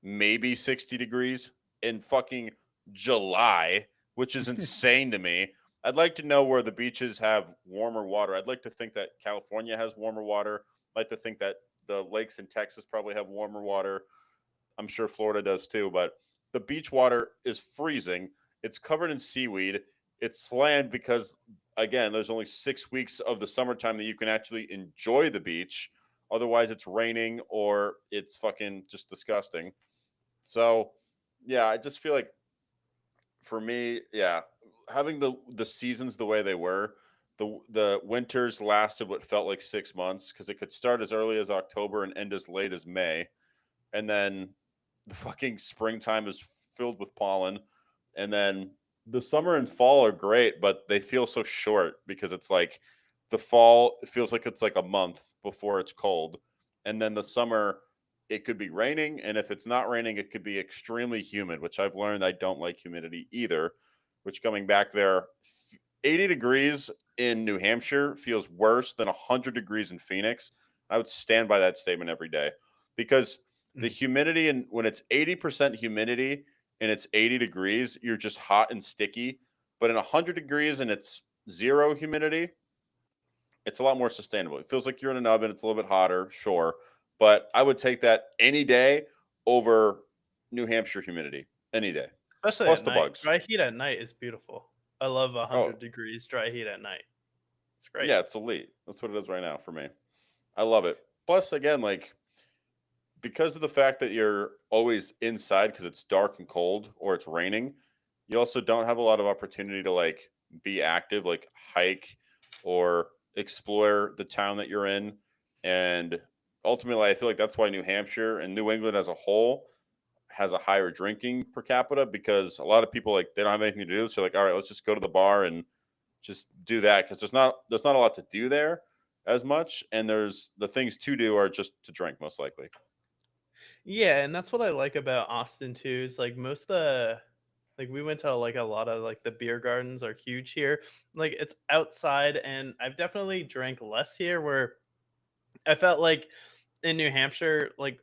[SPEAKER 1] maybe 60 degrees in fucking July, which is insane to me. I'd like to know where the beaches have warmer water. I'd like to think that California has warmer water. I'd like to think that the lakes in Texas probably have warmer water. I'm sure Florida does too, but the beach water is freezing. It's covered in seaweed. It's slammed because, again, there's only 6 weeks of the summertime that you can actually enjoy the beach. Otherwise, it's raining or it's fucking just disgusting. So, yeah, I just feel like, for me, yeah, having the seasons the way they were, the winters lasted what felt like 6 months because it could start as early as October and end as late as May, and then the fucking springtime is filled with pollen, and then the summer and fall are great, but they feel so short because it's like the fall it feels like it's like a month before it's cold, and then the summer it could be raining, and if it's not raining, it could be extremely humid, which I've learned I don't like humidity either. Which, coming back there, 80 degrees in New Hampshire feels worse than 100 degrees in Phoenix. I would stand by that statement every day because the
[SPEAKER 2] Mm.
[SPEAKER 1] humidity, and when it's 80% humidity and it's 80 degrees, you're just hot and sticky. But in 100 degrees and it's zero humidity, it's a lot more sustainable. It feels like you're in an oven. It's a little bit hotter, sure, but I would take that any day over New Hampshire humidity any day.
[SPEAKER 2] Especially
[SPEAKER 1] Plus
[SPEAKER 2] at
[SPEAKER 1] the
[SPEAKER 2] night.
[SPEAKER 1] bugs.
[SPEAKER 2] Dry heat at night is beautiful. I love
[SPEAKER 1] Oh,
[SPEAKER 2] 100 degrees dry heat at night. It's great.
[SPEAKER 1] yeah, it's elite. That's what it is right now for me. I love it. Plus, again, like, because of the fact that you're always inside because it's dark and cold or it's raining, you also don't have a lot of opportunity to, like, be active, like hike or explore the town that you're in. And ultimately, I feel like that's why New Hampshire and New England as a whole has a higher drinking per capita, because a lot of people, like, they don't have anything to do. So, like, all right, let's just go to the bar and just do that because there's not a lot to do there as much, and there's the things to do are just to drink most likely.
[SPEAKER 2] Yeah, and that's what I like about Austin too, is like most of the like we went to like a lot of like the beer gardens are huge here. Like, it's outside, and I've definitely drank less here where I felt like in New Hampshire, like,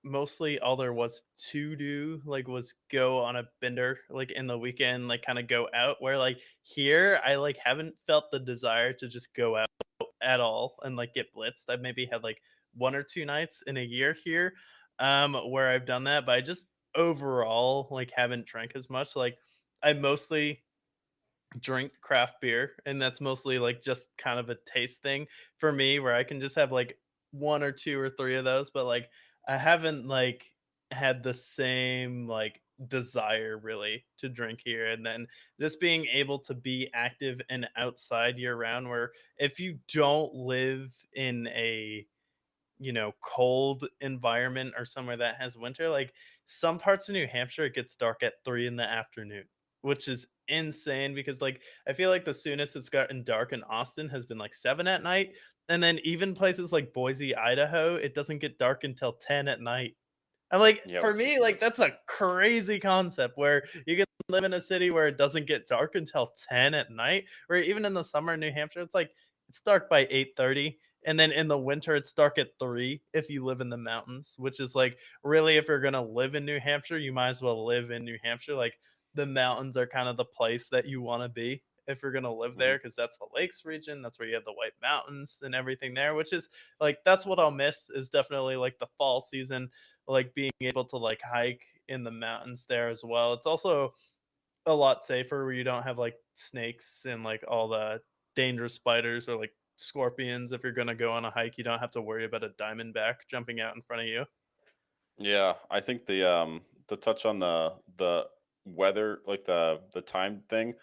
[SPEAKER 2] mostly all there was to do, like, was go on a bender, like, in the weekend, like, kinda go out, where, like, here, I, like, haven't felt the desire to just go out at all and, like, get blitzed. I've maybe had, like, 1 or 2 nights in a year here, where I've done that, but I just overall, like, haven't drank as much. Like, I mostly drink craft beer, and that's mostly like just kind of a taste thing for me where I can just have like 1 or 2 or 3 of those, but like I haven't like had the same like desire really to drink here. And then just being able to be active and outside year round, where if you don't live in a cold environment or somewhere that has winter, like some parts of New Hampshire, it gets dark at 3 in the afternoon, which is insane because like I feel like the soonest it's gotten dark in Austin has been like 7 at night. And then even places like Boise, Idaho, it doesn't get dark until 10 at night. I'm like,
[SPEAKER 1] Yeah,
[SPEAKER 2] for
[SPEAKER 1] which is
[SPEAKER 2] me, like
[SPEAKER 1] nuts.
[SPEAKER 2] that's a crazy concept where you can live in a city where it doesn't get dark until 10 at night, or even in the summer in New Hampshire, it's like it's dark by 8:30. And then in the winter, it's dark at 3 if you live in the mountains, which is like really, if you're gonna live in New Hampshire, you might as well live in New Hampshire. Like the mountains are kind of the place that you want to be if you're gonna live
[SPEAKER 1] Mhm.
[SPEAKER 2] there, because that's the lakes region. That's where you have the White Mountains and everything there, which is like that's what I'll miss is definitely like the fall season, like being able to like hike in the mountains there as well. It's also a lot safer where you don't have like snakes and like all the dangerous spiders or like scorpions. If you're going to go on a hike, you don't have to worry about a diamondback jumping out in front of you.
[SPEAKER 1] Yeah, I think the touch on the weather, like the time thing,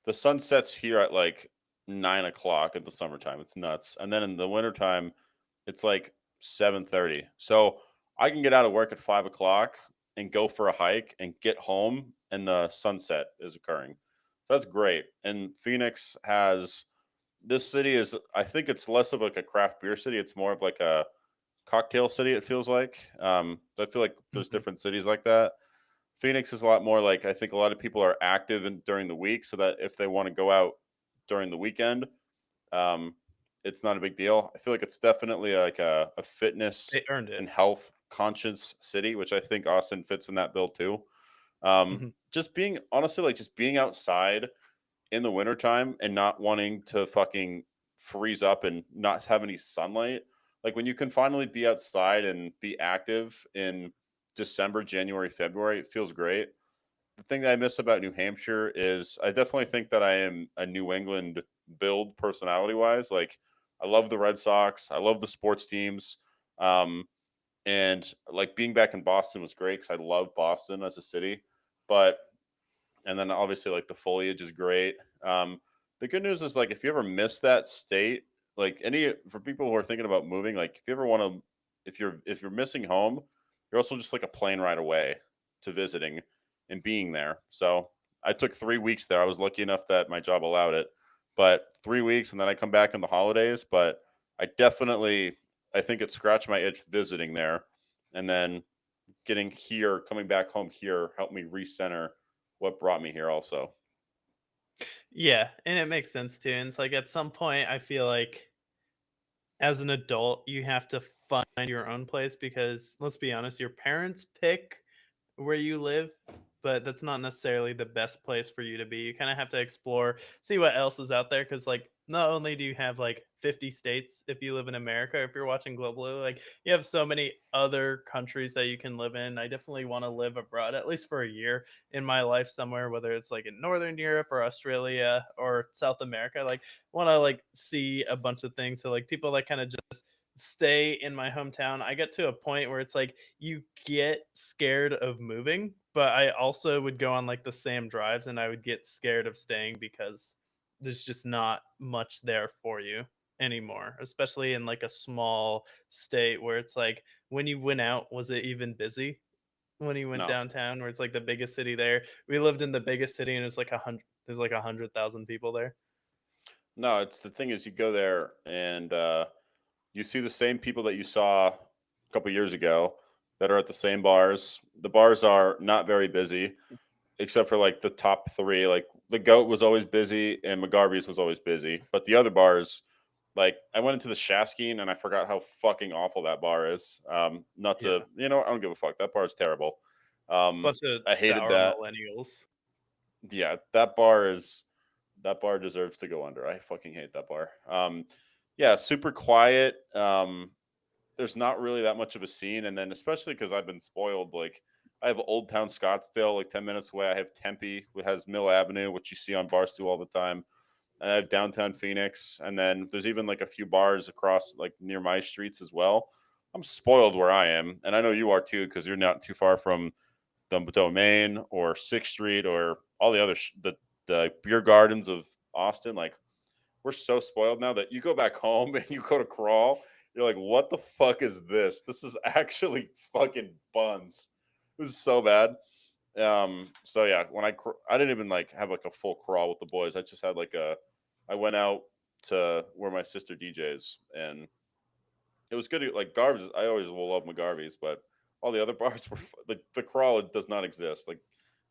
[SPEAKER 1] the sun sets here at like 9 o'clock in the summertime. It's nuts. And then in the wintertime, it's like 7:30. So I can get out of work at 5 o'clock and go for a hike and get home and the sunset is occurring. So that's great. And Phoenix has this city is I think it's less of like a craft beer city. It's more of like a cocktail city, it feels like. I feel like there's
[SPEAKER 2] Mhm.
[SPEAKER 1] different cities like that. Phoenix is a lot more like I think a lot of people are active during the week, so that if they want to go out during the weekend, um, it's not a big deal. I feel like it's definitely like a fitness
[SPEAKER 2] They earned it.
[SPEAKER 1] and health conscious city, which I think Austin fits in that bill too.
[SPEAKER 2] Mhm.
[SPEAKER 1] Just being honestly, like just being outside in the wintertime and not wanting to fucking freeze up and not have any sunlight. Like when you can finally be outside and be active in December, January, February, it feels great. The thing that I miss about New Hampshire is I definitely think that I am a New England build personality wise. Like I love the Red Sox, I love the sports teams. Um, and like being back in Boston was great because I love Boston as a city. But and then obviously like the foliage is great. The good news is like if you ever miss that state, like any for people who are thinking about moving, like if you ever want to, if you're missing home, you're also just like a plane ride away to visiting and being there. So I took 3 weeks there. I was lucky enough that my job allowed it, but 3 weeks and then I come back in the holidays. But I definitely, I think it scratched my itch visiting there, and then getting here, coming back home here, helped me recenter what brought me here also.
[SPEAKER 2] Yeah, and it makes sense too. And it's like at some point, I feel like as an adult, you have to find your own place because let's be honest, your parents pick where you live, but that's not necessarily the best place for you to be. You kind of have to explore, see what else is out there. Cause like not only do you have like 50 states if you live in America, if you're watching globally, like you have so many other countries that you can live in. I definitely want to live abroad at least for a year in my life somewhere, whether it's like in Northern Europe or Australia or South America. Like want to like see a bunch of things. So like people that kind of just stay in my hometown, I get to a point where it's like you get scared of moving, but I also would go on like the same drives and I would get scared of staying because there's just not much there for you anymore, especially in like a small state where it's like when you went out, was it even busy? When you went
[SPEAKER 1] No,
[SPEAKER 2] downtown, where it's like the biggest city there. We lived in the biggest city and it's like there's like 100,000 people there.
[SPEAKER 1] no, it's the thing is you go there and you see the same people that you saw a couple years ago that are at the same bars. The bars are not very busy except for like the top three. Like the Goat was always busy and McGarvey's was always busy, but the other bars, like I went into the Shaskeen and I forgot how fucking awful that bar is. Not to,
[SPEAKER 2] Yeah.
[SPEAKER 1] I don't give a fuck. That bar is terrible.
[SPEAKER 2] Bunch of
[SPEAKER 1] I hated
[SPEAKER 2] sour
[SPEAKER 1] that.
[SPEAKER 2] millennials.
[SPEAKER 1] Yeah, that bar deserves to go under. I fucking hate that bar. Yeah, super quiet. There's not really that much of a scene, and then especially because I've been spoiled. Like I have Old Town Scottsdale, like 10 minutes away. I have Tempe, which has Mill Avenue, which you see on Barstool all the time. And I have downtown Phoenix, and then there's even like a few bars across like near my streets as well. I'm spoiled where I am, and I know you are too because you're not too far from the Domain or Sixth Street or all the other the beer gardens of Austin. Like we're so spoiled now that you go back home and you go to crawl, you're like, what the fuck is this? This is actually fucking buns. It was so bad. So yeah, when I didn't even like have like a full crawl with the boys. I just had like I went out to where my sister DJs, and it was good. Like Garvey's, I always will love McGarvey's, but all the other bars were like the crawl does not exist. Like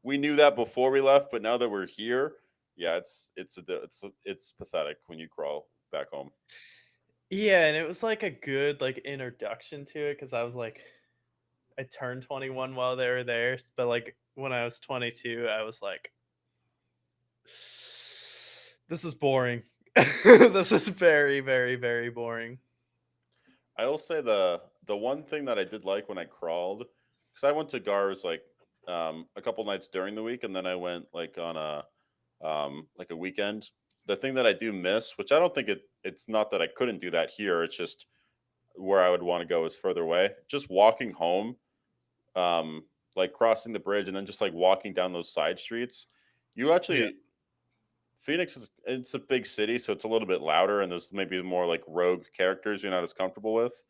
[SPEAKER 1] we knew that before we left, but now that we're here, yeah, it's pathetic when you crawl back home.
[SPEAKER 2] Yeah, and it was like a good like introduction to it because I was like, I turned 21 while they were there, but like when I was 22, I was like, this is boring. This is very, very, very boring.
[SPEAKER 1] I will say the one thing that I did like when I crawled, because I went to Gar's like a couple nights during the week, and then I went like a weekend. The thing that I do miss, which I don't think it's not that I couldn't do that here, it's just where I would want to go is further away. Just walking home, like crossing the bridge and then just like walking down those side streets. You
[SPEAKER 2] Yeah.
[SPEAKER 1] actually Phoenix is it's a big city, so it's a little bit louder and there's maybe more like rogue characters you're not as comfortable with.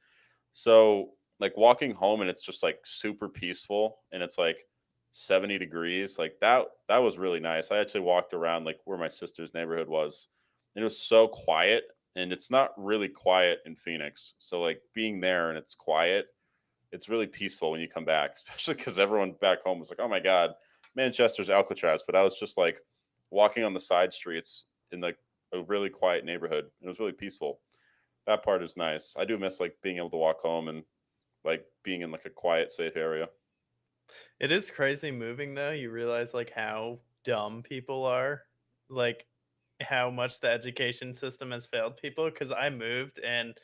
[SPEAKER 1] So like walking home and it's just like super peaceful and it's like 70 degrees. Like that was really nice. I actually walked around like where my sister's neighborhood was. And it was so quiet and it's not really quiet in Phoenix. So like being there and it's quiet, it's really peaceful when you come back, especially because everyone back home was like, "Oh my god, Manchester's Alcatraz." But I was just like walking on the side streets in like a really quiet neighborhood. It was really peaceful. That part is nice. I do miss like being able to walk home and like being in like a quiet, safe area.
[SPEAKER 2] It is crazy moving though. You realize like how dumb people are, like how much the education system has failed people. Because I moved and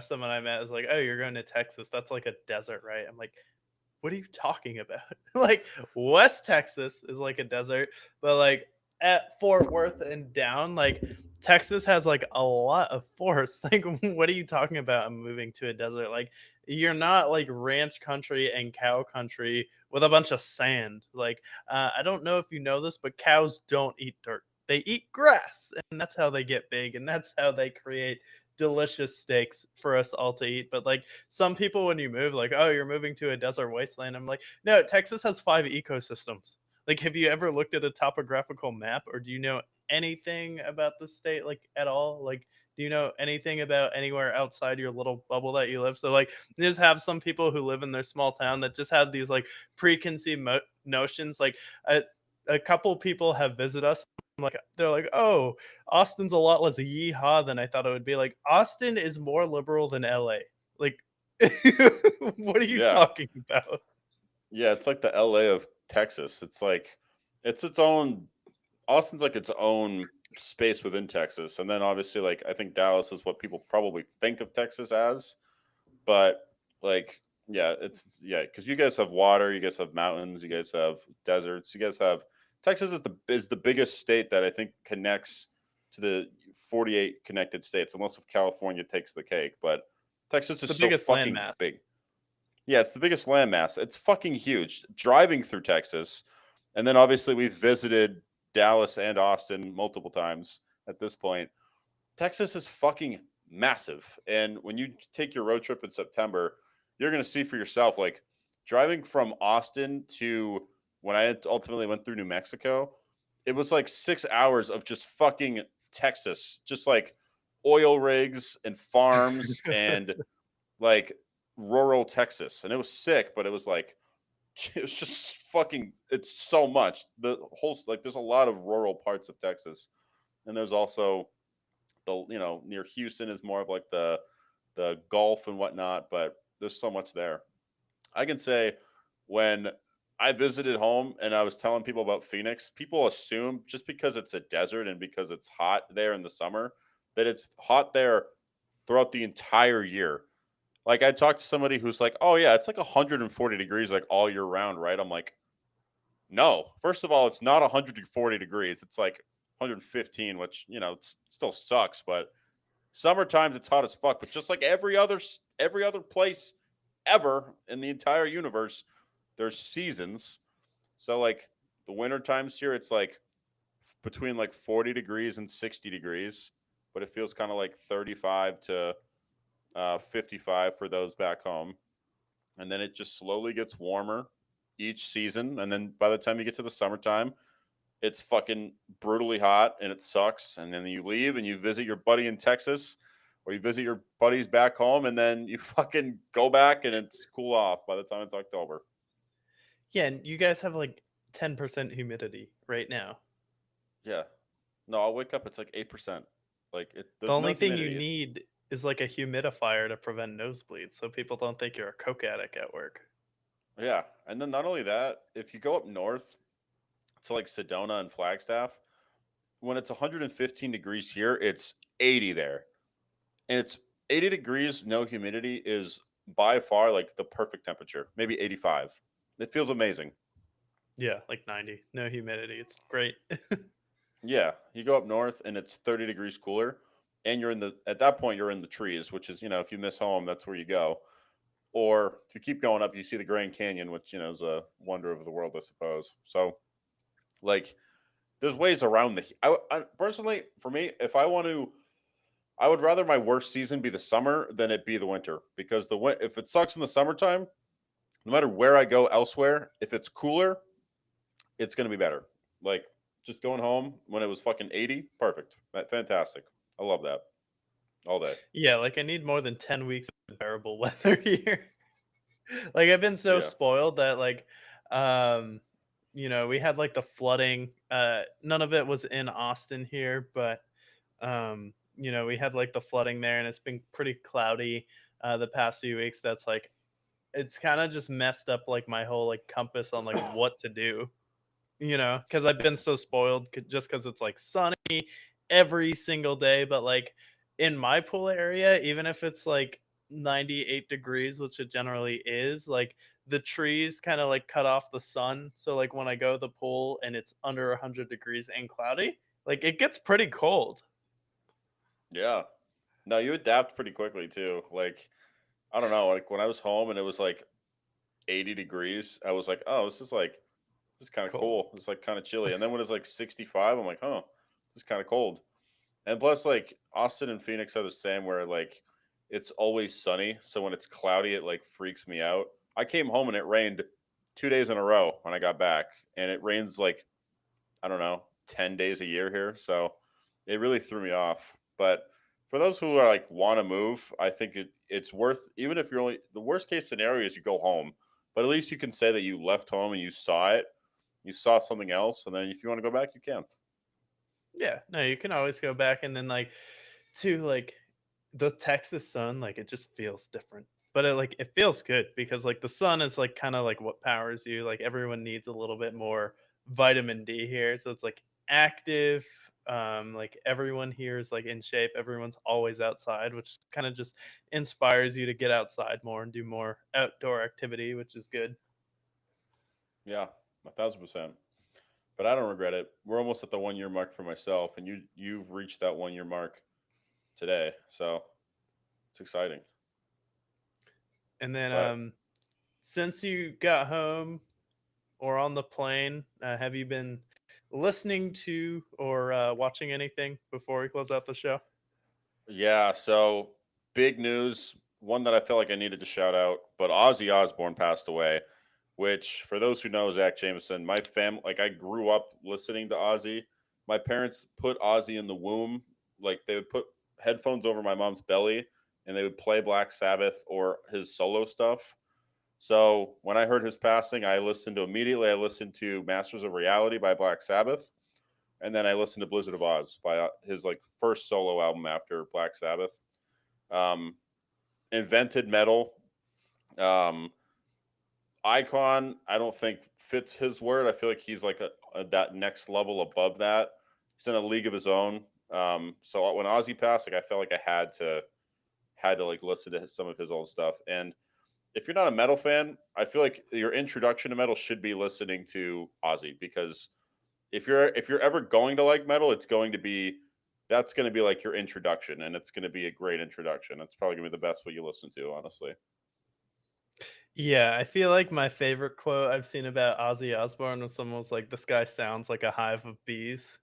[SPEAKER 2] someone I met was like, "Oh, you're going to Texas? That's like a desert, right?" I'm like, "What are you talking about?" Like West Texas is like a desert, but like at Fort Worth and down, like Texas has like a lot of forest. Like, what are you talking about? I'm moving to a desert. Like, you're not like ranch country and cow country with a bunch of sand. Like, I don't know if you know this, but cows don't eat dirt. They eat grass, and that's how they get big, and that's how they create delicious steaks for us all to eat. But like some people, when you move, like, oh, you're moving to a desert wasteland. I'm like, no, Texas has 5 ecosystems. Like, have you ever looked at a topographical map, or do you know anything about the state, like at all? Like, do you know anything about anywhere outside your little bubble that you live? So, like, you just have some people who live in their small town that just have these like preconceived notions. Like, a couple people have visited us. Like, they're like, oh, Austin's a lot less yeehaw than I thought it would be. Like, Austin is more liberal than LA. Like, what are you
[SPEAKER 1] Yeah.
[SPEAKER 2] talking about?
[SPEAKER 1] Yeah, it's like the LA of Texas. It's like it's its own Austin's like its own space within Texas. And then obviously like I think Dallas is what people probably think of Texas as. But like yeah, it's yeah, because you guys have water, you guys have mountains, you guys have deserts, you guys have Texas is the biggest state that I think connects to the 48 connected states, unless if California takes the cake. But Texas
[SPEAKER 2] It's
[SPEAKER 1] is
[SPEAKER 2] the
[SPEAKER 1] so
[SPEAKER 2] biggest
[SPEAKER 1] fucking
[SPEAKER 2] landmass.
[SPEAKER 1] big. Yeah, it's the biggest landmass. It's fucking huge. Driving through Texas, and then obviously we've visited Dallas and Austin multiple times at this point. Texas is fucking massive. And when you take your road trip in September, you're going to see for yourself like driving from Austin to when I ultimately went through New Mexico, it was like 6 hours of just fucking Texas, just like oil rigs and farms and like rural Texas. And it was sick, but it was like, it was just fucking, it's so much. The whole, like, there's a lot of rural parts of Texas. And there's also near Houston is more of like the Gulf and whatnot, but there's so much there. I can say when I visited home and I was telling people about Phoenix, people assume just because it's a desert and because it's hot there in the summer that it's hot there throughout the entire year. Like I talked to somebody who's like, "Oh yeah, it's like 140 degrees like all year round, right?" I'm like, "No. First of all, it's not 140 degrees. It's like 115, which, still sucks, but summertime it's hot as fuck, but just like every other place ever in the entire universe, there's seasons. So like the winter times here, it's like between like 40 degrees and 60 degrees, but it feels kind of like 35 to 55 for those back home. And then it just slowly gets warmer each season. And then by the time you get to the summertime, it's fucking brutally hot and it sucks. And then you leave and you visit your buddy in Texas or you visit your buddies back home and then you fucking go back and it's cool off by the time it's October.
[SPEAKER 2] Yeah, and you guys have like 10% humidity right now.
[SPEAKER 1] Yeah. No, I'll wake up. It's like 8%.
[SPEAKER 2] The
[SPEAKER 1] There's no
[SPEAKER 2] only thing you
[SPEAKER 1] humidity.
[SPEAKER 2] need is like a humidifier to prevent nosebleeds so people don't think you're a coke addict at work.
[SPEAKER 1] Yeah. And then not only that, if you go up north to like Sedona and Flagstaff, when it's 115 degrees here, it's 80 there. And it's 80 degrees, no humidity is by far like the perfect temperature, maybe 85. It feels amazing.
[SPEAKER 2] Yeah, like 90. No humidity. It's great.
[SPEAKER 1] Yeah, you go up north and it's 30 degrees cooler, and at that point you're in the trees, which is if you miss home, that's where you go. Or if you keep going up, you see the Grand Canyon, which is a wonder of the world, I suppose. So like, there's ways around the. I personally, for me, if I want to, I would rather my worst season be the summer than it be the winter because if it sucks in the summertime, no matter where I go elsewhere, if it's cooler, it's going to be better. Like just going home when it was fucking 80, perfect. Fantastic. I love that all day.
[SPEAKER 2] Yeah, like I need more than 10 weeks of terrible weather here. Like I've been so
[SPEAKER 1] Yeah.
[SPEAKER 2] spoiled that like we had like the flooding. None of it was in Austin here, but we had like the flooding there and it's been pretty cloudy the past few weeks. That's like it's kind of just messed up like my whole like compass on like what to do, because I've been so spoiled just because it's like sunny every single day. But like in my pool area, even if it's like 98 degrees, which it generally is, like the trees kind of like cut off the sun. So like when I go to the pool and it's under 100 degrees and cloudy, like it gets pretty cold.
[SPEAKER 1] Yeah. No, you adapt pretty quickly too. Like, I don't know, like when I was home and it was like 80 degrees, I was like, oh, this is kind of
[SPEAKER 2] Cold.
[SPEAKER 1] cool. It's like kind of chilly. And then when it's like 65, I'm like, huh, this is kind of cold. And plus, like Austin and Phoenix are the same, where like it's always sunny. So when it's cloudy, it like freaks me out. I came home and it rained 2 days in a row when I got back, and it rains like I don't know 10 days a year here. So it really threw me off. But for those who are like want to move, I think it's worth even if you're only the worst case scenario is you go home, but at least you can say that you left home and you saw it, you saw something else, and then if you want to go back, you can.
[SPEAKER 2] Yeah, no, you can always go back and then like to like the Texas sun, like it just feels different. But it feels good because like the sun is like kind of like what powers you. Like everyone needs a little bit more vitamin D here. So it's like active. Like everyone here is like in shape. Everyone's always outside, which kind of just inspires you to get outside more and do more outdoor activity, which is good.
[SPEAKER 1] Yeah, 1,000%. But I don't regret it. We're almost at the 1 year mark for myself, and you've reached that 1 year mark today, so it's exciting.
[SPEAKER 2] And then
[SPEAKER 1] But
[SPEAKER 2] since you got home or on the plane, have you been listening to or watching anything before we close out the show?
[SPEAKER 1] yeah, so big news. One that I felt like I needed to shout out, but Ozzy Osbourne passed away. Which, for those who know Zach Jameson, my family, like I grew up listening to Ozzy. My parents put Ozzy in the womb, like they would put headphones over my mom's belly, and they would play Black Sabbath or his solo stuff. So when I heard his passing, I listened to immediately. I listened to Masters of Reality by Black Sabbath, and then I listened to Blizzard of Oz by his like first solo album after Black Sabbath. Um, invented metal. Um, Icon, I don't think fits his word. I feel like he's like that next level above that. He's in a league of his own. So when Ozzy passed, like I felt like I had to like listen to some of his old stuff. And if you're not a metal fan, I feel like your introduction to metal should be listening to Ozzy because if you're ever going to like metal, that's going to be like your introduction, and it's going to be a great introduction. It's probably going to be the best what you listen to, honestly.
[SPEAKER 2] Yeah, I feel like my favorite quote I've seen about Ozzy Osbourne was someone was like, "This guy sounds like a hive of bees."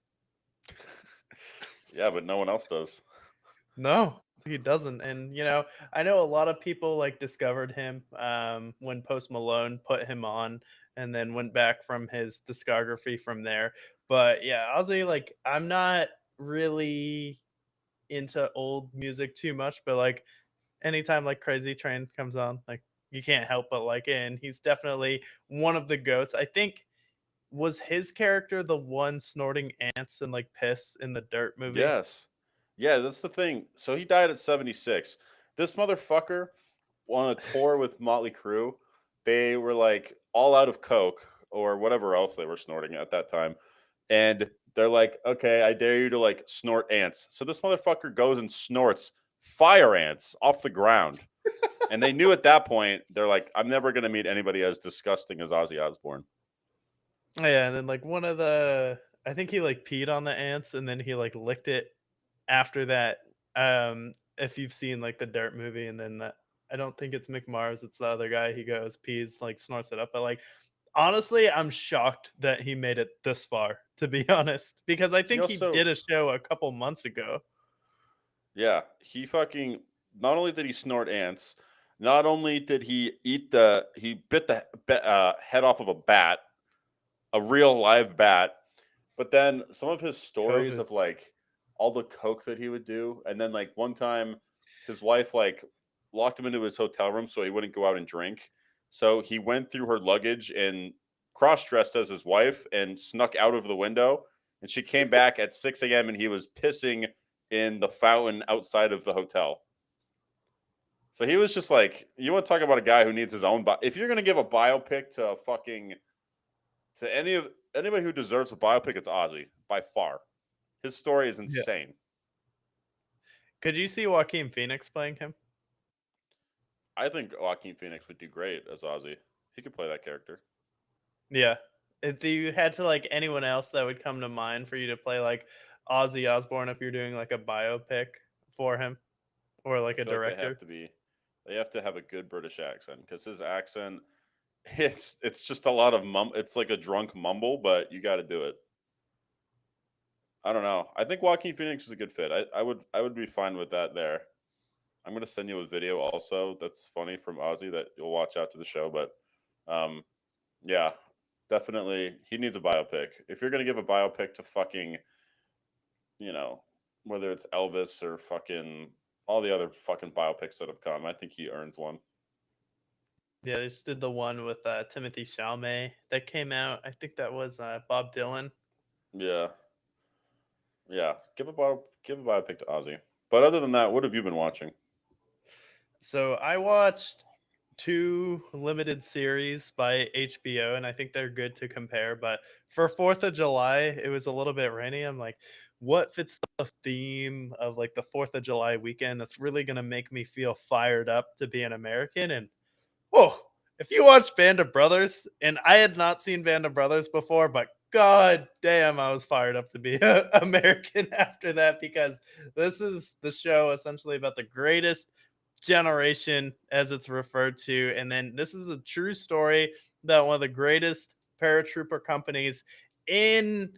[SPEAKER 1] Yeah, but no one else does.
[SPEAKER 2] No, he doesn't. And I know a lot of people like discovered him when Post Malone put him on and then went back from his discography from there. But yeah, Ozzy, like I'm not really into old music too much, but like anytime like Crazy Train comes on, like you can't help but like it. And he's definitely one of the goats. I think was his character the one snorting ants and like piss in the Dirt movie?
[SPEAKER 1] Yes. Yeah, that's the thing. So he died at 76. This motherfucker on a tour with Motley Crue, they were like all out of coke or whatever else they were snorting at that time. And they're like, "Okay, I dare you to like snort ants." So this motherfucker goes and snorts fire ants off the ground. And they knew at that point, they're like, "I'm never going to meet anybody as disgusting as Ozzy Osbourne."
[SPEAKER 2] Oh, yeah, and then, like, one of the I think he, like, peed on the ants, and then he, like, licked it after that, if you've seen, like, the Dirt movie, and then that I don't think it's McMars, it's the other guy, he goes, pees, like, snorts it up, but, like, honestly, I'm shocked that he made it this far, to be honest, because I
[SPEAKER 1] He
[SPEAKER 2] think he
[SPEAKER 1] also
[SPEAKER 2] did a show a couple months ago.
[SPEAKER 1] Yeah, he fucking not only did he snort ants, not only did he bit the head off of a bat, a real live bat, but then some of his stories
[SPEAKER 2] COVID.
[SPEAKER 1] of like all the coke that he would do, and then like one time his wife like locked him into his hotel room so he wouldn't go out and drink. So he went through her luggage and cross-dressed as his wife and snuck out of the window. And she came back at 6 a.m. and he was pissing in the fountain outside of the hotel. So he was just like, you want to talk about a guy who needs his own. If you're gonna give a biopic to anybody who deserves a biopic, it's Ozzy by far. His story is
[SPEAKER 2] Yeah.
[SPEAKER 1] insane.
[SPEAKER 2] Could you see Joaquin Phoenix playing him?
[SPEAKER 1] I think Joaquin Phoenix would do great as Ozzy. He could play that character.
[SPEAKER 2] Yeah. If you had to, like, anyone else that would come to mind for you to play, like, Ozzy Osbourne if you're doing, like, a biopic for him or,
[SPEAKER 1] I
[SPEAKER 2] like, a
[SPEAKER 1] feel like
[SPEAKER 2] director?
[SPEAKER 1] they have to have a good British accent because his accent, it's just a lot of it's like a drunk mumble, but you got to do it. I don't know. I think Joaquin Phoenix is a good fit. I would be fine with that there. I'm gonna send you a video also that's funny from Ozzy that you'll watch after the show. But yeah, definitely he needs a biopic. If you're gonna give a biopic to fucking, you know, whether it's Elvis or fucking all the other fucking biopics that have come, I think he earns one.
[SPEAKER 2] Yeah, they just did the one with, Timothy Chalamet that came out. I think that was, Bob Dylan.
[SPEAKER 1] Yeah, yeah. Give a biopic to Ozzy. But other than that, what have you been watching?
[SPEAKER 2] So I watched 2 limited series by HBO, and I think they're good to compare, but for 4th of July, it was a little bit rainy. I'm like, what fits the theme of, like, the 4th of July weekend that's really gonna make me feel fired up to be an American? And whoa, if you watch Band of Brothers, and I had not seen Band of Brothers before, but god damn, I was fired up to be a American after that because this is the show essentially about the greatest generation as it's referred to. And then this is a true story about one of the greatest paratrooper companies in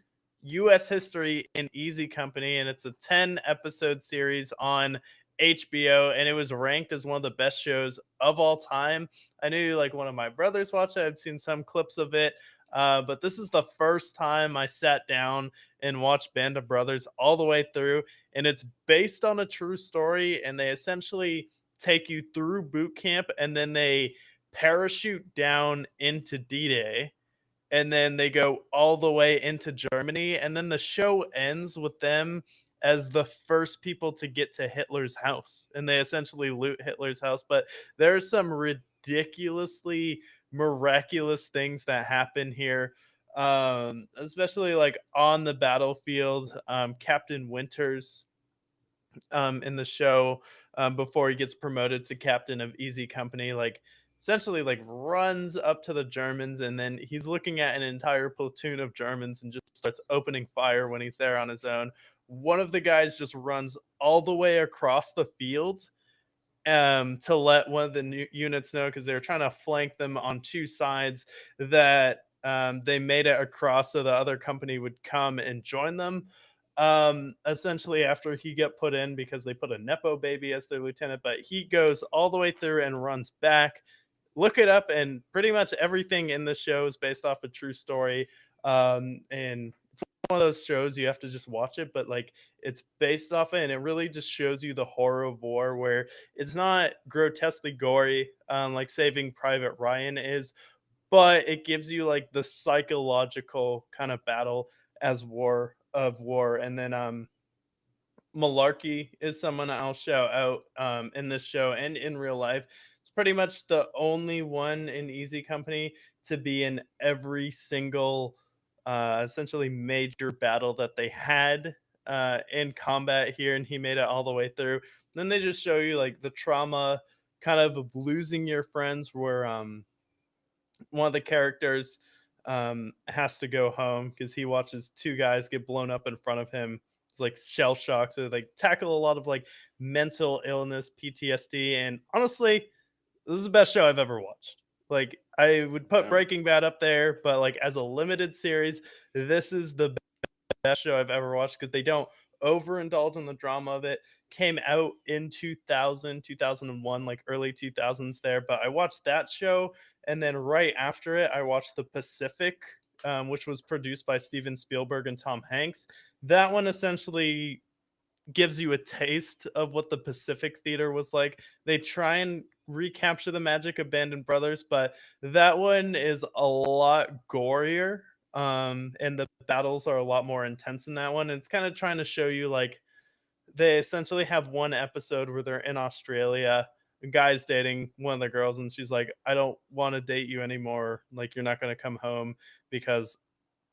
[SPEAKER 2] US history in Easy Company. And it's a 10 episode series on HBO, and it was ranked as one of the best shows of all time. I knew like one of my brothers watched it. I'd seen some clips of it. But this is the first time I sat down and watched Band of Brothers all the way through. And it's based on a true story. And they essentially take you through boot camp and then they parachute down into D Day. And then they go all the way into Germany. And then the show ends with them as the first people to get to Hitler's house. And they essentially loot Hitler's house. But there's some ridiculously miraculous things that happen here, especially like on the battlefield. Captain Winters in the show before he gets promoted to captain of Easy Company, like essentially like runs up to the Germans and then he's looking at an entire platoon of Germans and just starts opening fire when he's there on his own. One of the guys just runs all the way across the field to let one of the units know because they were trying to flank them on two sides that they made it across so the other company would come and join them. Essentially, after he got put in because they put a Nepo baby as their lieutenant, but he goes all the way through and runs back. Look it up, and pretty much everything in the show is based off a true story. And it's one of those shows you have to just watch it, but like it's based off it, and it really just shows you the horror of war, where it's not grotesquely gory, like Saving Private Ryan is, but it gives you like the psychological kind of battle as war. And then Malarkey is someone I'll shout out in this show and in real life. It's pretty much the only one in Easy Company to be in every single, essentially major battle that they had in combat here, and he made it all the way through. Then they just show you like the trauma, kind of losing your friends, where one of the characters has to go home because he watches two guys get blown up in front of him. It's like shell shock. So they tackle a lot of like mental illness, PTSD, and honestly, this is the best show I've ever watched. Like I would put
[SPEAKER 1] Yeah.
[SPEAKER 2] Breaking Bad up there, but like as a limited series, this is the best show I've ever watched because they don't overindulge in the drama of it. Came out in 2000, 2001, like early 2000s there. But I watched that show, and then right after it, I watched The Pacific, which was produced by Steven Spielberg and Tom Hanks. That one essentially gives you a taste of what the Pacific Theater was like. They try and recapture the magic of Band and Brothers, but that one is a lot gorier. And the battles are a lot more intense in that one. And it's kind of trying to show you like they essentially have one episode where they're in Australia. A guy's dating one of the girls, and she's like, I don't want to date you anymore. Like, you're not going to come home because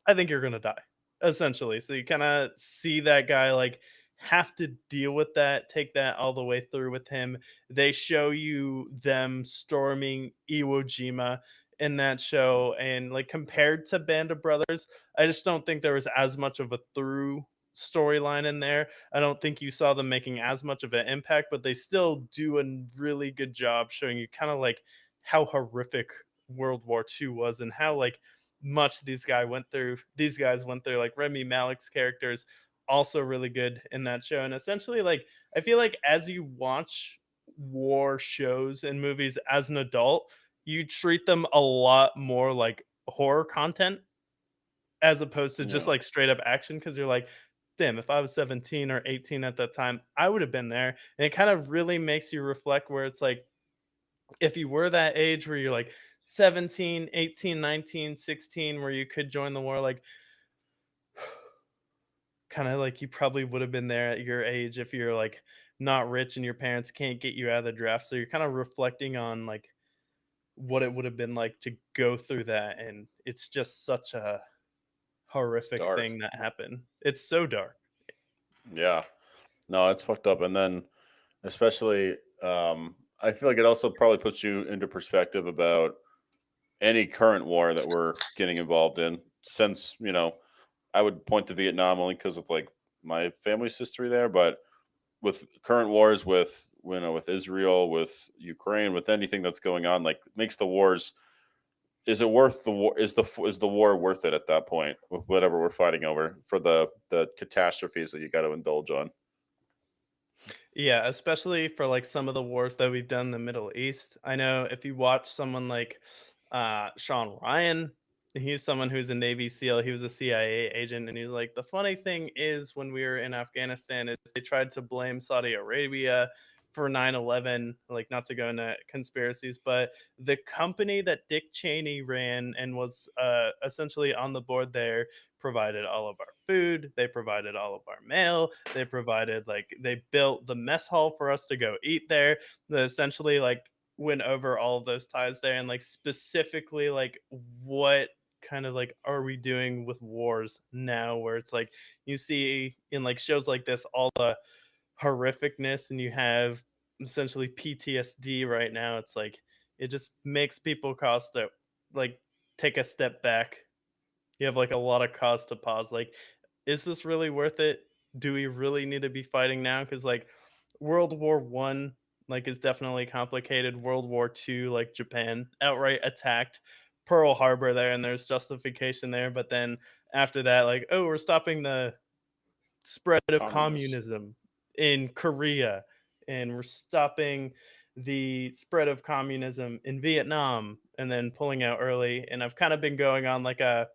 [SPEAKER 2] I think you're gonna die, essentially. So you kind of see that guy like have to deal with that, take that all the way through with him. They show you them storming Iwo Jima in that show, and like compared to Band of Brothers, I just don't think there was as much of a through storyline in there. I don't think you saw them making as much of an impact, but they still do a really good job showing you kind of like how horrific World War II was and how like much these guys went through. Like Remy Malek's character is also really good in that show. And essentially, like I feel like as you watch war shows and movies as an adult, you treat them a lot more like horror content as opposed to just
[SPEAKER 1] Yeah.
[SPEAKER 2] like straight up action, because you're like, damn, if I was 17 or 18 at that time, I would have been there. And it kind of really makes you reflect, where it's like if you were that age where you're like 17, 18, 19, 16, where you could join the war, like kind of like you probably would have been there at your age if you're like not rich and your parents can't get you out of the draft. So you're kind of reflecting on like what it would have been like to go through that. And it's just such a
[SPEAKER 1] It's
[SPEAKER 2] horrific
[SPEAKER 1] dark.
[SPEAKER 2] thing that happened. It's so dark.
[SPEAKER 1] Yeah. No, it's fucked up. And then especially I feel like it also probably puts you into perspective about any current war that we're getting involved in. Since, I would point to Vietnam only because of like my family's history there, but with current wars with with Israel, with Ukraine, with anything that's going on, like makes the wars. Is it worth the war? Is the war worth it at that point with whatever we're fighting over for the catastrophes that you got to indulge on?
[SPEAKER 2] Yeah, especially for like some of the wars that we've done in the Middle East. I know if you watch someone like Sean Ryan, he's someone who's a Navy SEAL. He was a CIA agent, and he's like, the funny thing is, when we were in Afghanistan, is they tried to blame Saudi Arabia for 9/11. Like, not to go into conspiracies, but the company that Dick Cheney ran and was essentially on the board there provided all of our food, they provided all of our mail, they provided like they built the mess hall for us to go eat there. They essentially like went over all of those ties there, and like specifically like what kind of like are we doing with wars now, where it's like you see in like shows like this all the horrificness, and you have essentially PTSD right now. It's like it just makes people cost to like take a step back. You have like a lot of cause to pause. Like, is this really worth it? Do we really need to be fighting now? Because like World War One, like is definitely complicated. World War II, like Japan outright attacked Pearl Harbor there, and there's justification there. But then after that, like, oh, we're stopping the spread of
[SPEAKER 1] Communists.
[SPEAKER 2] communism in Korea, and we're stopping the spread of communism in Vietnam, and then pulling out early. And I've kind of been going on like a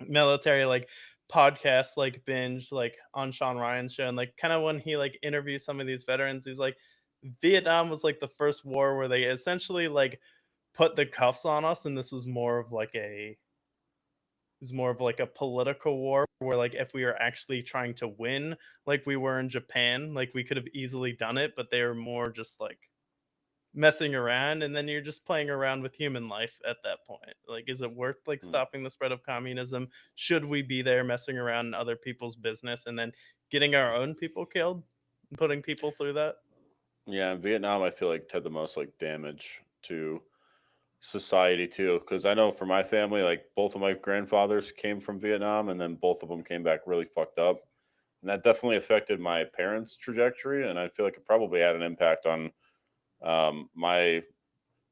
[SPEAKER 2] military like podcast like binge like on Sean Ryan's show, and like kind of when he like interviews some of these veterans, he's like Vietnam was like the first war where they essentially like put the cuffs on us, and this was more of like a political war where like if we were actually trying to win like we were in Japan, like we could have easily done it, but they were more just like messing around, and then you're just playing around with human life at that point. Like, is it worth like
[SPEAKER 1] Mm.
[SPEAKER 2] stopping the spread of communism? Should we be there messing around in other people's business and then getting our own people killed and putting people through that?
[SPEAKER 1] Yeah, in Vietnam, I feel like had the most like damage to society too, because I know for my family, like both of my grandfathers came from Vietnam, and then both of them came back really fucked up, and that definitely affected my parents' trajectory, and I feel like it probably had an impact on my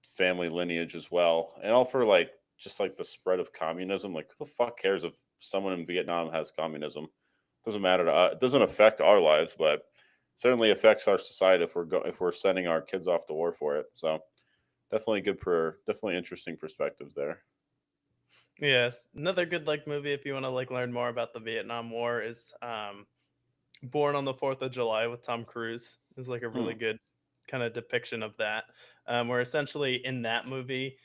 [SPEAKER 1] family lineage as well, and all for like just like the spread of communism. Like, who the fuck cares if someone in Vietnam has communism? Doesn't matter to us. It doesn't affect our lives, but certainly affects our society if if we're sending our kids off to war for it. So definitely interesting perspectives there.
[SPEAKER 2] Yeah, another good like movie if you want to like learn more about the Vietnam War is Born on the 4th of July with Tom Cruise. Is like a
[SPEAKER 1] Hmm.
[SPEAKER 2] really good kind of depiction of that. Where essentially in that movie,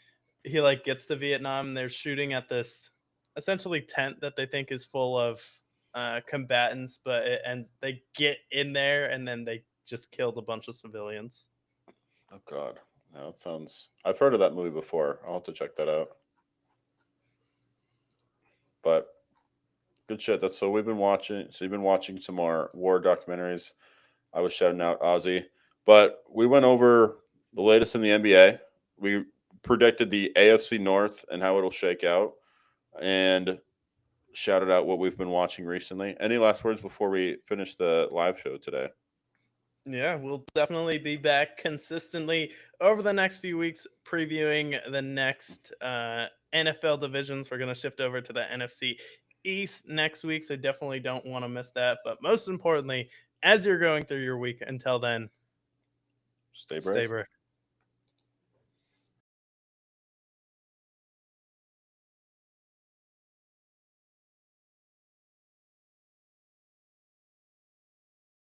[SPEAKER 2] he like gets to Vietnam. And they're shooting at this essentially tent that they think is full of combatants, and they get in there and then they just killed a bunch of civilians.
[SPEAKER 1] Oh God, no, that sounds. I've heard of that movie before. I'll have to check that out. But good shit. That's so we've been watching. So you've been watching some more war documentaries. I was shouting out Ozzy, but we went over the latest in the NBA. We predicted the AFC North and how it'll shake out, and shouted out what we've been watching recently. Any last words before we finish the live show today?
[SPEAKER 2] Yeah, we'll definitely be back consistently over the next few weeks previewing the next NFL divisions. We're going to shift over to the NFC East next week, so definitely don't want to miss that. But most importantly, as you're going through your week, until then,
[SPEAKER 1] Stay
[SPEAKER 2] stay
[SPEAKER 1] brave.
[SPEAKER 2] brave.